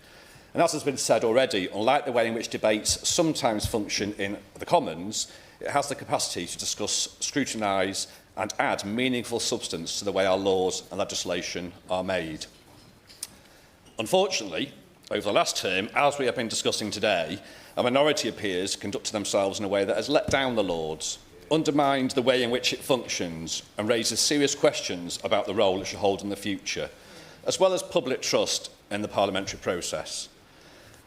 And as has been said already, unlike the way in which debates sometimes function in the Commons, it has the capacity to discuss, scrutinise and add meaningful substance to the way our laws and legislation are made. Unfortunately, over the last term, as we have been discussing today, a minority of peers conducted themselves in a way that has let down the Lords, undermined the way in which it functions, and raises serious questions about the role it should hold in the future, as well as public trust in the parliamentary process.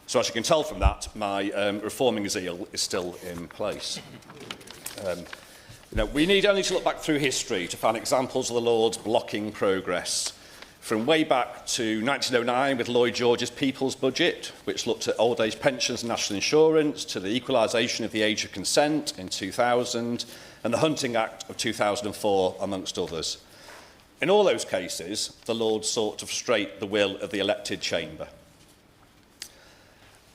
So as you can tell from that, my reforming zeal is still in place. We need only to look back through history to find examples of the Lords blocking progress. From way back to 1909 with Lloyd George's People's Budget, which looked at old age pensions and national insurance, to the equalisation of the age of consent in 2000, and the Hunting Act of 2004, amongst others. In all those cases, the Lords sought to frustrate the will of the elected chamber.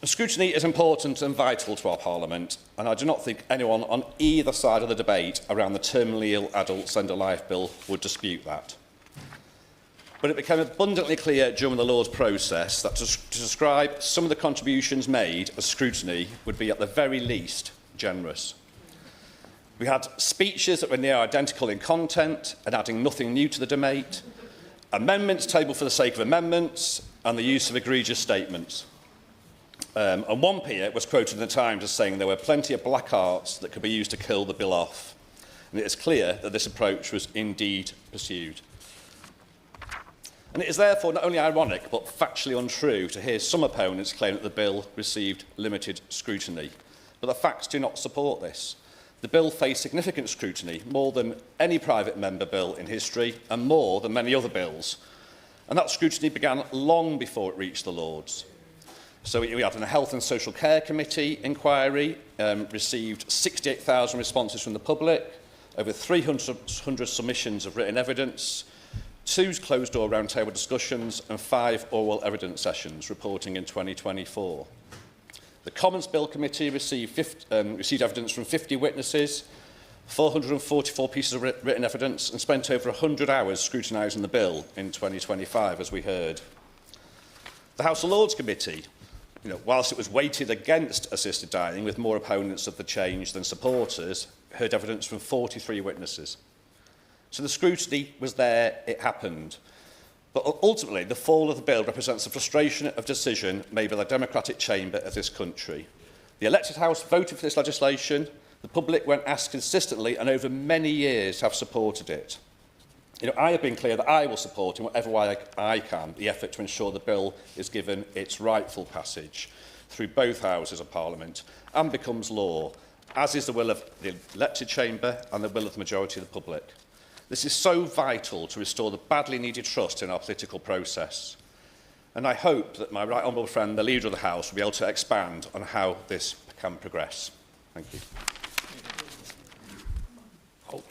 And scrutiny is important and vital to our Parliament, and I do not think anyone on either side of the debate around the terminally ill adults end of life bill would dispute that. But it became abundantly clear during the Lords process that to describe some of the contributions made as scrutiny would be at the very least generous. We had speeches that were near identical in content and adding nothing new to the debate, amendments tabled for the sake of amendments, and the use of egregious statements. And one peer was quoted in the Times as saying there were plenty of black arts that could be used to kill the bill off. And it is clear that this approach was indeed pursued. And it is therefore not only ironic but factually untrue to hear some opponents claim that the bill received limited scrutiny. But the facts do not support this. The bill faced significant scrutiny, more than any private member bill in history and more than many other bills. And that scrutiny began long before it reached the Lords. So we had a Health and Social Care Committee inquiry, received 68,000 responses from the public, over 300 submissions of written evidence, 2 closed-door roundtable discussions and 5 oral evidence sessions reporting in 2024. The Commons Bill Committee received evidence from 50 witnesses, 444 pieces of written evidence and spent over 100 hours scrutinising the bill in 2025, as we heard. The House of Lords Committee, whilst it was weighted against assisted dying with more opponents of the change than supporters, heard evidence from 43 witnesses. So the scrutiny was there, it happened. But ultimately, the fall of the bill represents the frustration of decision made by the democratic chamber of this country. The elected House voted for this legislation. The public, when asked consistently and over many years, have supported it. I have been clear that I will support in whatever way I can the effort to ensure the bill is given its rightful passage through both houses of Parliament and becomes law, as is the will of the elected chamber and the will of the majority of the public. This is so vital to restore the badly needed trust in our political process. And I hope that my right honourable friend, the Leader of the House, will be able to expand on how this can progress. Thank you.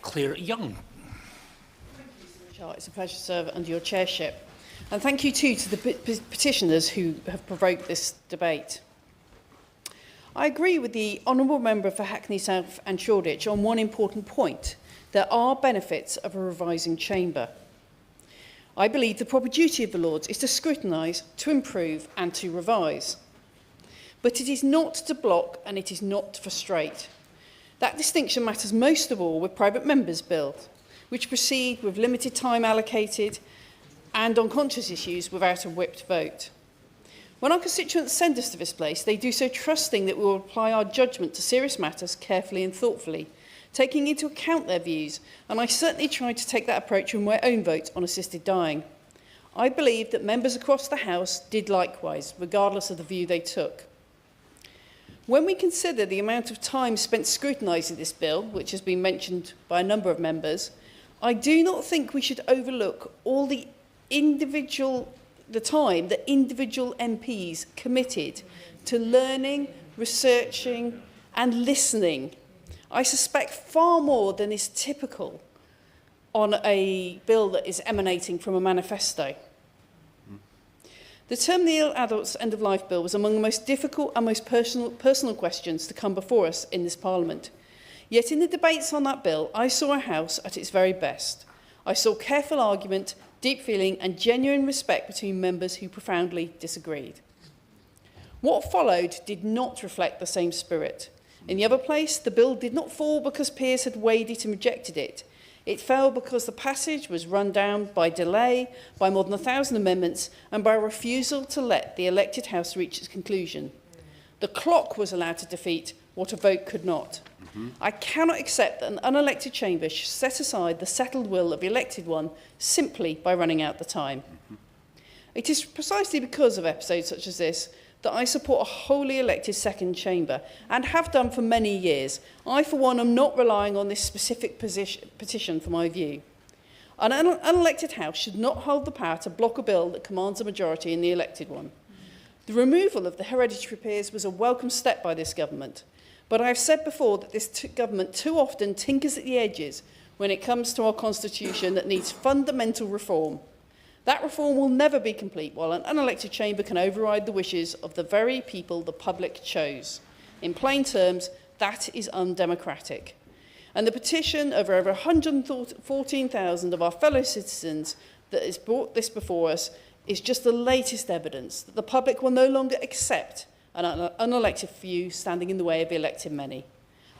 Claire Young. It's a pleasure to serve under your chairship. And thank you too to the petitioners who have provoked this debate. I agree with the Honourable Member for Hackney South and Shoreditch on one important point. There are benefits of a revising chamber. I believe the proper duty of the Lords is to scrutinise, to improve and to revise. But it is not to block and it is not to frustrate. That distinction matters most of all with private members' bills, which proceed with limited time allocated and on conscious issues without a whipped vote. When our constituents send us to this place, they do so trusting that we will apply our judgment to serious matters carefully and thoughtfully, taking into account their views, and I certainly tried to take that approach with my own vote on assisted dying. I believe that members across the House did likewise, regardless of the view they took. When we consider the amount of time spent scrutinising this bill, which has been mentioned by a number of members, I do not think we should overlook all the time that individual MPs committed to learning, researching and listening. I suspect far more than is typical on a bill that is emanating from a manifesto. The terminally ill adults end-of-life bill was among the most difficult and most personal questions to come before us in this Parliament. Yet in the debates on that bill, I saw a House at its very best. I saw careful argument, deep feeling and genuine respect between members who profoundly disagreed. What followed did not reflect the same spirit. In the other place, the bill did not fall because peers had weighed it and rejected it. It fell because the passage was run down by delay, by more than 1,000 amendments, and by a refusal to let the elected House reach its conclusion. The clock was allowed to defeat what a vote could not. I cannot accept that an unelected chamber should set aside the settled will of the elected one simply by running out the time. It is precisely because of episodes such as this that I support a wholly elected second chamber and have done for many years. I, for one, am not relying on this specific petition for my view. An unelected House should not hold the power to block a bill that commands a majority in the elected one. The removal of the hereditary peers was a welcome step by this government, but I have said before that this government too often tinkers at the edges when it comes to our constitution that needs fundamental reform. That reform will never be complete while an unelected chamber can override the wishes of the very people the public chose. In plain terms, that is undemocratic. And the petition of over 114,000 of our fellow citizens that has brought this before us is just the latest evidence that the public will no longer accept an unelected few standing in the way of the elected many.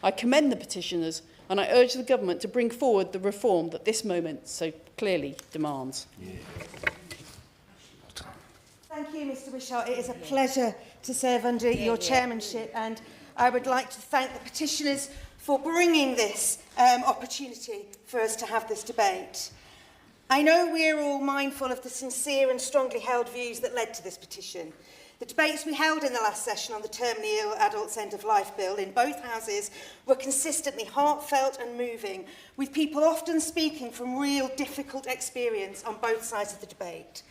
I commend the petitioners and I urge the government to bring forward the reform that this moment so clearly demands. Thank you, Mr Wishart. It is a pleasure to serve under your chairmanship, and I would like to thank the petitioners for bringing this opportunity for us to have this debate. I know we are all mindful of the sincere and strongly held views that led to this petition. The debates we held in the last session on the terminally ill adults end-of-life bill in both houses were consistently heartfelt and moving, with people often speaking from real difficult experience on both sides of the debate.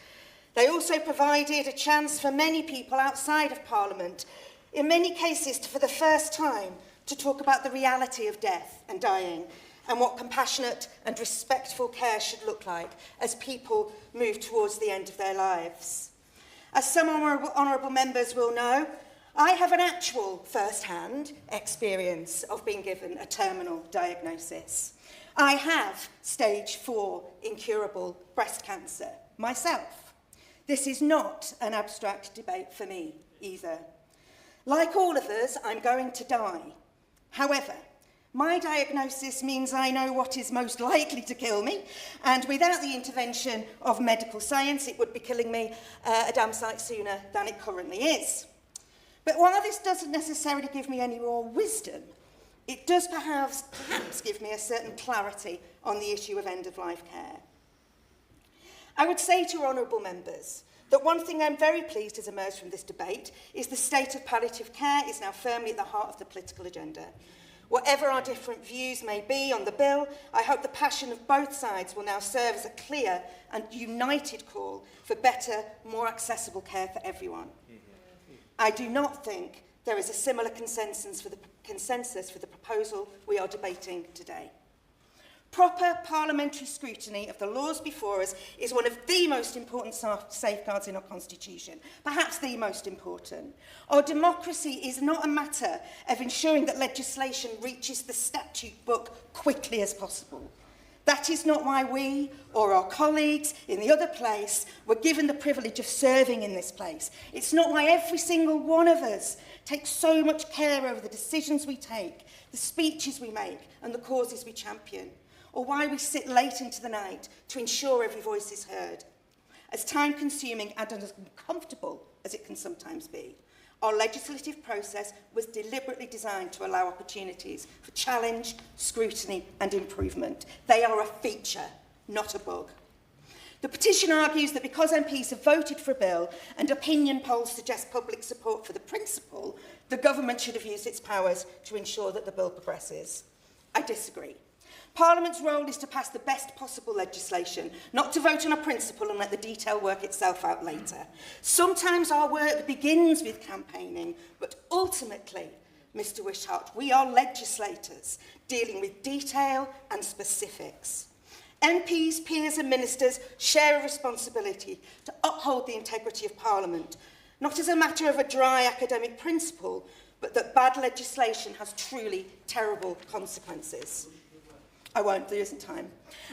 They also provided a chance for many people outside of Parliament, in many cases for the first time, to talk about the reality of death and dying and what compassionate and respectful care should look like as people move towards the end of their lives. As some honourable members will know, I have an actual first-hand experience of being given a terminal diagnosis. I have stage 4 incurable breast cancer myself. This is not an abstract debate for me either. Like all of us, I'm going to die. However, my diagnosis means I know what is most likely to kill me, and without the intervention of medical science, it would be killing me a damn sight sooner than it currently is. But while this doesn't necessarily give me any more wisdom, it does perhaps give me a certain clarity on the issue of end-of-life care. I would say to honourable members that one thing I'm very pleased has emerged from this debate is the state of palliative care is now firmly at the heart of the political agenda. Whatever our different views may be on the bill, I hope the passion of both sides will now serve as a clear and united call for better, more accessible care for everyone. I do not think there is a similar consensus for the proposal we are debating today. Proper parliamentary scrutiny of the laws before us is one of the most important safeguards in our constitution, perhaps the most important. Our democracy is not a matter of ensuring that legislation reaches the statute book quickly as possible. That is not why we or our colleagues in the other place were given the privilege of serving in this place. It's not why every single one of us takes so much care over the decisions we take, the speeches we make, and the causes we champion, or why we sit late into the night to ensure every voice is heard. As time-consuming and as uncomfortable as it can sometimes be, our legislative process was deliberately designed to allow opportunities for challenge, scrutiny and improvement. They are a feature, not a bug. The petition argues that because MPs have voted for a bill and opinion polls suggest public support for the principle, the government should have used its powers to ensure that the bill progresses. I disagree. Parliament's role is to pass the best possible legislation, not to vote on a principle and let the detail work itself out later. Sometimes our work begins with campaigning, but ultimately, Mr. Wishart, we are legislators dealing with detail and specifics. MPs, peers and ministers share a responsibility to uphold the integrity of Parliament, not as a matter of a dry academic principle, but that bad legislation has truly terrible consequences. I won't, there isn't time.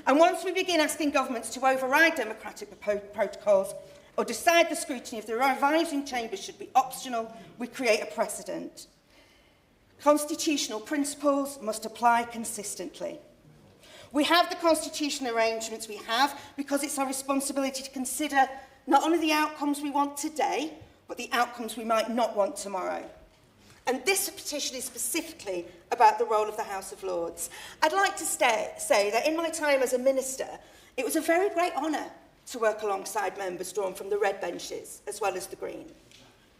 And once we begin asking governments to override democratic protocols or decide the scrutiny of the revising chambers should be optional, we create a precedent. Constitutional principles must apply consistently. We have the constitutional arrangements we have because it's our responsibility to consider not only the outcomes we want today, but the outcomes we might not want tomorrow. And this petition is specifically about the role of the House of Lords. I'd like to say that in my time as a minister, it was a very great honour to work alongside members drawn from the red benches as well as the green.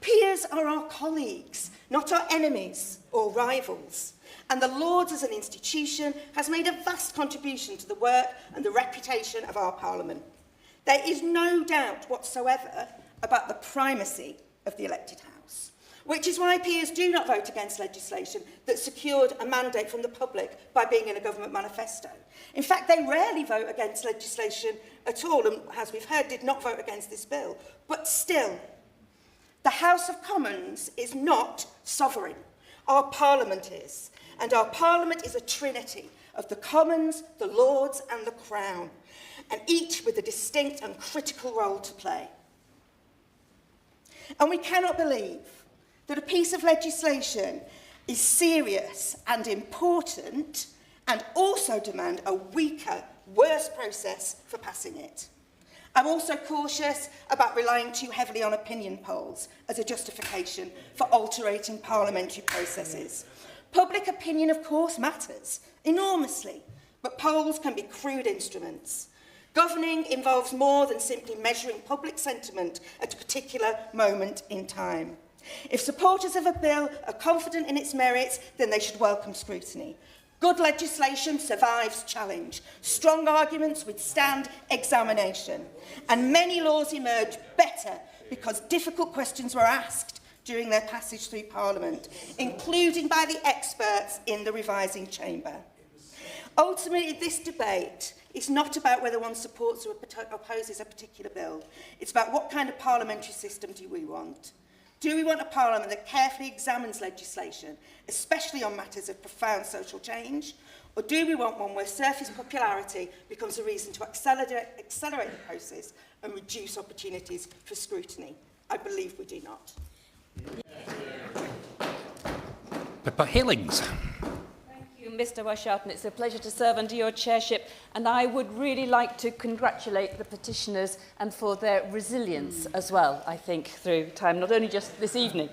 Peers are our colleagues, not our enemies or rivals. And the Lords as an institution has made a vast contribution to the work and the reputation of our Parliament. There is no doubt whatsoever about the primacy of the elected House, which is why peers do not vote against legislation that secured a mandate from the public by being in a government manifesto. In fact, they rarely vote against legislation at all, and as we've heard, did not vote against this bill. But still, the House of Commons is not sovereign. Our Parliament is. And our Parliament is a trinity of the Commons, the Lords and the Crown, and each with a distinct and critical role to play. And we cannot believe that a piece of legislation is serious and important and also demand a weaker, worse process for passing it. I'm also cautious about relying too heavily on opinion polls as a justification for altering parliamentary processes. Public opinion, of course, matters enormously, but polls can be crude instruments. Governing involves more than simply measuring public sentiment at a particular moment in time. If supporters of a bill are confident in its merits, then they should welcome scrutiny. Good legislation survives challenge. Strong arguments withstand examination. And many laws emerge better because difficult questions were asked during their passage through Parliament, including by the experts in the revising chamber. Ultimately, this debate is not about whether one supports or opposes a particular bill. It's about what kind of parliamentary system do we want. Do we want a parliament that carefully examines legislation, especially on matters of profound social change? Or do we want one where surface popularity becomes a reason to accelerate the process and reduce opportunities for scrutiny? I believe we do not. Pippa Hillings. Mr Wishart, it's a pleasure to serve under your chairship, and I would really like to congratulate the petitioners and for their resilience as well, I think, through time, not only just this evening,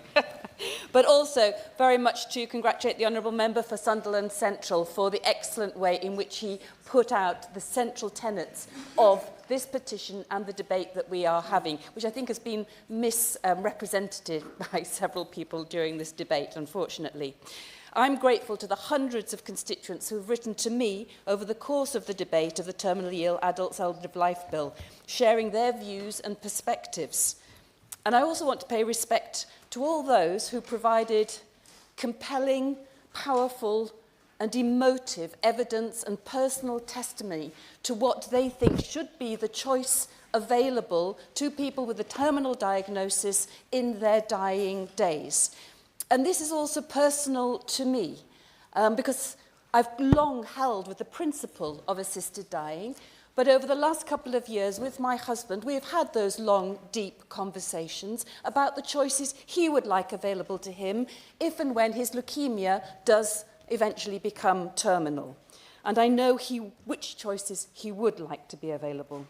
but also very much to congratulate the Honourable Member for Sunderland Central for the excellent way in which he put out the central tenets of this petition and the debate that we are having, which I think has been misrepresented by several people during this debate, unfortunately. I'm grateful to the hundreds of constituents who have written to me over the course of the debate of the Terminally Ill Adults End of Life Bill, sharing their views and perspectives. And I also want to pay respect to all those who provided compelling, powerful and emotive evidence and personal testimony to what they think should be the choice available to people with a terminal diagnosis in their dying days. And this is also personal to me, because I've long held with the principle of assisted dying, but over the last couple of years with my husband, we have had those long, deep conversations about the choices he would like available to him if and when his leukemia does eventually become terminal. And I know which choices he would like to be available.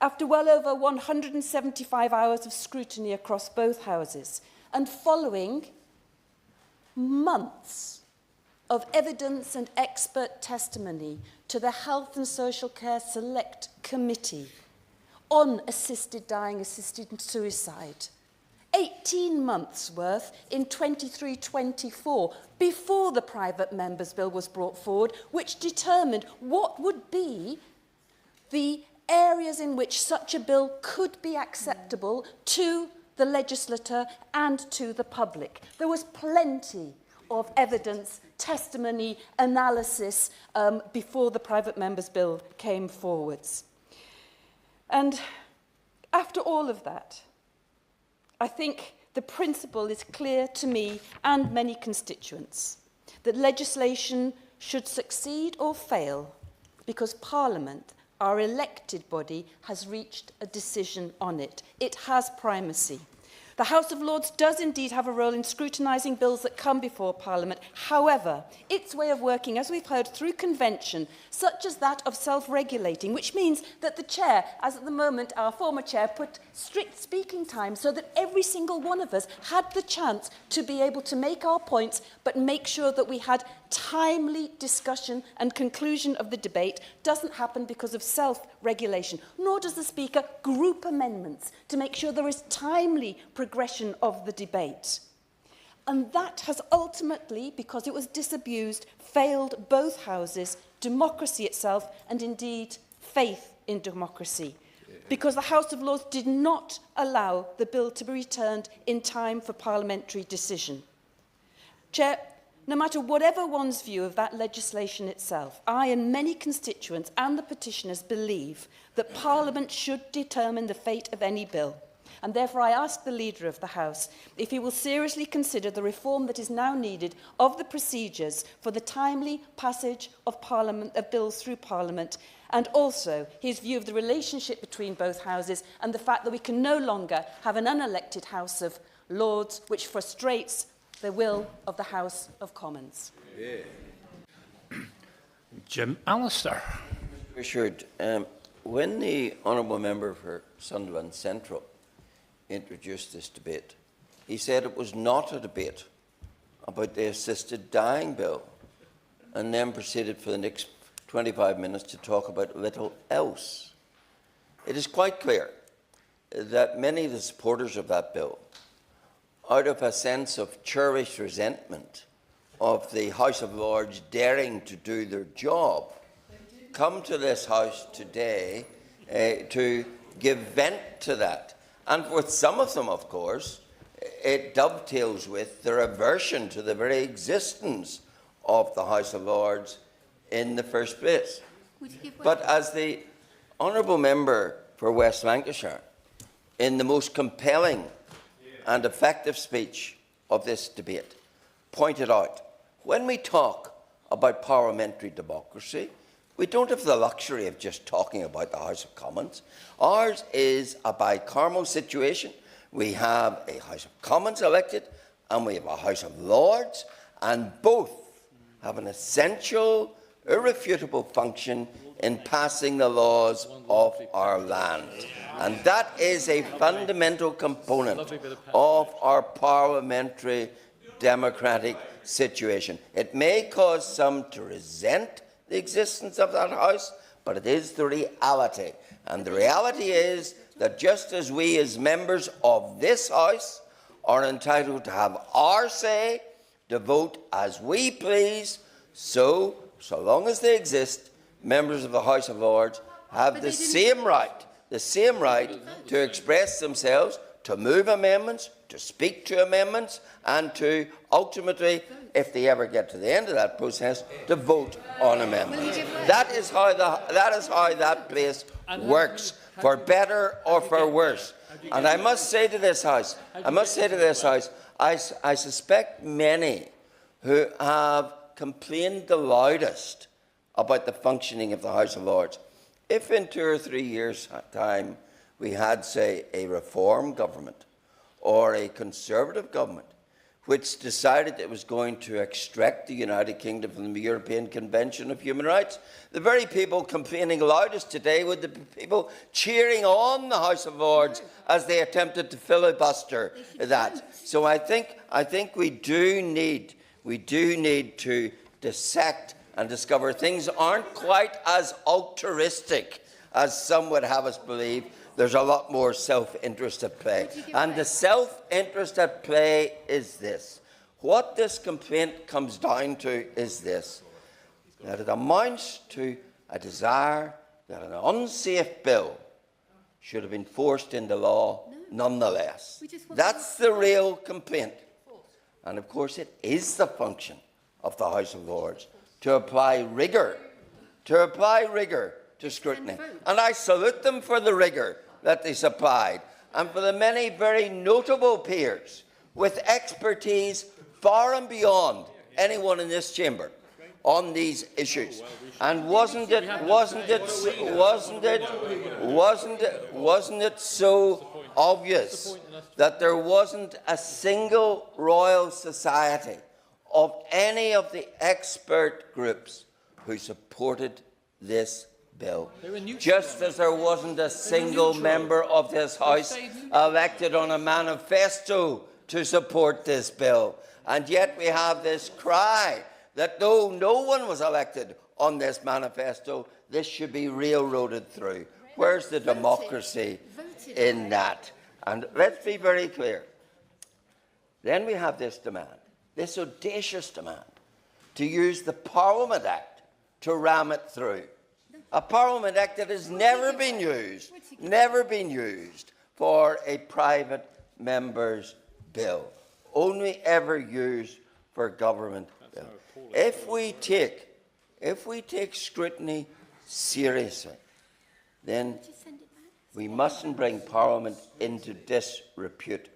After well over 175 hours of scrutiny across both houses, and following months of evidence and expert testimony to the Health and Social Care Select Committee on assisted dying, assisted suicide. 18 months worth in 23-24 before the private members' bill was brought forward, which determined what would be the areas in which such a bill could be acceptable to the legislator and to the public. There was plenty of evidence, testimony, analysis before the private members' bill came forwards. And after all of that, I think the principle is clear to me and many constituents that legislation should succeed or fail because Parliament, our elected body, has reached a decision on it. It has primacy. The House of Lords does indeed have a role in scrutinising bills that come before Parliament. However, its way of working, as we've heard, through convention, such as that of self-regulating, which means that the chair, as at the moment our former chair, put strict speaking time so that every single one of us had the chance to be able to make our points, but make sure that we had timely discussion and conclusion of the debate, doesn't happen because of self-regulation, nor does the Speaker group amendments to make sure there is timely progression of the debate. And that has ultimately, because it was disabused, failed both houses, democracy itself, and indeed faith in democracy. Because the House of Lords did not allow the bill to be returned in time for parliamentary decision. Chair, no matter whatever one's view of that legislation itself, I and many constituents and the petitioners believe that Parliament should determine the fate of any bill. And therefore I ask the Leader of the House if he will seriously consider the reform that is now needed of the procedures for the timely passage of bills through Parliament, and also his view of the relationship between both houses and the fact that we can no longer have an unelected House of Lords which frustrates the will of the House of Commons. Yeah. Jim Allister. Richard, when the Honourable Member for Sunderland Central introduced this debate, he said it was not a debate about the assisted dying bill, and then proceeded for the next 25 minutes to talk about little else. It is quite clear that many of the supporters of that bill, out of a sense of cherished resentment of the House of Lords daring to do their job come to this House today to give vent to that. And with some of them, of course, it dovetails with their aversion to the very existence of the House of Lords in the first place. But as the honourable member for West Lancashire, in the most compelling and effective speech of this debate, pointed out, when we talk about parliamentary democracy, we don't have the luxury of just talking about the House of Commons. Ours is a bicameral situation. We have a House of Commons elected and we have a House of Lords, and both have an essential, irrefutable function in passing the laws of our land. And that is a fundamental component of our parliamentary democratic situation. It may cause some to resent the existence of that House, but it is the reality. And the reality is that just as we as members of this House are entitled to have our say, to vote as we please, so long as they exist, members of the House of Lords have the same right to express themselves, to move amendments, to speak to amendments, and to ultimately, if they ever get to the end of that process, to vote on amendments. That is how that place works, for better or for worse. And I must say to this House, I suspect many who have complained the loudest about the functioning of the House of Lords, if in 2 or 3 years' time we had, say, a reform government or a Conservative government which decided it was going to extract the United Kingdom from the European Convention of Human Rights, the very people complaining loudest today would be people cheering on the House of Lords as they attempted to filibuster that. So I think we do need to dissect and discover things aren't quite as altruistic as some would have us believe. There's a lot more self-interest at play. And the self-interest at play is this. What this complaint comes down to is this, that it amounts to a desire that an unsafe bill should have been forced into law nonetheless. That's the real complaint. And of course it is the function of the House of Lords to apply rigour to scrutiny. And I salute them for the rigour that they supplied, and for the many very notable peers with expertise far and beyond anyone in this chamber on these issues. And wasn't it so obvious that there wasn't a single Royal Society of any of the expert groups who supported this bill, just as there wasn't a single member of this House elected on a manifesto to support this bill. And yet we have this cry that though no one was elected on this manifesto, this should be railroaded through. Where's the democracy in that? And let's be very clear. Then we have this demand, this audacious demand, to use the Parliament Act to ram it through. A Parliament Act that has never been used for a private member's bill, only ever used for government bill. If we take scrutiny seriously, then we mustn't bring Parliament into disrepute.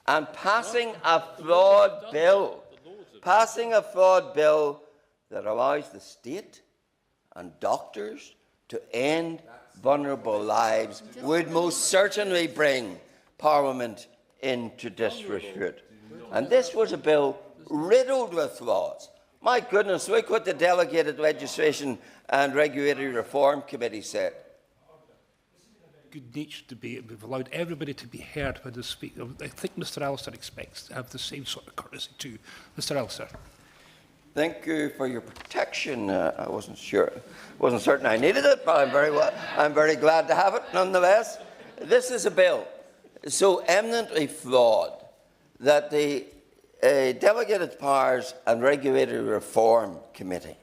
And passing a flawed bill that allows the state and doctors to end vulnerable lives would most certainly bring Parliament into disrepute. And this was a bill riddled with flaws. My goodness, look what the Delegated Legislation and Regulatory Reform Committee said. Good-natured debate. We've allowed everybody to be heard when they speak. I think Mr Alistair expects to have the same sort of courtesy too. Mr Alistair. Thank you for your protection. I wasn't certain I needed it, but I'm very glad to have it nonetheless. This is a bill so eminently flawed that the Delegated Powers and Regulatory Reform Committee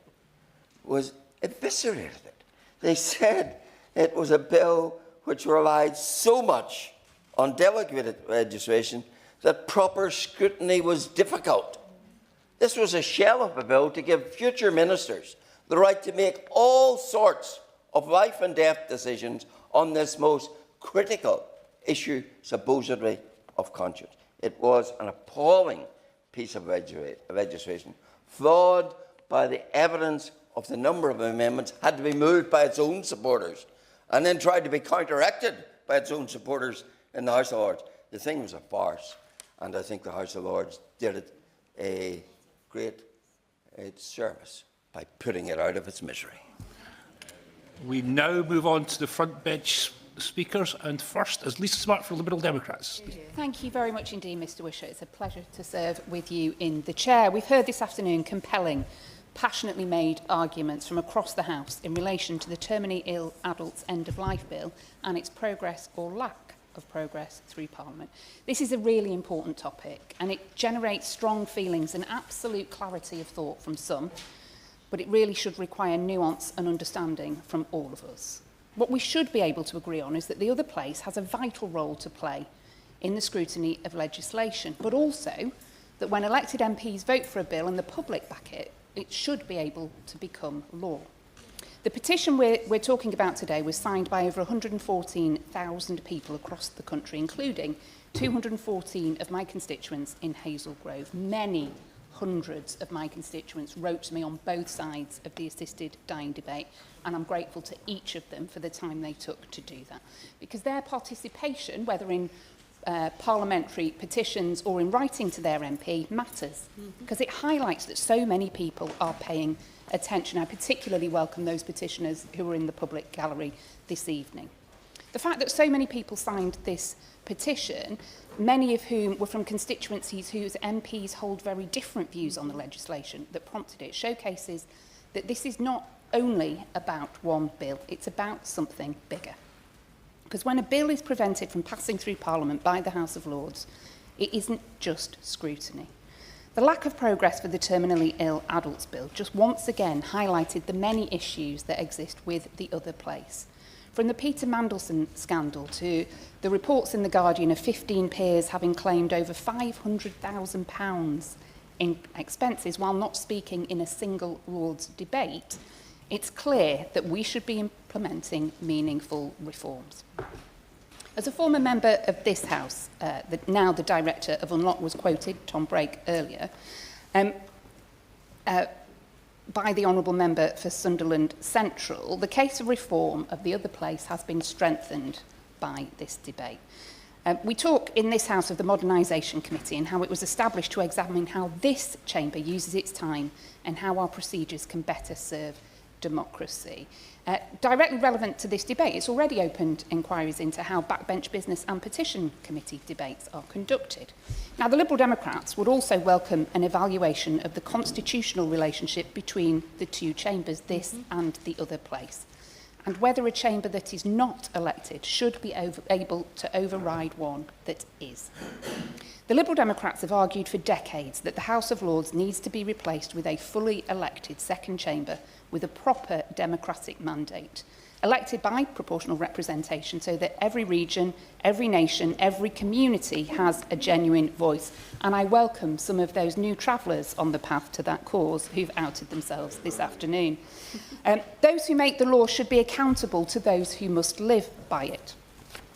was eviscerated it. They said it was a bill which relied so much on delegated legislation that proper scrutiny was difficult. This was a shell of a bill to give future ministers the right to make all sorts of life and death decisions on this most critical issue, supposedly, of conscience. It was an appalling piece of legislation, flawed by the evidence of the number of amendments had to be moved by its own supporters and then tried to be counteracted by its own supporters in the House of Lords. The thing was a farce, and I think the House of Lords did it a great service by putting it out of its misery. We now move on to the front bench speakers, and first is Lisa Smart for Liberal Democrats. Thank you very much indeed, Mr Wisher. It's a pleasure to serve with you in the chair. We've heard this afternoon compelling, passionately made arguments from across the House in relation to the Terminally Ill Adults End of Life Bill and its progress or lack of progress through Parliament. This is a really important topic, and it generates strong feelings and absolute clarity of thought from some, but it really should require nuance and understanding from all of us. What we should be able to agree on is that the other place has a vital role to play in the scrutiny of legislation, but also that when elected MPs vote for a bill and the public back it, it should be able to become law. The petition we're talking about today was signed by over 114,000 people across the country, including 214 of my constituents in Hazel Grove. Many hundreds of my constituents wrote to me on both sides of the assisted dying debate, and I'm grateful to each of them for the time they took to do that. Because their participation, whether in parliamentary petitions or in writing to their MP, matters, because it highlights that so many people are paying attention. I particularly welcome those petitioners who were in the public gallery this evening. The fact that so many people signed this petition, many of whom were from constituencies whose MPs hold very different views on the legislation that prompted it, showcases that this is not only about one bill, it's about something bigger. Because when a bill is prevented from passing through Parliament by the House of Lords, it isn't just scrutiny. The lack of progress for the Terminally Ill Adults Bill just once again highlighted the many issues that exist with the other place. From the Peter Mandelson scandal to the reports in The Guardian of 15 peers having claimed over £500,000 in expenses while not speaking in a single Lords debate, it's clear that we should be implementing meaningful reforms. As a former member of this House, now the Director of Unlock was quoted, Tom Brake, earlier, by the Honourable Member for Sunderland Central, the case of reform of the other place has been strengthened by this debate. We talk in this House of the Modernisation Committee and how it was established to examine how this chamber uses its time and how our procedures can better serve democracy. Directly relevant to this debate, it's already opened inquiries into how backbench business and petition committee debates are conducted. Now, the Liberal Democrats would also welcome an evaluation of the constitutional relationship between the two chambers, this and the other place, and whether a chamber that is not elected should be able to override one that is. The Liberal Democrats have argued for decades that the House of Lords needs to be replaced with a fully elected second chamber with a proper democratic mandate, elected by proportional representation so that every region, every nation, every community has a genuine voice. And I welcome some of those new travellers on the path to that cause who've outed themselves this afternoon. Those who make the law should be accountable to those who must live by it.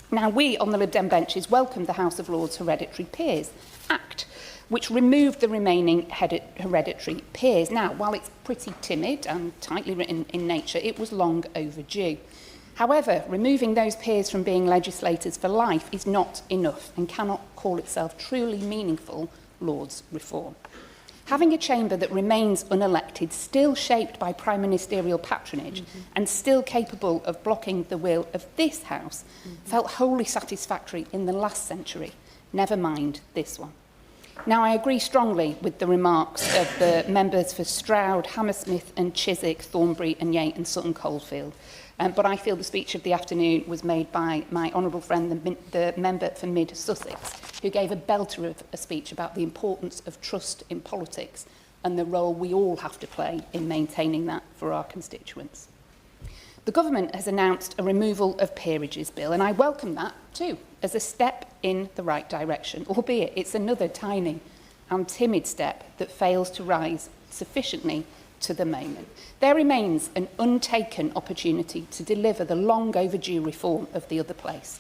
Now, we on the Lib Dem benches welcome the House of Lords Hereditary Peers Act, which removed the remaining hereditary peers. Now, while it's pretty timid and tightly written in nature, it was long overdue. However, removing those peers from being legislators for life is not enough and cannot call itself truly meaningful Lords reform. Having a chamber that remains unelected, still shaped by prime ministerial patronage and still capable of blocking the will of this House felt wholly satisfactory in the last century, never mind this one. Now, I agree strongly with the remarks of the members for Stroud, Hammersmith and Chiswick, Thornbury and Yate and Sutton Coldfield But I feel the speech of the afternoon was made by my honourable friend, the member for Mid Sussex, who gave a belter of a speech about the importance of trust in politics and the role we all have to play in maintaining that for our constituents. The government has announced a removal of peerages bill, and I welcome that too, as a step in the right direction, albeit it's another tiny and timid step that fails to rise sufficiently to the moment. There remains an untaken opportunity to deliver the long overdue reform of the other place.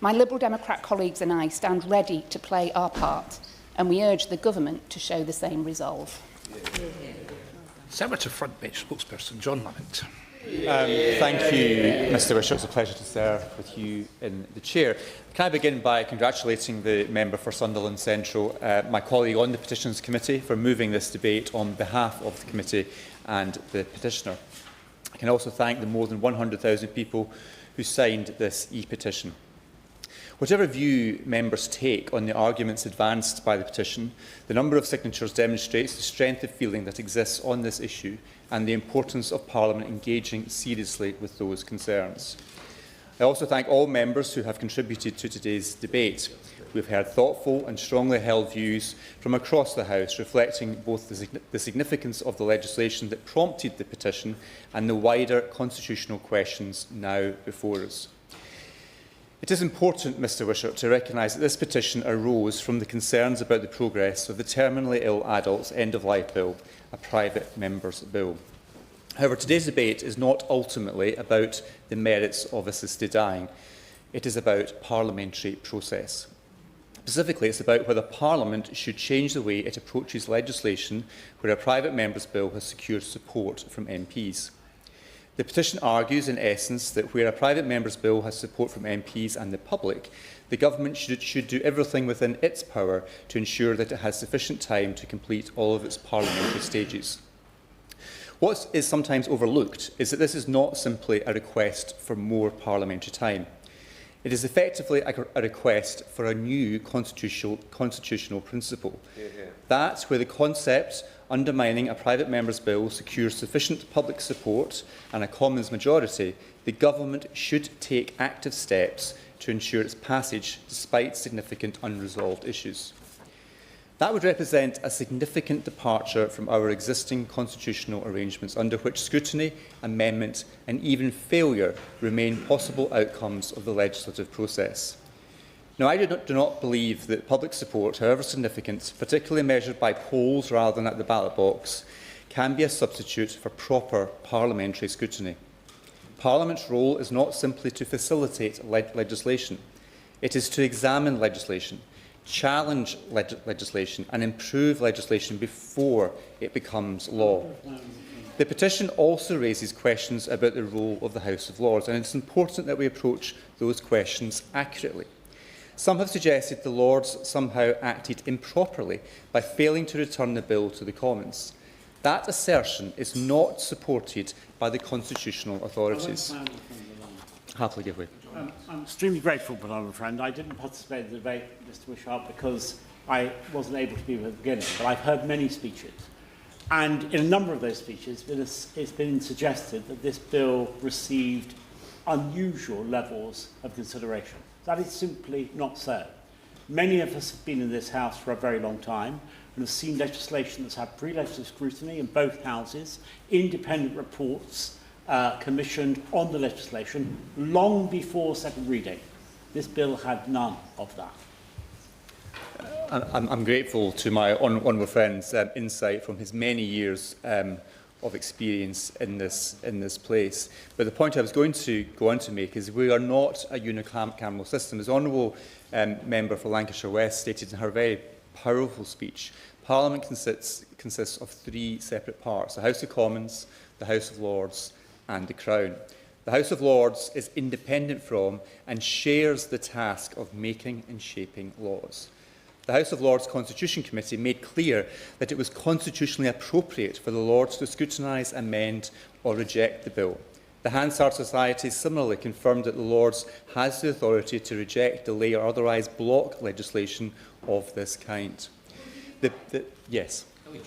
My Liberal Democrat colleagues and I stand ready to play our part, and we urge the government to show the same resolve. Senator Frontbench spokesperson John Lamont. Thank you, Mr Wishaw. It's a pleasure to serve with you in the chair. Can I begin by congratulating the member for Sunderland Central, my colleague on the Petitions Committee, for moving this debate on behalf of the committee and the petitioner. I can also thank the more than 100,000 people who signed this e-petition. Whatever view members take on the arguments advanced by the petition, the number of signatures demonstrates the strength of feeling that exists on this issue and the importance of Parliament engaging seriously with those concerns. I also thank all members who have contributed to today's debate. We have heard thoughtful and strongly held views from across the House, reflecting both the significance of the legislation that prompted the petition and the wider constitutional questions now before us. It is important, Mr Wishart, to recognise that this petition arose from the concerns about the progress of the Terminally Ill Adults End-of-Life Bill, a private member's bill. However, today's debate is not ultimately about the merits of assisted dying. It is about parliamentary process. Specifically, it's about whether Parliament should change the way it approaches legislation where a private member's bill has secured support from MPs. The petition argues, in essence, that where a private member's bill has support from MPs and the public, the government should do everything within its power to ensure that it has sufficient time to complete all of its parliamentary stages. What is sometimes overlooked is that this is not simply a request for more parliamentary time. It is effectively a request for a new constitutional principle. That where the concept undermining a private member's bill secures sufficient public support and a Commons majority, the government should take active steps to ensure its passage despite significant unresolved issues. That would represent a significant departure from our existing constitutional arrangements, under which scrutiny, amendment and even failure remain possible outcomes of the legislative process. Now, I do not believe that public support, however significant, particularly measured by polls rather than at the ballot box, can be a substitute for proper parliamentary scrutiny. Parliament's role is not simply to facilitate legislation. It is to examine legislation, challenge legislation and improve legislation before it becomes law. The petition also raises questions about the role of the House of Lords, and it's important that we approach those questions accurately. Some have suggested the Lords somehow acted improperly by failing to return the bill to the Commons. That assertion is not supported by the constitutional authorities. Happily give way. I'm extremely grateful, but I'm a friend. I didn't participate in the debate, Mr Wishart, because I wasn't able to be at the beginning, but I've heard many speeches. And in a number of those speeches, it's been suggested that this bill received unusual levels of consideration. That is simply not so. Many of us have been in this House for a very long time and have seen legislation that's had pre-legislative scrutiny in both houses, independent reports commissioned on the legislation long before second reading. This bill had none of that. I'm grateful to my honourable friend's insight from his many years of experience in this place. But the point I was going to go on to make is we are not a unicameral system. As Honourable Member for Lancashire West stated in her very powerful speech, Parliament consists of three separate parts: the House of Commons, the House of Lords and the Crown. The House of Lords is independent from and shares the task of making and shaping laws. The House of Lords Constitution Committee made clear that it was constitutionally appropriate for the Lords to scrutinise, amend or reject the bill. The Hansard Society similarly confirmed that the Lords has the authority to reject, delay or otherwise block legislation of this kind. Yes. Thank you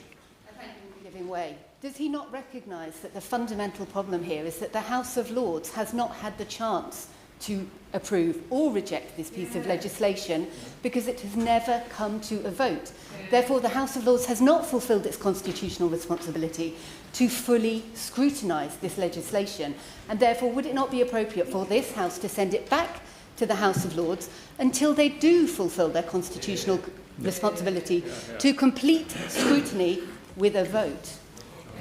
for giving way. Does he not recognise that the fundamental problem here is that the House of Lords has not had the chance to approve or reject this piece of legislation because it has never come to a vote? Therefore, the House of Lords has not fulfilled its constitutional responsibility to fully scrutinise this legislation. And therefore, would it not be appropriate for this House to send it back to the House of Lords until they do fulfil their constitutional responsibility to complete scrutiny with a vote?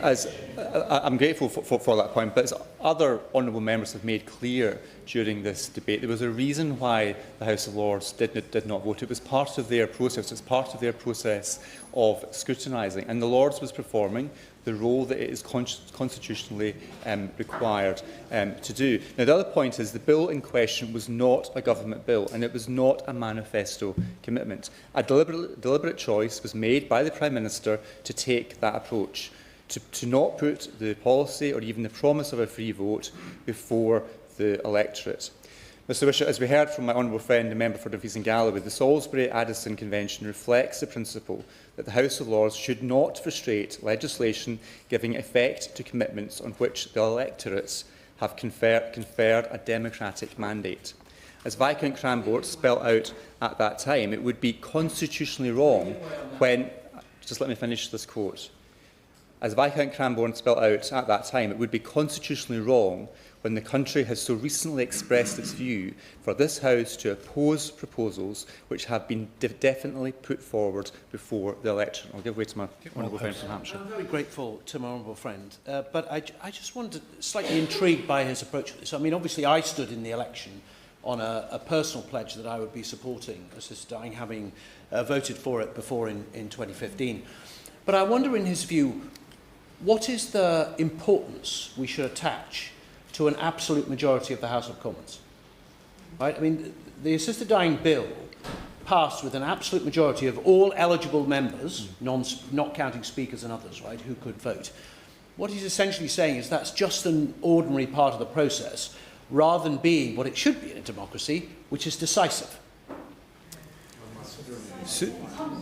I'm grateful for that point, but as other honourable members have made clear during this debate, there was a reason why the House of Lords did not vote. It was part of their process. It's part of their process of scrutinising, and the Lords was performing the role that it is constitutionally required to do. Now, the other point is the bill in question was not a government bill, and it was not a manifesto commitment. A deliberate choice was made by the Prime Minister to take that approach, to not put the policy or even the promise of a free vote before the electorate. Mr Bishop, as we heard from my honourable friend, the member for Dumfries and Galloway, the Salisbury-Addison Convention reflects the principle that the House of Lords should not frustrate legislation giving effect to commitments on which the electorates have conferred a democratic mandate. As Viscount Cranbort spelt out at that time, it would be constitutionally wrong when... Just let me finish this quote. As Viscount Cranbourne spelt out at that time, it would be constitutionally wrong when the country has so recently expressed its view for this House to oppose proposals which have been definitely put forward before the election. I'll give way to my honourable friend from Hampshire. I'm very grateful to my honourable friend, but I just wanted, slightly intrigued by his approach to this. I mean, obviously I stood in the election on a personal pledge that I would be supporting assisted dying, having voted for it before in 2015. But I wonder, in his view, what is the importance we should attach to an absolute majority of the House of Commons? Right? I mean, the assisted dying bill passed with an absolute majority of all eligible members, not counting speakers and others, right, who could vote. What he's essentially saying is that's just an ordinary part of the process, rather than being what it should be in a democracy, which is decisive.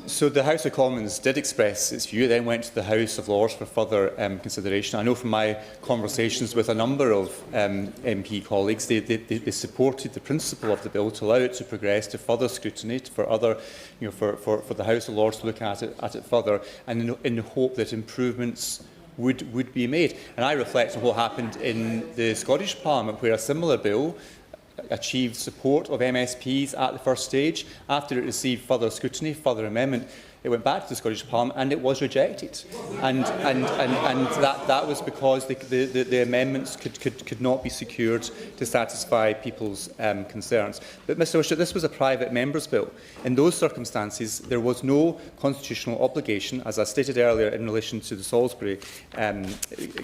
So the House of Commons did express its view, then went to the House of Lords for further consideration. I know from my conversations with a number of MP colleagues, they supported the principle of the bill to allow it to progress to further scrutiny, for other, for the House of Lords to look at it further, and in the hope that improvements would be made. And I reflect on what happened in the Scottish Parliament, where a similar bill achieved support of MSPs at the first stage. After it received further scrutiny, further amendment, it went back to the Scottish Parliament and it was rejected. And that was because the amendments could not be secured to satisfy people's concerns. But, Mr Bishop, this was a private member's bill. In those circumstances, there was no constitutional obligation, as I stated earlier in relation to the Salisbury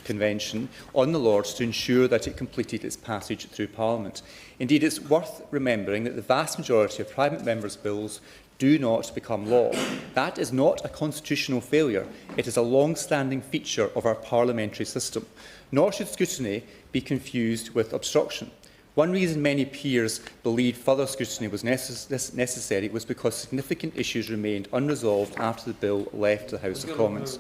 Convention, on the Lords to ensure that it completed its passage through Parliament. Indeed, it's worth remembering that the vast majority of private members' bills do not become law. That is not a constitutional failure. It is a long-standing feature of our parliamentary system. Nor should scrutiny be confused with obstruction. One reason many peers believed further scrutiny was necessary was because significant issues remained unresolved after the bill left the House of Commons.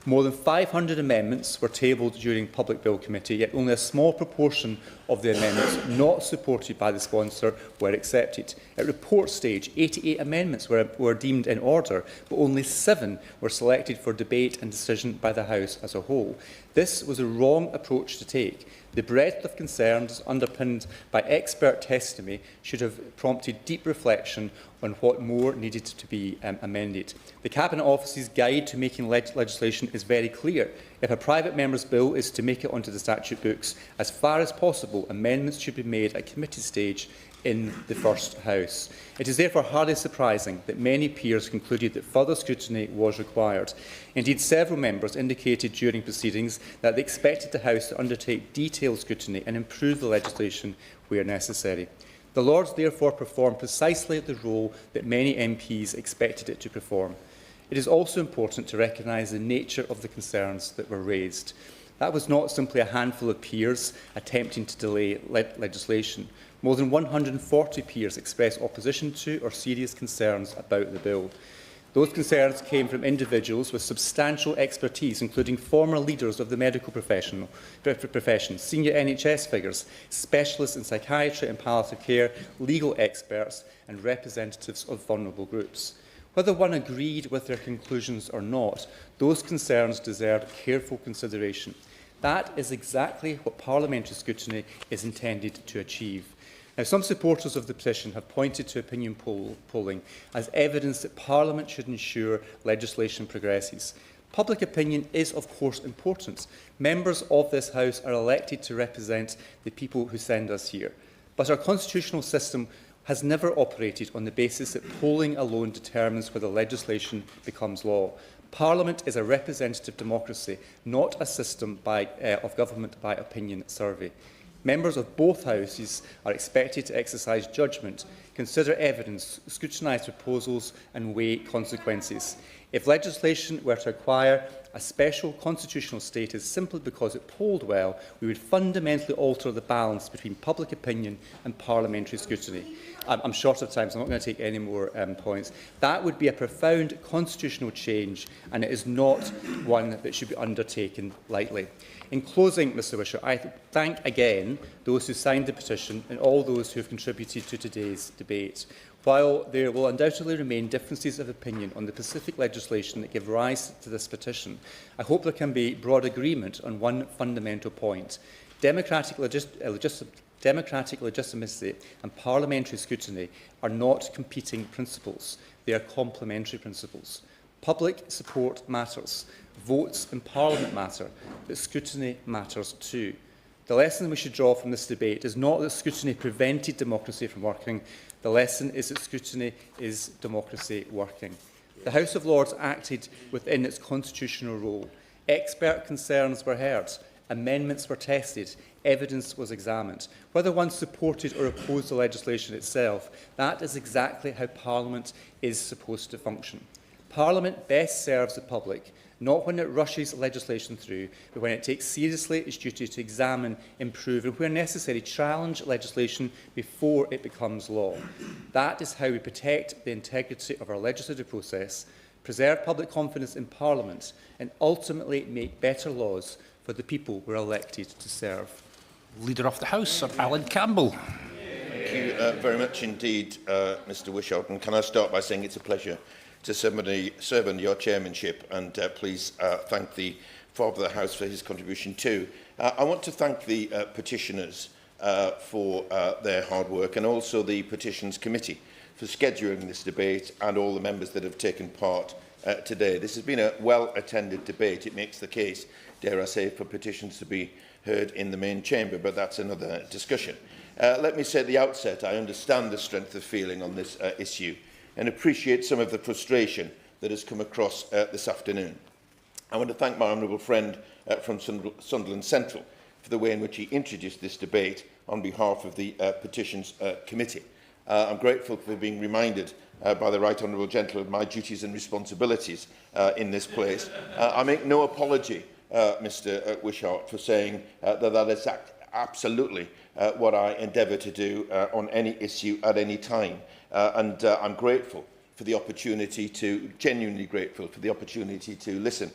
More than 500 amendments were tabled during Public Bill Committee, yet only a small proportion of the amendments not supported by the sponsor were accepted. At report stage, 88 amendments were deemed in order, but only 7 were selected for debate and decision by the House as a whole. This was a wrong approach to take. The breadth of concerns underpinned by expert testimony should have prompted deep reflection on what more needed to be amended. The Cabinet Office's guide to making legislation is very clear. If a private member's bill is to make it onto the statute books, as far as possible, amendments should be made at committee stage in the First House. It is therefore hardly surprising that many peers concluded that further scrutiny was required. Indeed, several members indicated during proceedings that they expected the House to undertake detailed scrutiny and improve the legislation where necessary. The Lords therefore performed precisely the role that many MPs expected it to perform. It is also important to recognise the nature of the concerns that were raised. That was not simply a handful of peers attempting to delay legislation. More than 140 peers expressed opposition to or serious concerns about the bill. Those concerns came from individuals with substantial expertise, including former leaders of the medical profession, senior NHS figures, specialists in psychiatry and palliative care, legal experts and representatives of vulnerable groups. Whether one agreed with their conclusions or not, those concerns deserved careful consideration. That is exactly what parliamentary scrutiny is intended to achieve. Now, some supporters of the petition have pointed to opinion polling as evidence that Parliament should ensure legislation progresses. Public opinion is, of course, important. Members of this House are elected to represent the people who send us here. But our constitutional system has never operated on the basis that polling alone determines whether legislation becomes law. Parliament is a representative democracy, not a system of government by opinion survey. Members of both houses are expected to exercise judgment, consider evidence, scrutinise proposals and weigh consequences. If legislation were to acquire a special constitutional status simply because it polled well, we would fundamentally alter the balance between public opinion and parliamentary scrutiny. I'm short of time, so I'm not going to take any more points. That would be a profound constitutional change, and it is not one that should be undertaken lightly. In closing, Mr Wishart, I thank again those who signed the petition and all those who have contributed to today's debate. While there will undoubtedly remain differences of opinion on the specific legislation that give rise to this petition, I hope there can be broad agreement on one fundamental point. Democratic legitimacy and parliamentary scrutiny are not competing principles. They are complementary principles. Public support matters. Votes in Parliament matter, but scrutiny matters too. The lesson we should draw from this debate is not that scrutiny prevented democracy from working. The lesson is that scrutiny is democracy working. The House of Lords acted within its constitutional role. Expert concerns were heard. Amendments were tested. Evidence was examined. Whether one supported or opposed the legislation itself, that is exactly how Parliament is supposed to function. Parliament best serves the public, not when it rushes legislation through, but when it takes seriously its duty to examine, improve and, where necessary, challenge legislation before it becomes law. That is how we protect the integrity of our legislative process, preserve public confidence in Parliament and ultimately make better laws for the people we are elected to serve. Leader of the House, Sir Alan Campbell. Thank you very much indeed, Mr Wishart. And can I start by saying it's a pleasure to serve under your chairmanship, and please thank the Father of the House for his contribution too. I want to thank the petitioners for their hard work, and also the Petitions Committee for scheduling this debate, and all the members that have taken part today. This has been a well-attended debate. It makes the case, dare I say, for petitions to be heard in the main chamber, but that's another discussion. Let me say at the outset, I understand the strength of feeling on this issue and appreciate some of the frustration that has come across this afternoon. I want to thank my honourable friend from Sunderland Central for the way in which he introduced this debate on behalf of the Petitions Committee. I'm grateful for being reminded by the Right Honourable Gentleman of my duties and responsibilities in this place. I make no apology, Mr Wishart, for saying that is absolutely what I endeavour to do on any issue at any time. And I'm grateful for the opportunity genuinely grateful for the opportunity to listen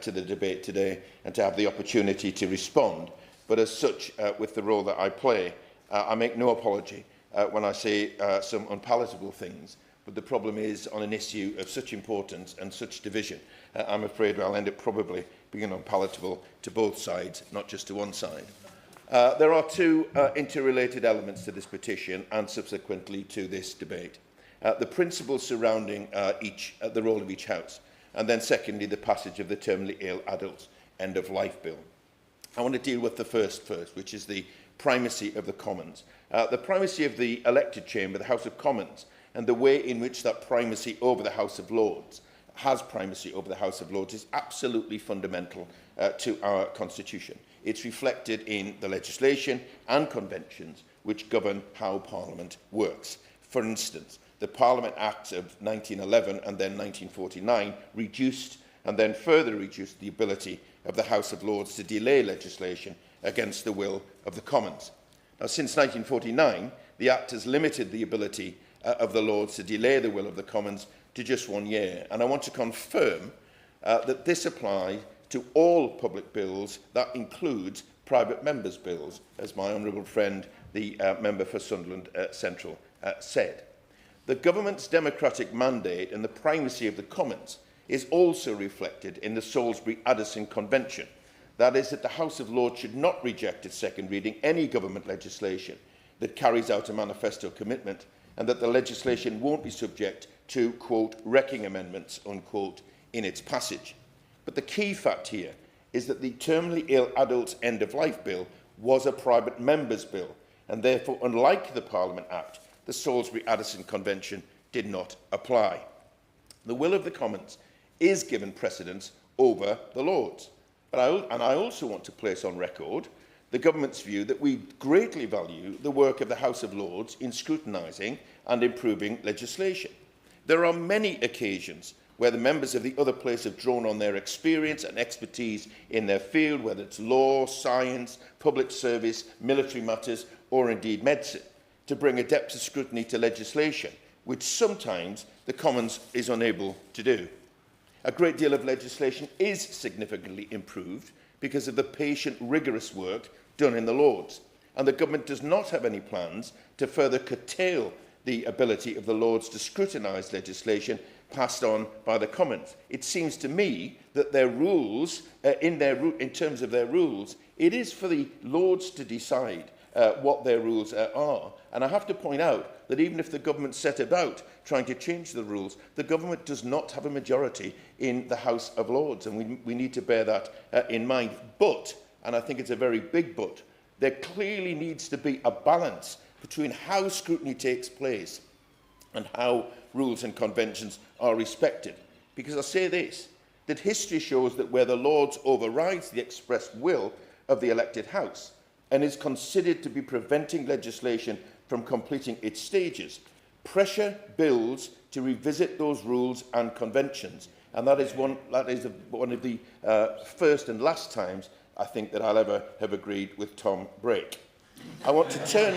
to the debate today and to have the opportunity to respond. But as such, with the role that I play, I make no apology when I say some unpalatable things. But the problem is, on an issue of such importance and such division, I'm afraid I'll end up probably being unpalatable to both sides, not just to one side. There are two interrelated elements to this petition and subsequently to this debate. The principles surrounding the role of each House, and then secondly the passage of the Terminally Ill Adults End of Life Bill. I want to deal with the first, which is the primacy of the Commons. The primacy of the elected chamber, the House of Commons, and the way in which that primacy over the House of Lords is absolutely fundamental to our constitution. It's reflected in the legislation and conventions which govern how Parliament works. For instance, the Parliament Acts of 1911 and then 1949 reduced and then further reduced the ability of the House of Lords to delay legislation against the will of the Commons. Now, since 1949, the Act has limited the ability of the Lords to delay the will of the Commons to just 1 year. And I want to confirm that this applies to all public bills. That includes private members' bills, as my honourable friend, the member for Sunderland Central, said. The government's democratic mandate and the primacy of the Commons is also reflected in the Salisbury-Addison Convention. That is, that the House of Lords should not reject at second reading any government legislation that carries out a manifesto commitment, and that the legislation won't be subject to, quote, wrecking amendments, unquote, in its passage. But the key fact here is that the Terminally Ill Adults End of Life Bill was a private member's bill, and therefore, unlike the Parliament Act, the Salisbury-Addison Convention did not apply. The will of the Commons is given precedence over the Lords. But I also want to place on record the government's view that we greatly value the work of the House of Lords in scrutinising and improving legislation. There are many occasions where the members of the other place have drawn on their experience and expertise in their field, whether it's law, science, public service, military matters, or indeed medicine, to bring a depth of scrutiny to legislation, which sometimes the Commons is unable to do. A great deal of legislation is significantly improved because of the patient, rigorous work done in the Lords, and the government does not have any plans to further curtail the ability of the Lords to scrutinise legislation passed on by the Commons. It seems to me that their rules, in terms of their rules, it is for the Lords to decide what their rules are. And I have to point out that even if the government set about trying to change the rules, the government does not have a majority in the House of Lords, and we need to bear that in mind. But, and I think it's a very big but, there clearly needs to be a balance between how scrutiny takes place and how rules and conventions are respected. Because I say this, that history shows that where the Lords overrides the expressed will of the elected House and is considered to be preventing legislation from completing its stages, pressure builds to revisit those rules and conventions. And that is one of the first and last times, I think, that I'll ever have agreed with Tom Brake. I want to turn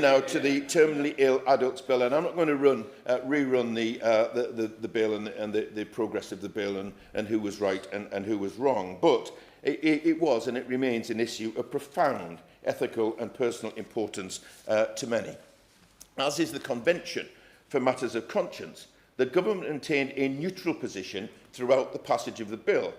now to the Terminally Ill Adults Bill, and I'm not going to rerun the bill and the progress of the bill and who was right and who was wrong, but it was and it remains an issue of profound ethical and personal importance to many. As is the Convention for Matters of Conscience, the government maintained a neutral position throughout the passage of the bill,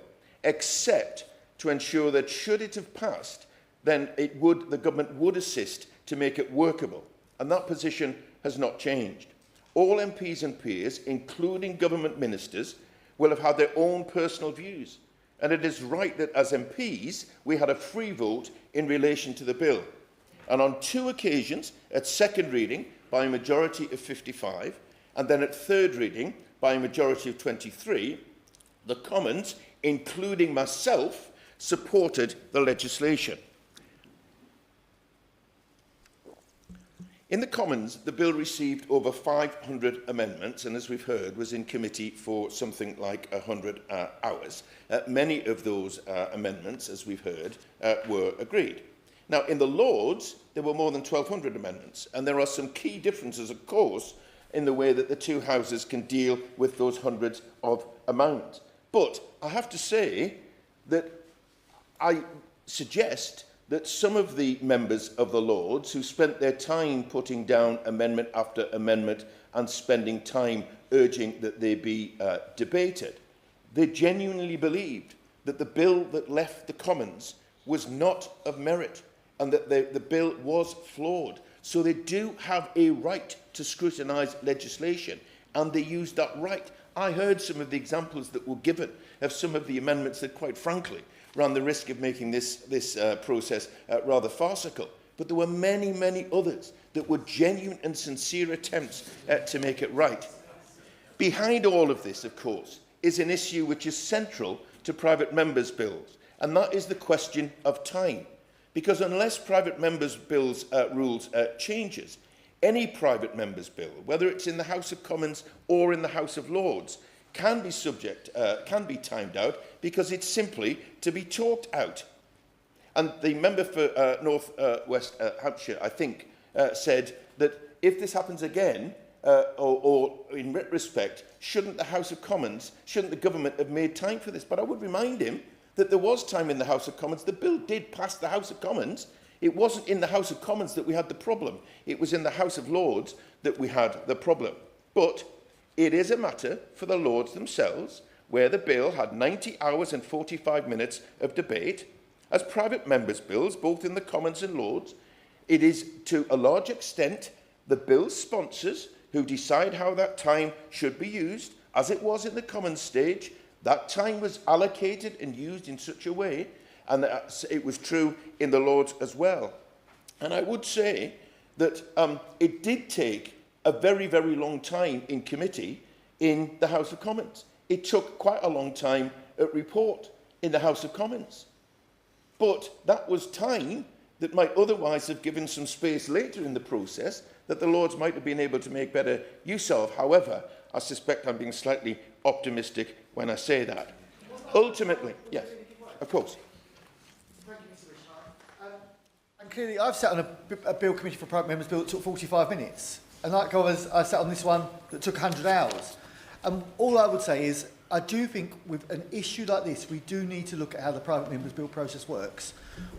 except to ensure that should it have passed, then the government would assist to make it workable, and that position has not changed. All MPs and peers, including government ministers, will have had their own personal views, and it is right that as MPs we had a free vote in relation to the bill. And on 2 occasions, at second reading by a majority of 55, and then at third reading by a majority of 23, the Commons, including myself, supported the legislation. In the Commons, the bill received over 500 amendments, and as we've heard, was in committee for something like 100 hours. Many of those amendments, as we've heard, were agreed. Now, in the Lords, there were more than 1,200 amendments, and there are some key differences, of course, in the way that the two houses can deal with those hundreds of amendments. But I have to say that I suggest that some of the members of the Lords who spent their time putting down amendment after amendment and spending time urging that they be debated, they genuinely believed that the bill that left the Commons was not of merit and that the bill was flawed. So they do have a right to scrutinise legislation, and they used that right. I heard some of the examples that were given of some of the amendments that, quite frankly, ran the risk of making this process rather farcical. But there were many, many others that were genuine and sincere attempts to make it right. Behind all of this, of course, is an issue which is central to private members' bills, and that is the question of time. Because unless private members' bills rules changes, any private members' bill, whether it's in the House of Commons or in the House of Lords, can be timed out because it's simply to be talked out. And the member for North West Hampshire, I think, said that if this happens again, or in retrospect, shouldn't the House of Commons, shouldn't the government have made time for this? But I would remind him that there was time in the House of Commons. The bill did pass the House of Commons. It wasn't in the House of Commons that we had the problem. It was in the House of Lords that we had the problem. But it is a matter for the Lords themselves, where the bill had 90 hours and 45 minutes of debate. As private members' bills, both in the Commons and Lords, it is to a large extent the bill's sponsors who decide how that time should be used. As it was in the Commons stage, that time was allocated and used in such a way, and it was true in the Lords as well. And I would say that it did take a very, very long time in committee in the House of Commons. It took quite a long time at report in the House of Commons. But that was time that might otherwise have given some space later in the process that the Lords might have been able to make better use of. However, I suspect I'm being slightly optimistic when I say that. Ultimately, yes, of course. And clearly, I've sat on a bill committee for private members' bill that took 45 minutes. And like I sat on this one that took 100 hours. And all I would say is, I do think with an issue like this, we do need to look at how the private members' bill process works.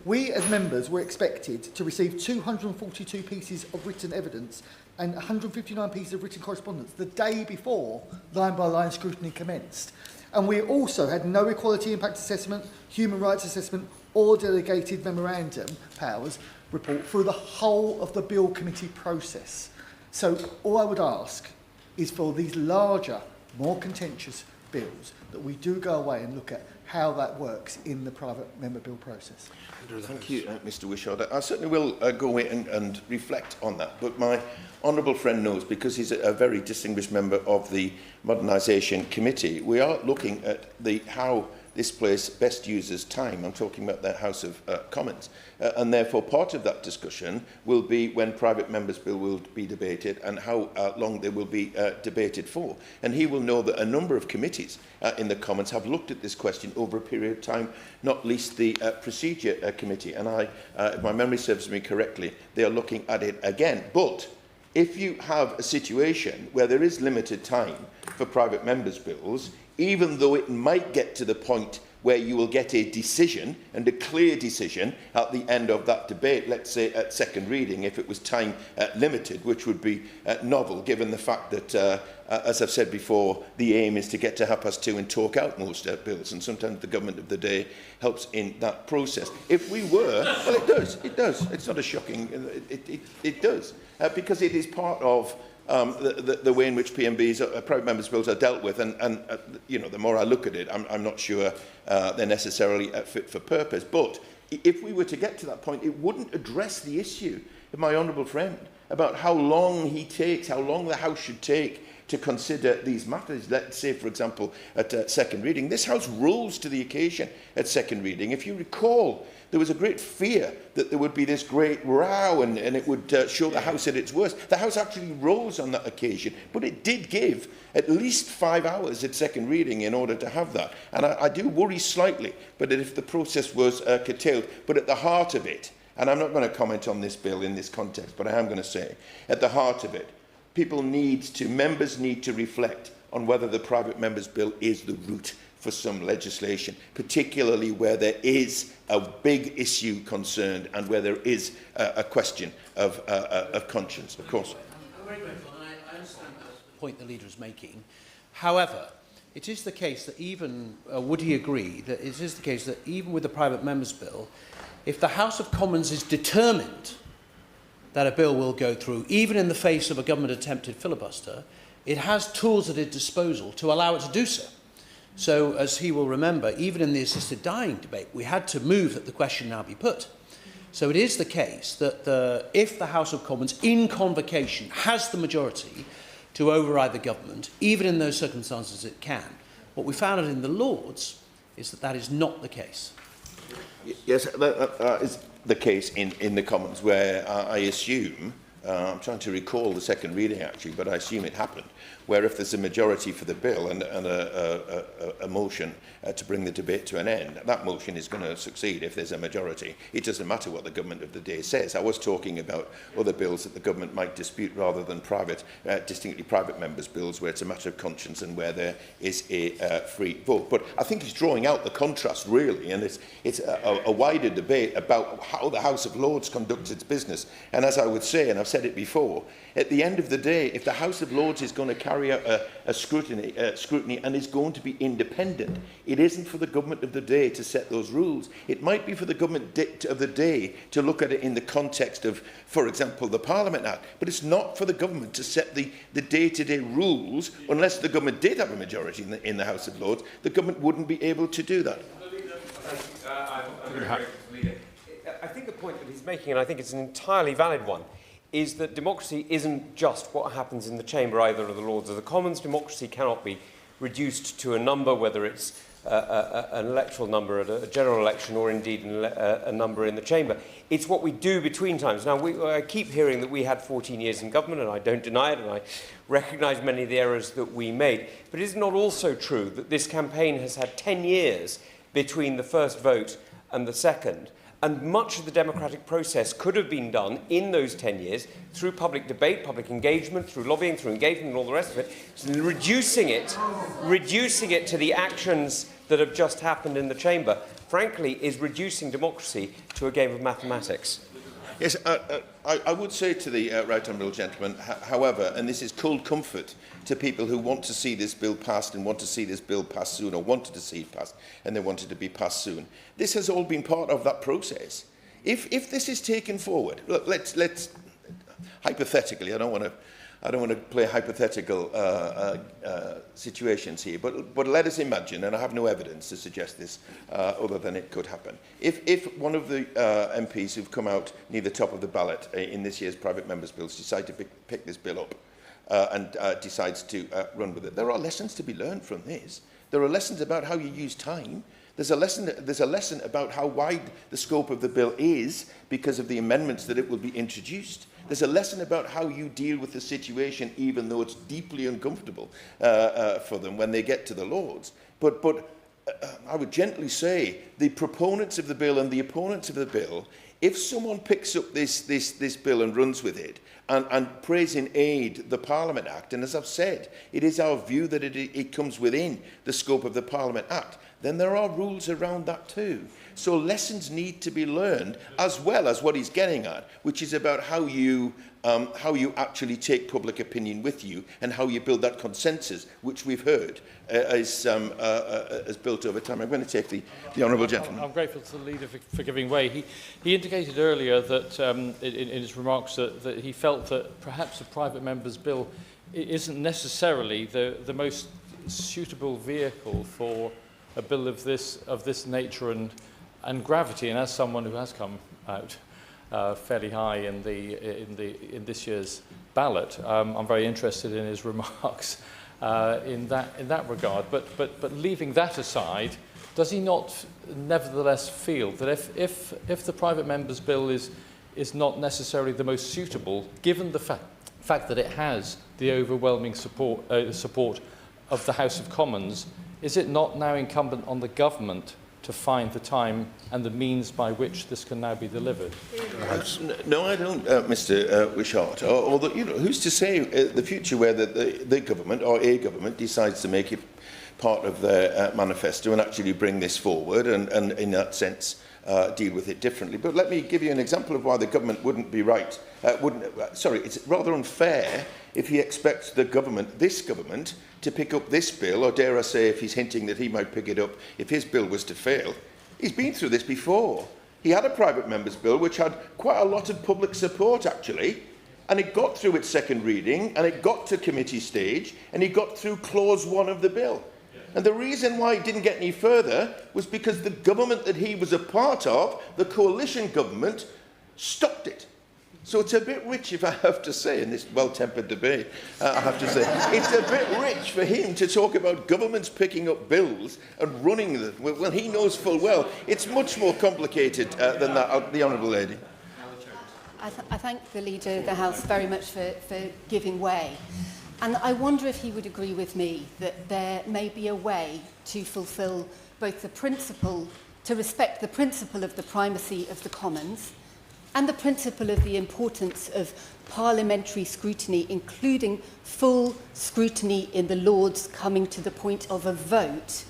We, as members, were expected to receive 242 pieces of written evidence and 159 pieces of written correspondence the day before line-by-line scrutiny commenced. And we also had no equality impact assessment, human rights assessment, or delegated memorandum powers report through the whole of the bill committee process. So all I would ask is for these larger, more contentious bills that we do go away and look at how that works in the private member bill process. Thank you, Mr Wishart. I certainly will go away and reflect on that. But my honourable friend knows, because he's a very distinguished member of the Modernisation Committee, we are looking at how this place best uses time. I'm talking about the House of Commons. And therefore, part of that discussion will be when private members' bill will be debated and how long they will be debated for. And he will know that a number of committees in the Commons have looked at this question over a period of time, not least the Procedure Committee. And if my memory serves me correctly, they are looking at it again. But if you have a situation where there is limited time for private members' bills, even though it might get to the point where you will get a decision, and a clear decision, at the end of that debate, let's say at second reading, if it was time limited, which would be novel, given the fact that, as I've said before, the aim is to get to 2:30 and talk out most bills, and sometimes the government of the day helps in that process. If we were, well, it does. It's not a shocking, it does, because it is part of the way in which PMBs, private members' bills, are dealt with, and you know, the more I look at it, I'm not sure they're necessarily fit for purpose. But if we were to get to that point, it wouldn't address the issue of my honourable friend about how long he takes, how long the House should take to consider these matters. Let's say, for example, at second reading, this House rose to the occasion at second reading. If you recall, there was a great fear that there would be this great row and it would show the House at its worst. The House actually rose on that occasion, but it did give at least 5 hours at second reading in order to have that. And I do worry slightly, but if the process was curtailed, but at the heart of it, and I'm not going to comment on this bill in this context, but I am going to say, at the heart of it, members need to reflect on whether the private members' bill is the route for some legislation, particularly where there is a big issue concerned and where there is a question of conscience, of course. I'm very grateful, and I understand the point the leader is making. However, it is the case that even, would he agree, that it is the case that even with the private members' bill, if the House of Commons is determined that a bill will go through, even in the face of a government-attempted filibuster, it has tools at its disposal to allow it to do so. So, as he will remember, even in the assisted dying debate, we had to move that the question now be put. So it is the case that if the House of Commons, in convocation, has the majority to override the government, even in those circumstances it can, what we found out in the Lords is that that is not the case. Yes, that is the case in the Commons, where I assume I'm trying to recall the second reading actually, but I assume it happened, where if there's a majority for the bill and a motion to bring the debate to an end, that motion is going to succeed if there's a majority. It doesn't matter what the government of the day says. I was talking about other bills that the government might dispute rather than distinctly private members' bills, where it's a matter of conscience and where there is a free vote. But I think he's drawing out the contrast really, and it's a wider debate about how the House of Lords conducts its business. And as I would say, and I've said it before, at the end of the day, if the House of Lords is going to carry out a scrutiny and is going to be independent, it isn't for the government of the day to set those rules. It might be for the government of the day to look at it in the context of, for example, the Parliament Act, but it's not for the government to set the day-to-day rules. Unless the government did have a majority in the House of Lords, the government wouldn't be able to do that. I think the point that he's making, and I think it's an entirely valid one, is that democracy isn't just what happens in the chamber, either of the Lords or the Commons. Democracy cannot be reduced to a number, whether it's an electoral number at a general election or indeed a number in the chamber. It's what we do between times. Now, I keep hearing that we had 14 years in government, and I don't deny it, and I recognise many of the errors that we made. But is it not also true that this campaign has had 10 years between the first vote and the second? And much of the democratic process could have been done in those 10 years through public debate, public engagement, through lobbying, through engagement and all the rest of it, so reducing it to the actions that have just happened in the chamber, frankly, is reducing democracy to a game of mathematics. Yes, I would say to the right honourable gentleman, however, and this is cold comfort to people who want to see this bill passed and want to see this bill passed soon, or wanted to see it passed and they wanted to be passed soon. This has all been part of that process. If this is taken forward, look, let's hypothetically, I don't want to play hypothetical situations here, but let us imagine, and I have no evidence to suggest this other than it could happen. If one of the MPs who've come out near the top of the ballot in this year's private members' bills decide to pick this bill up and decides to run with it, there are lessons to be learned from this. There are lessons about how you use time. There's a lesson about how wide the scope of the bill is because of the amendments that it will be introduced. There's a lesson about how you deal with the situation, even though it's deeply uncomfortable for them when they get to the Lords. But I would gently say the proponents of the bill and the opponents of the bill, if someone picks up this bill and runs with it and prays in aid the Parliament Act, and as I've said, it is our view that it comes within the scope of the Parliament Act, then there are rules around that too. So lessons need to be learned, as well as what he's getting at, which is about how you actually take public opinion with you and how you build that consensus, which we've heard is built over time. I'm going to take the honourable gentleman. I'm grateful to the leader for giving way. He indicated earlier that in his remarks that he felt that perhaps a private member's bill isn't necessarily the most suitable vehicle for a bill of this nature and gravity. And as someone who has come out fairly high in this year's ballot, I'm very interested in his remarks in that regard. But leaving that aside, does he not nevertheless feel that if the private member's bill is not necessarily the most suitable, given the fact that it has the overwhelming support of the House of Commons, is it not now incumbent on the government to find the time and the means by which this can now be delivered? No, I don't, Mr. Wishart. Although, who's to say the future where the government or a government decides to make it part of their manifesto and actually bring this forward and in that sense deal with it differently. But let me give you an example of why the government wouldn't be right. It's rather unfair if he expects the government, this government, to pick up this bill, or dare I say, if he's hinting that he might pick it up if his bill was to fail. He's been through this before. He had a private member's bill which had quite a lot of public support, actually, and it got through its second reading, and it got to committee stage, and he got through clause 1 of the bill. And the reason why it didn't get any further was because the government that he was a part of, the coalition government, stopped it. So it's a bit rich, if I have to say, in this well-tempered debate, I have to say, it's a bit rich for him to talk about governments picking up bills and running them. Well, he knows full well it's much more complicated than that, the honourable lady. I thank the Leader of the House very much for giving way. And I wonder if he would agree with me that there may be a way to fulfil both the principle, to respect the principle of the primacy of the Commons and the principle of the importance of parliamentary scrutiny, including full scrutiny in the Lords coming to the point of a vote,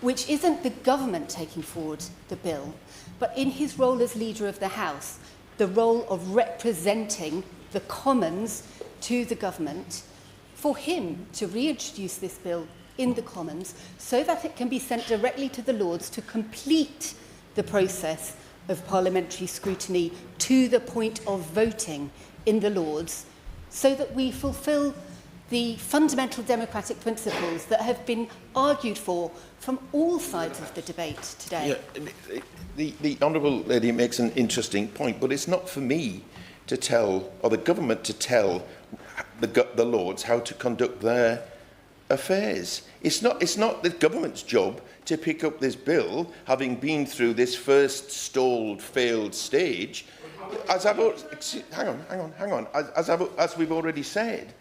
which isn't the government taking forward the bill, but in his role as Leader of the House, the role of representing the Commons to the government, for him to reintroduce this bill in the Commons so that it can be sent directly to the Lords to complete the process of parliamentary scrutiny to the point of voting in the Lords, so that we fulfil the fundamental democratic principles that have been argued for from all sides of the debate today. Yeah, the Honourable Lady makes an interesting point, but it's not for me to tell, or the government to tell the Lords how to conduct their affairs. It's not the government's job to pick up this bill, having been through this first stalled, failed stage. As we've already said,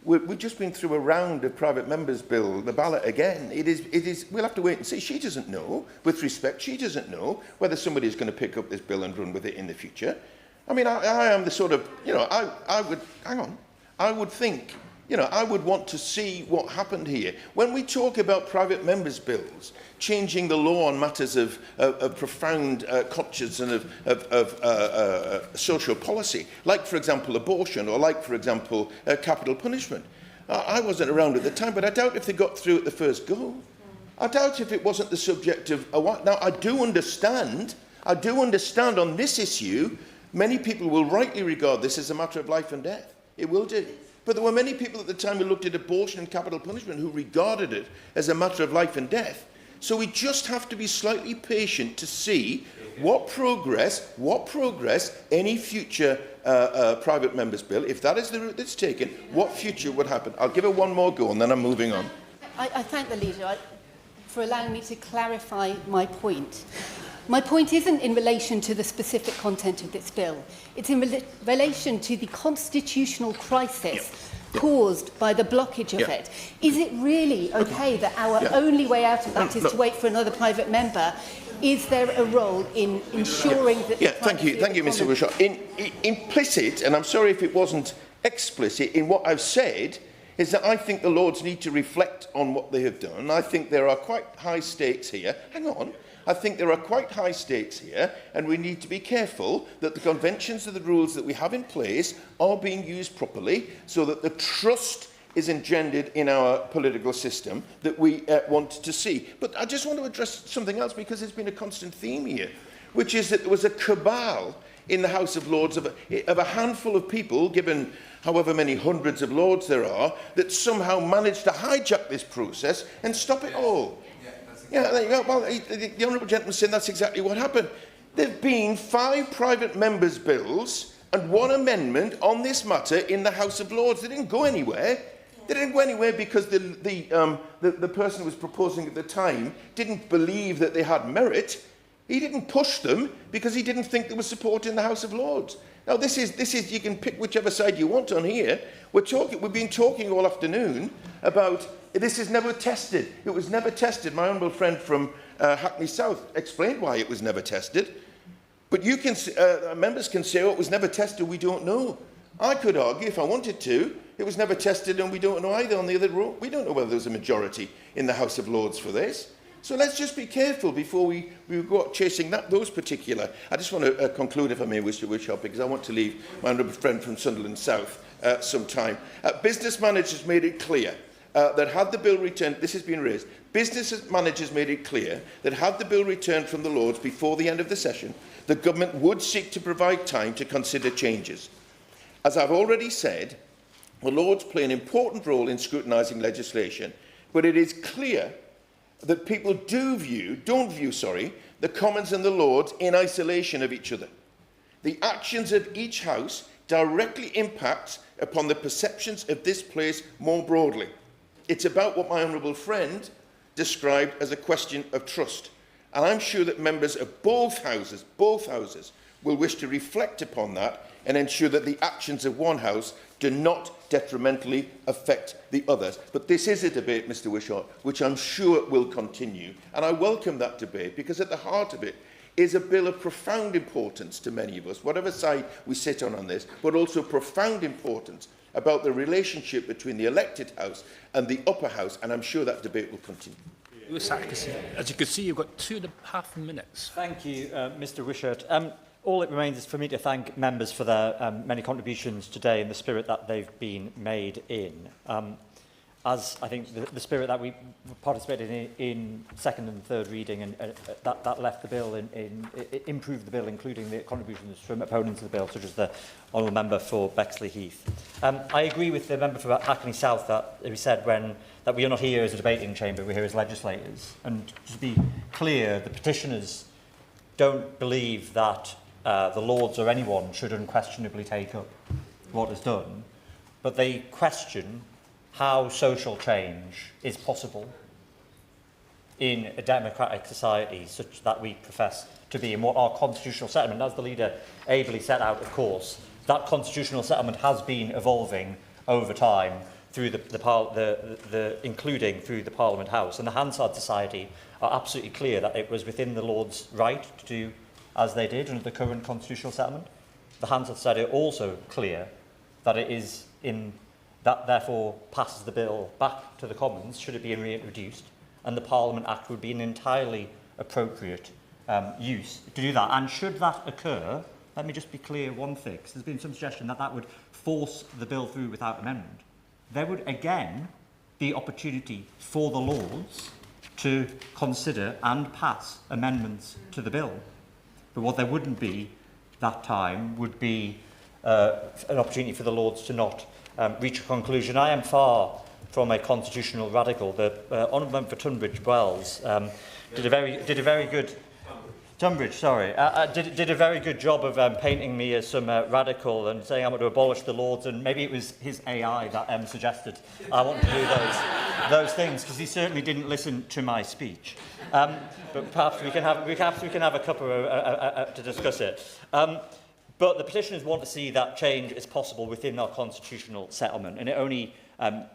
we've just been through a round of private members' bill, the ballot again. It is. We'll have to wait and see. She doesn't know. With respect, she doesn't know whether somebody is going to pick up this bill and run with it in the future. I mean, I am the sort of, I would think, I would want to see what happened here. When we talk about private members' bills, changing the law on matters of profound conscience and of social policy, like, for example, abortion, or like, for example, capital punishment. I wasn't around at the time, but I doubt if they got through at the first go. I doubt if it wasn't the subject of a what. Now, I do understand on this issue, many people will rightly regard this as a matter of life and death. It will do. But there were many people at the time who looked at abortion and capital punishment who regarded it as a matter of life and death. So we just have to be slightly patient to see what progress any future private members' bill, if that is the route that's taken, what future would happen. I'll give it one more go and then I'm moving on. I thank the Leader for allowing me to clarify my point. My point isn't in relation to the specific content of this bill. It's in relation to the constitutional crisis caused by the blockage of it. Is it really okay that our only way out of that is to wait for another private member? Is there a role in ensuring that... Thank you, Mr. Wishart. Implicit, and I'm sorry if it wasn't explicit, in what I've said, is that I think the Lords need to reflect on what they have done. I think there are quite high stakes here. Hang on. I think there are quite high stakes here, and we need to be careful that the conventions and the rules that we have in place are being used properly so that the trust is engendered in our political system that we want to see. But I just want to address something else, because there's been a constant theme here, which is that there was a cabal in the House of Lords of a handful of people, given however many hundreds of Lords there are, that somehow managed to hijack this process and stop it all. There you go. Well, the Honourable Gentleman said that's exactly what happened. There have been 5 private members' bills and 1 amendment on this matter in the House of Lords. They didn't go anywhere. They didn't go anywhere because the person who was proposing at the time didn't believe that they had merit. He didn't push them because he didn't think there was support in the House of Lords. Now, this is you can pick whichever side you want on here. We've been talking all afternoon about this is never tested. It was never tested. My honourable friend from Hackney South explained why it was never tested. But you can, members can say, oh, it was never tested, we don't know. I could argue, if I wanted to, it was never tested and we don't know either on the other row. We don't know whether there's a majority in the House of Lords for this. So let's just be careful before we go out chasing those particular. I just want to conclude, if I may, Mr. Wishart, because I want to leave my honourable friend from Sunderland South some time. Business managers made it clear that had the bill returned, this has been raised, business managers made it clear that had the bill returned from the Lords before the end of the session, the government would seek to provide time to consider changes. As I've already said, the Lords play an important role in scrutinising legislation, but it is clear that people don't view the Commons and the Lords in isolation of each other. The actions of each House directly impact upon the perceptions of this place more broadly. It's about what my honourable friend described as a question of trust. And I'm sure that members of both houses will wish to reflect upon that and ensure that the actions of one House do not detrimentally affect the others. But this is a debate, Mr Wishart, which I'm sure will continue, and I welcome that debate because at the heart of it is a bill of profound importance to many of us, whatever side we sit on this, but also profound importance about the relationship between the elected House and the upper House, and I'm sure that debate will continue. As you can see, you've got 2.5 minutes. Thank you, Mr Wishart. All it remains is for me to thank members for their many contributions today in the spirit that they've been made in. As I think the spirit that we participated in second and third reading, and that left the bill, improved the bill, including the contributions from opponents of the bill, such as the honourable member for Bexley Heath. I agree with the member for Hackney South that he said that we are not here as a debating chamber, we're here as legislators. And to be clear, the petitioners don't believe that the Lords or anyone should unquestionably take up what is done, but they question how social change is possible in a democratic society such that we profess to be, and what our constitutional settlement, as the leader ably set out, of course, that constitutional settlement has been evolving over time through including through the Parliament House. And the Hansard Society are absolutely clear that it was within the Lords' right to do as they did under the current constitutional settlement. The Hansard Society are also clear that it is that therefore passes the bill back to the Commons, should it be reintroduced, and the Parliament Act would be an entirely appropriate use to do that. And should that occur, let me just be clear one thing, because there's been some suggestion that that would force the bill through without amendment. There would again be opportunity for the Lords to consider and pass amendments to the bill. But what there wouldn't be that time would be an opportunity for the Lords to not reach a conclusion. I am far from a constitutional radical. The honourable member for Tunbridge Wells did a very good Tunbridge, sorry, did a very good job of painting me as some radical and saying I want to abolish the Lords, and maybe it was his AI that suggested I want to do those things, because he certainly didn't listen to my speech. But perhaps we can have a cuppa to discuss it. But the petitioners want to see that change is possible within our constitutional settlement, and it only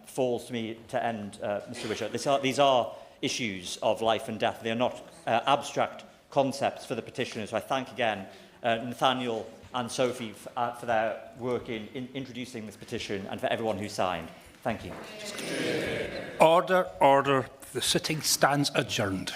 falls to me to end, Mr Wishart. These are issues of life and death. They are not abstract concepts for the petitioners. So I thank again Nathaniel and Sophie for their work in introducing this petition, and for everyone who signed. Thank you. Order, order. The sitting stands adjourned.